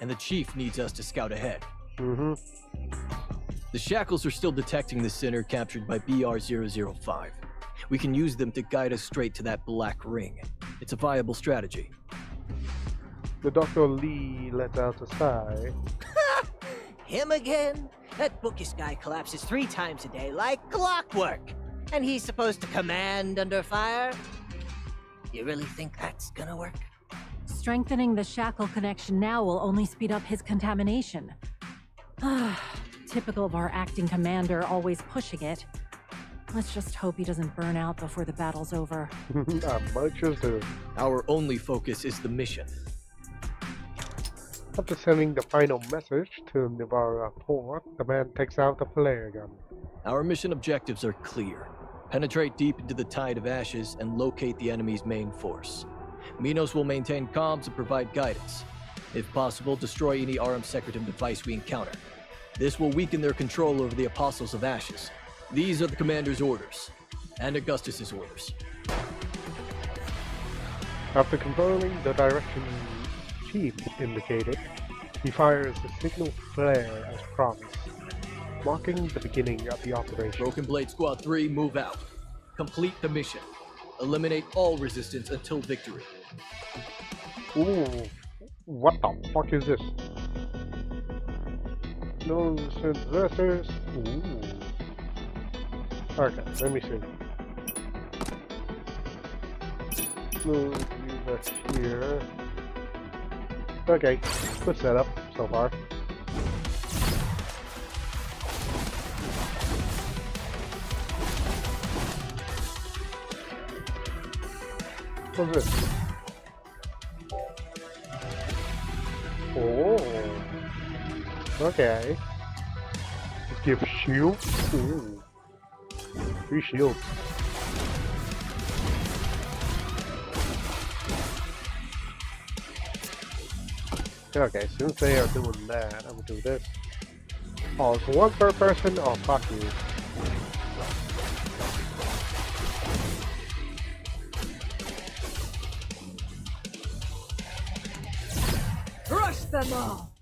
And the chief needs us to scout ahead. The shackles are still detecting the center captured by BR-005. We can use them to guide us straight to that black ring. It's a viable strategy. The Dr. Lee lets out a sigh. Him again? That bookish guy collapses 3 times a day like clockwork. And he's supposed to command under fire? You really think that's gonna work? Strengthening the shackle connection now will only speed up his contamination. Typical of our acting commander, always pushing it. Let's just hope he doesn't burn out before the battle's over. I might just do. Our only focus is the mission. After sending the final message to Navarra Port, the man takes out the flare gun. Our mission objectives are clear. Penetrate deep into the tide of ashes and locate the enemy's main force. Minos will maintain comms and provide guidance. If possible, destroy any RM secretive device we encounter. This will weaken their control over the Apostles of Ashes. These are the Commander's orders, and Augustus's orders. After confirming the direction Chief indicated, he fires the signal flare as promised, marking the beginning of the operation. Broken Blade Squad 3, move out. Complete the mission. Eliminate all resistance until victory. Ooh, what the fuck is this? No resistors. Ooh. Okay, let me see. We'll use that here. Okay, good setup so far. What's this? Oh, okay. Let's give shield. Ooh, 3 shields. Okay, since they are doing that, I'm gonna do this. Oh, it's 1 per person? Oh, fuck you. Crush them all!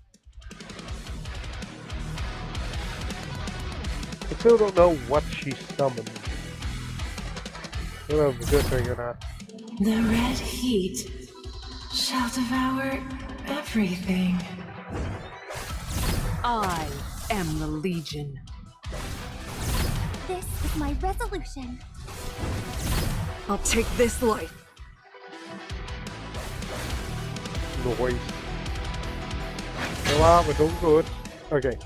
I still don't know what she summoned. I don't know if it's a good thing or not. The red heat shall devour everything. I am the Legion. This is my resolution. I'll take this life. Noise. Wow, we're doing good. Okay.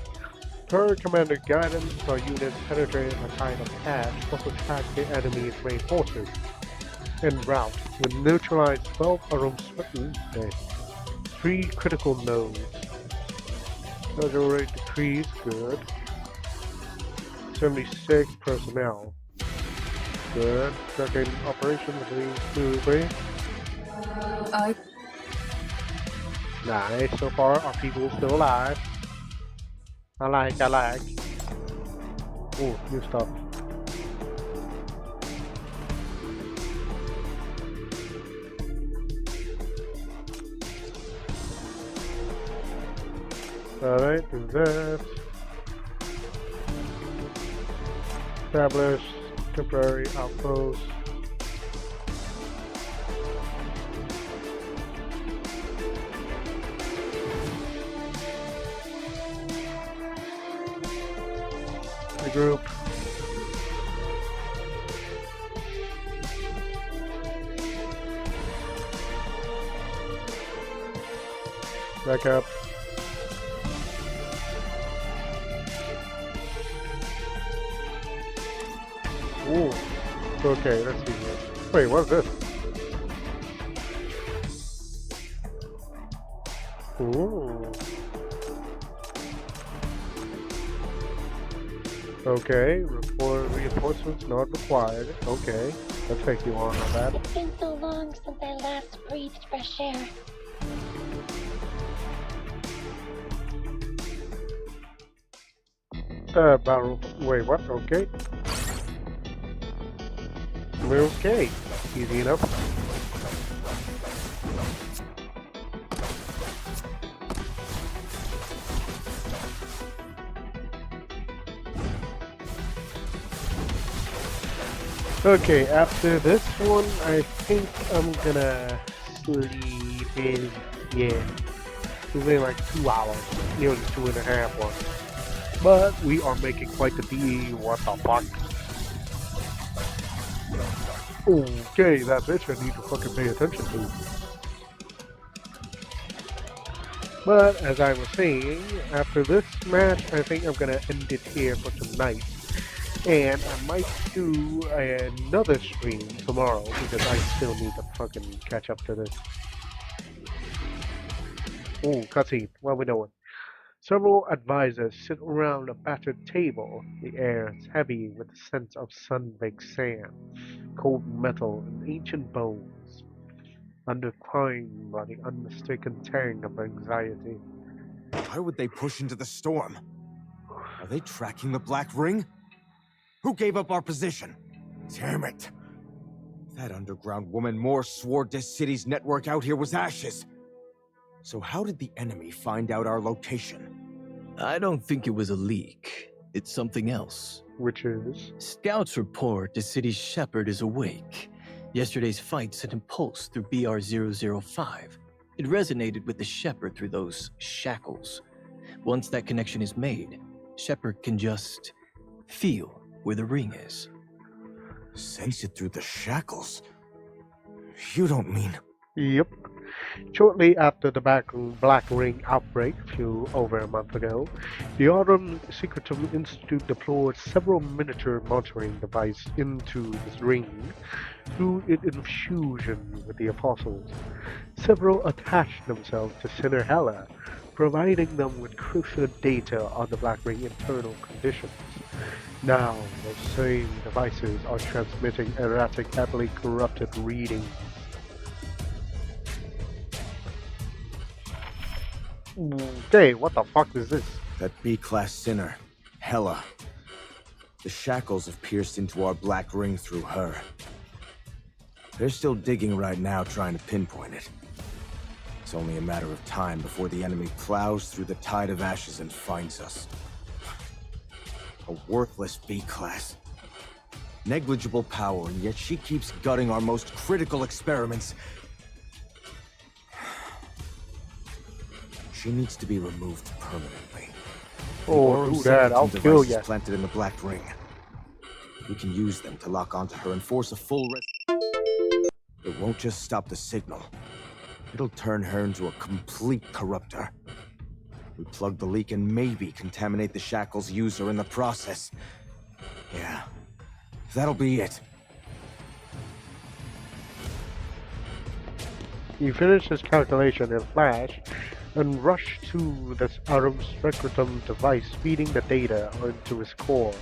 Per Commander guidance, our units penetrating a kind of ash must attack the enemy's main forces en route with neutralized 12 around 3 critical nodes. Schedule rate decrease, good. 76 personnel. Good. Tracking operations smoothly. Nice, so far our people still alive. I like. Oh, new stuff. Alright, do that. Establish temporary outpost. Regroup. Back up. Ooh. Okay, let's see here. Wait, what's this? Ooh. Okay, report reinforcements not required. Okay, let's take you on that. It's been so long since I last breathed fresh air. Battle. Wait, what? Okay. We're okay. Easy enough. Okay, after this one, I think I'm gonna sleep in, yeah, within like 2 hours, nearly 2.5 ones. But we are making quite the D, what the fuck? Okay, that bitch I need to fucking pay attention to. But, as I was saying, after this match, I think I'm gonna end it here for tonight. And I might do another stream tomorrow because I still need to fucking catch up to this. Oh, cutscene. What are we doing? Several advisors sit around a battered table. The air is heavy with the scent of sun-baked sand, cold metal, and ancient bones, underpinned by the unmistakable tang of anxiety. Why would they push into the storm? Are they tracking the Black Ring? Who gave up our position? Damn it! That underground woman Moore swore this city's network out here was ashes. So how did the enemy find out our location? I don't think it was a leak. It's something else. Which is? Scouts report the city's shepherd is awake. Yesterday's fight sent him pulse through BR-005. It resonated with the shepherd through those shackles. Once that connection is made, shepherd can just feel where the ring is. Sense it through the shackles? You don't mean... Yep. Shortly after the Black Ring outbreak, over a month ago, the Autumn Secretum Institute deployed several miniature monitoring devices into this ring through its infusion with the Apostles. Several attached themselves to Sinner Hela, providing them with crucial data on the Black Ring internal conditions. Now, those same devices are transmitting erratic, heavily corrupted readings. Okay, what the fuck is this? That B-class sinner, Hela. The shackles have pierced into our Black Ring through her. They're still digging right now, trying to pinpoint it. It's only a matter of time before the enemy plows through the tide of ashes and finds us. A worthless B-class. Negligible power, and yet she keeps gutting our most critical experiments. She needs to be removed permanently. Oh, do that, I'll kill ya. Planted in the Black Ring. We can use them to lock onto her and force a full It won't just stop the signal. It'll turn her into a complete corruptor. We plug the leak and maybe contaminate the shackles user in the process. Yeah, that'll be it. He finished his calculation in a flash and rushed to the Autumn Secretum device, feeding the data into his core.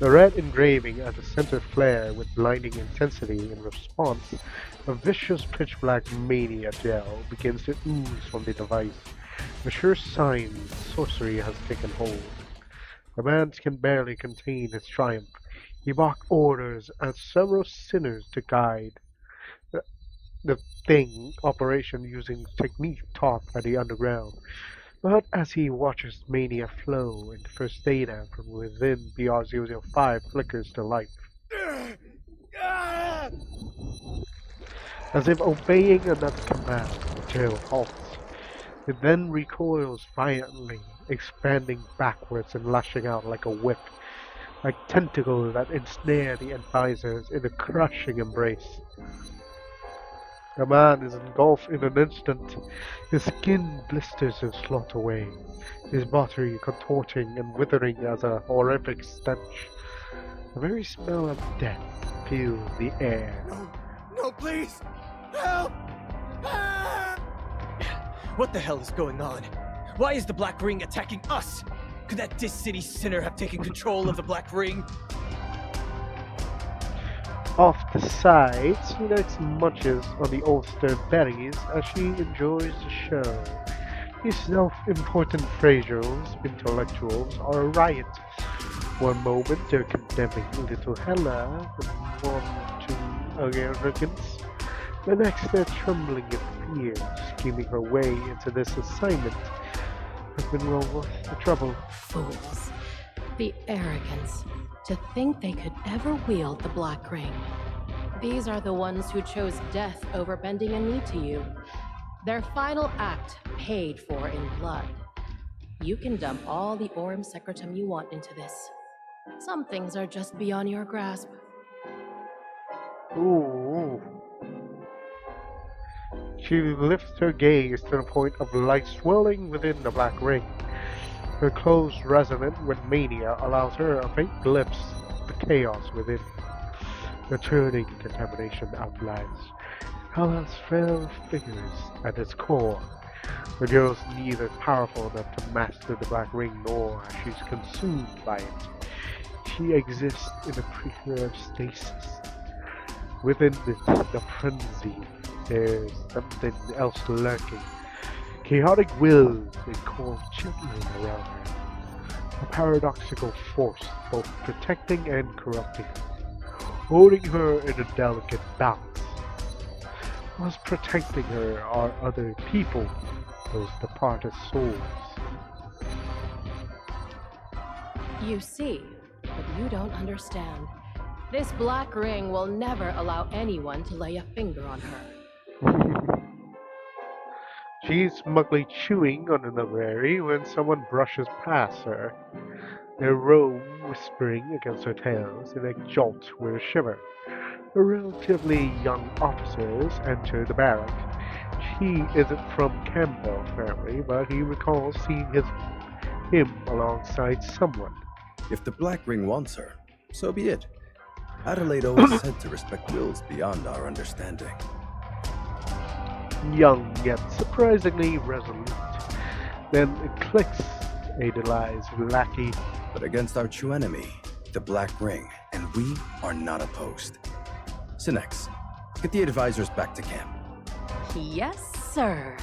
The red engraving at the center flare with blinding intensity. In response, a vicious pitch-black mania gel begins to ooze from the device. A sure sign sorcery has taken hold. The man can barely contain his triumph. He barked orders at several sinners to guide the thing operation using technique taught by the underground. But as he watches mania flow and the first data from within BR-005 flickers to life. As if obeying another command, the gel halts. It then recoils violently, expanding backwards and lashing out like a whip, like tentacles that ensnare the advisors in a crushing embrace. The man is engulfed in an instant. His skin blisters and slot away, his body contorting and withering as a horrific stench. The very smell of death fills the air. No, please! Help! What the hell is going on? Why is the Black Ring attacking us? Could that Dis City sinner have taken control of the Black Ring? Off the side, Phoenix munches on the oyster berries as she enjoys the show. These self-important Frasers, intellectuals, are a riot. One moment they're condemning little Hela to arrogance. The next they're trembling in fear, scheming her way into this assignment. Has been well worth the trouble. Fools. The arrogance. To think they could ever wield the Black Ring. These are the ones who chose death over bending a knee to you. Their final act paid for in blood. You can dump all the Aurum Secretum you want into this. Some things are just beyond your grasp. Ooh. She lifts her gaze to the point of light swirling within the Black Ring. Her clothes resonant with mania allows her a faint glimpse of the chaos within. The turning contamination outlines Hela's frail figures at its core. The girl's neither powerful enough to master the Black Ring nor she's consumed by it. She exists in a preserved stasis. Within the frenzy, there's something else lurking. Chaotic wills that call gently around her. A paradoxical force, both protecting and corrupting her, holding her in a delicate balance. What's protecting her are other people, those departed souls. You see, but you don't understand. This black ring will never allow anyone to lay a finger on her. She's smugly chewing on another berry when someone brushes past her. Their robe whispering against her tails in a jolt with a shiver. The relatively young officers enter the barrack. He isn't from Campbell family, but he recalls seeing him alongside someone. If the Black Ring wants her, so be it. Adelaide always said to respect wills beyond our understanding. Young yet surprisingly resolute. Then it clicks, Adelaide's lackey. But against our true enemy, the Black Ring, and we are not opposed. Sinex, get the advisors back to camp. Yes, sir.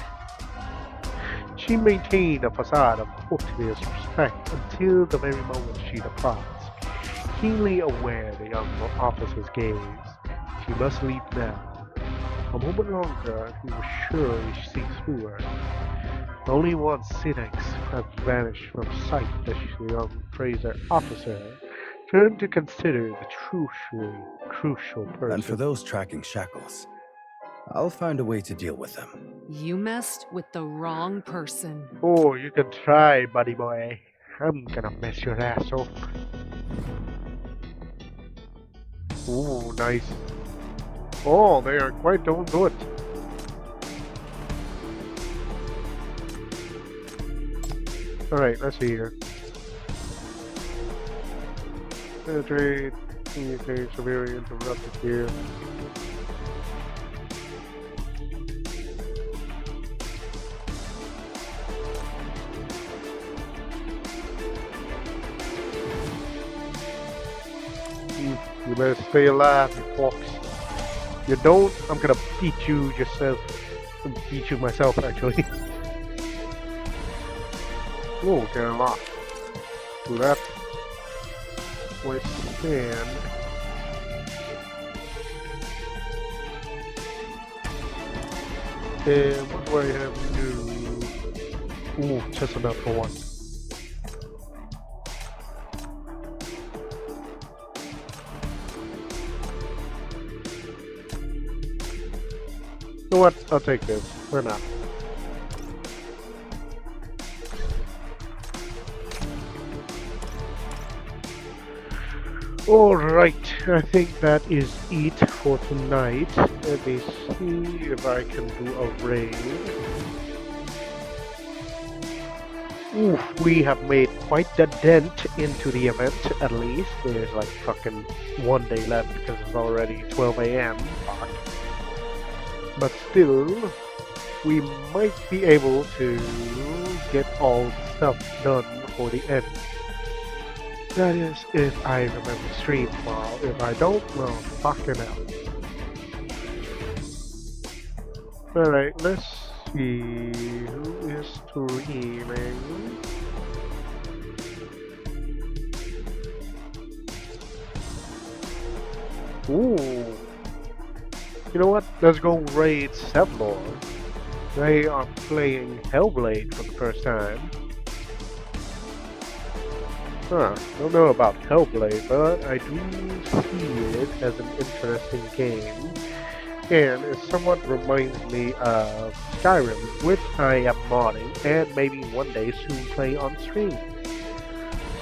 She maintained a facade of courteous respect until the very moment she departs. Keenly aware the young officer's gaze, she must leave now. A moment longer, he was surely see through her. Only once Sinex had vanished from sight does the young Fraser officer turn to consider the crucial person. And for those tracking shackles, I'll find a way to deal with them. You messed with the wrong person. Oh, you can try, buddy boy. I'm gonna mess your ass up. Ooh, nice. Oh, they are quite doing good. Alright, let's see here. Penetrate, communicate, severely interrupted here. You better stay alive, you fox. You don't, I'm gonna beat you yourself. Beat you myself, actually. Oh, get lost. Left. Withstand. And what do I have to do? Ooh, just enough for one. You know what? I'll take this. Why not? Alright, I think that is it for tonight. Let me see if I can do a raid. Oof, we have made quite the dent into the event, at least. There's like fucking 1 day left because it's already 12 AM. Fuck. But still, we might be able to get all the stuff done for the end. That is, if I remember stream tomorrow. If I don't, well, fucking hell. Alright, let's see who is streaming. Ooh. You know what? Let's go raid Sevlor. They are playing Hellblade for the first time. Huh, don't know about Hellblade, but I do see it as an interesting game. And it somewhat reminds me of Skyrim, which I am modding and maybe one day soon play on stream.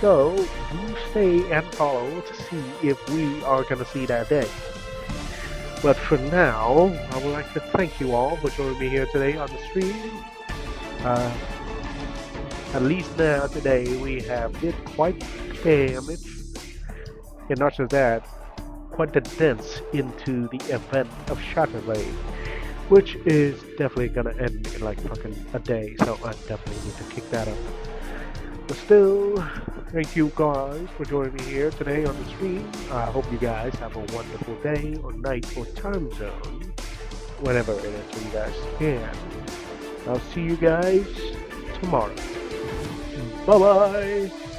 So, do stay and follow to see if we are gonna see that day. But for now, I would like to thank you all for joining me here today on the stream. At least now today we have did quite damage, and not just that, quite the dents into the event of Shatterblade. which is definitely gonna end in like fucking a day, so I definitely need to kick that up. But still, thank you guys for joining me here today on the stream. I hope you guys have a wonderful day or night or time zone, whenever it is for you guys can. I'll see you guys tomorrow. Bye bye.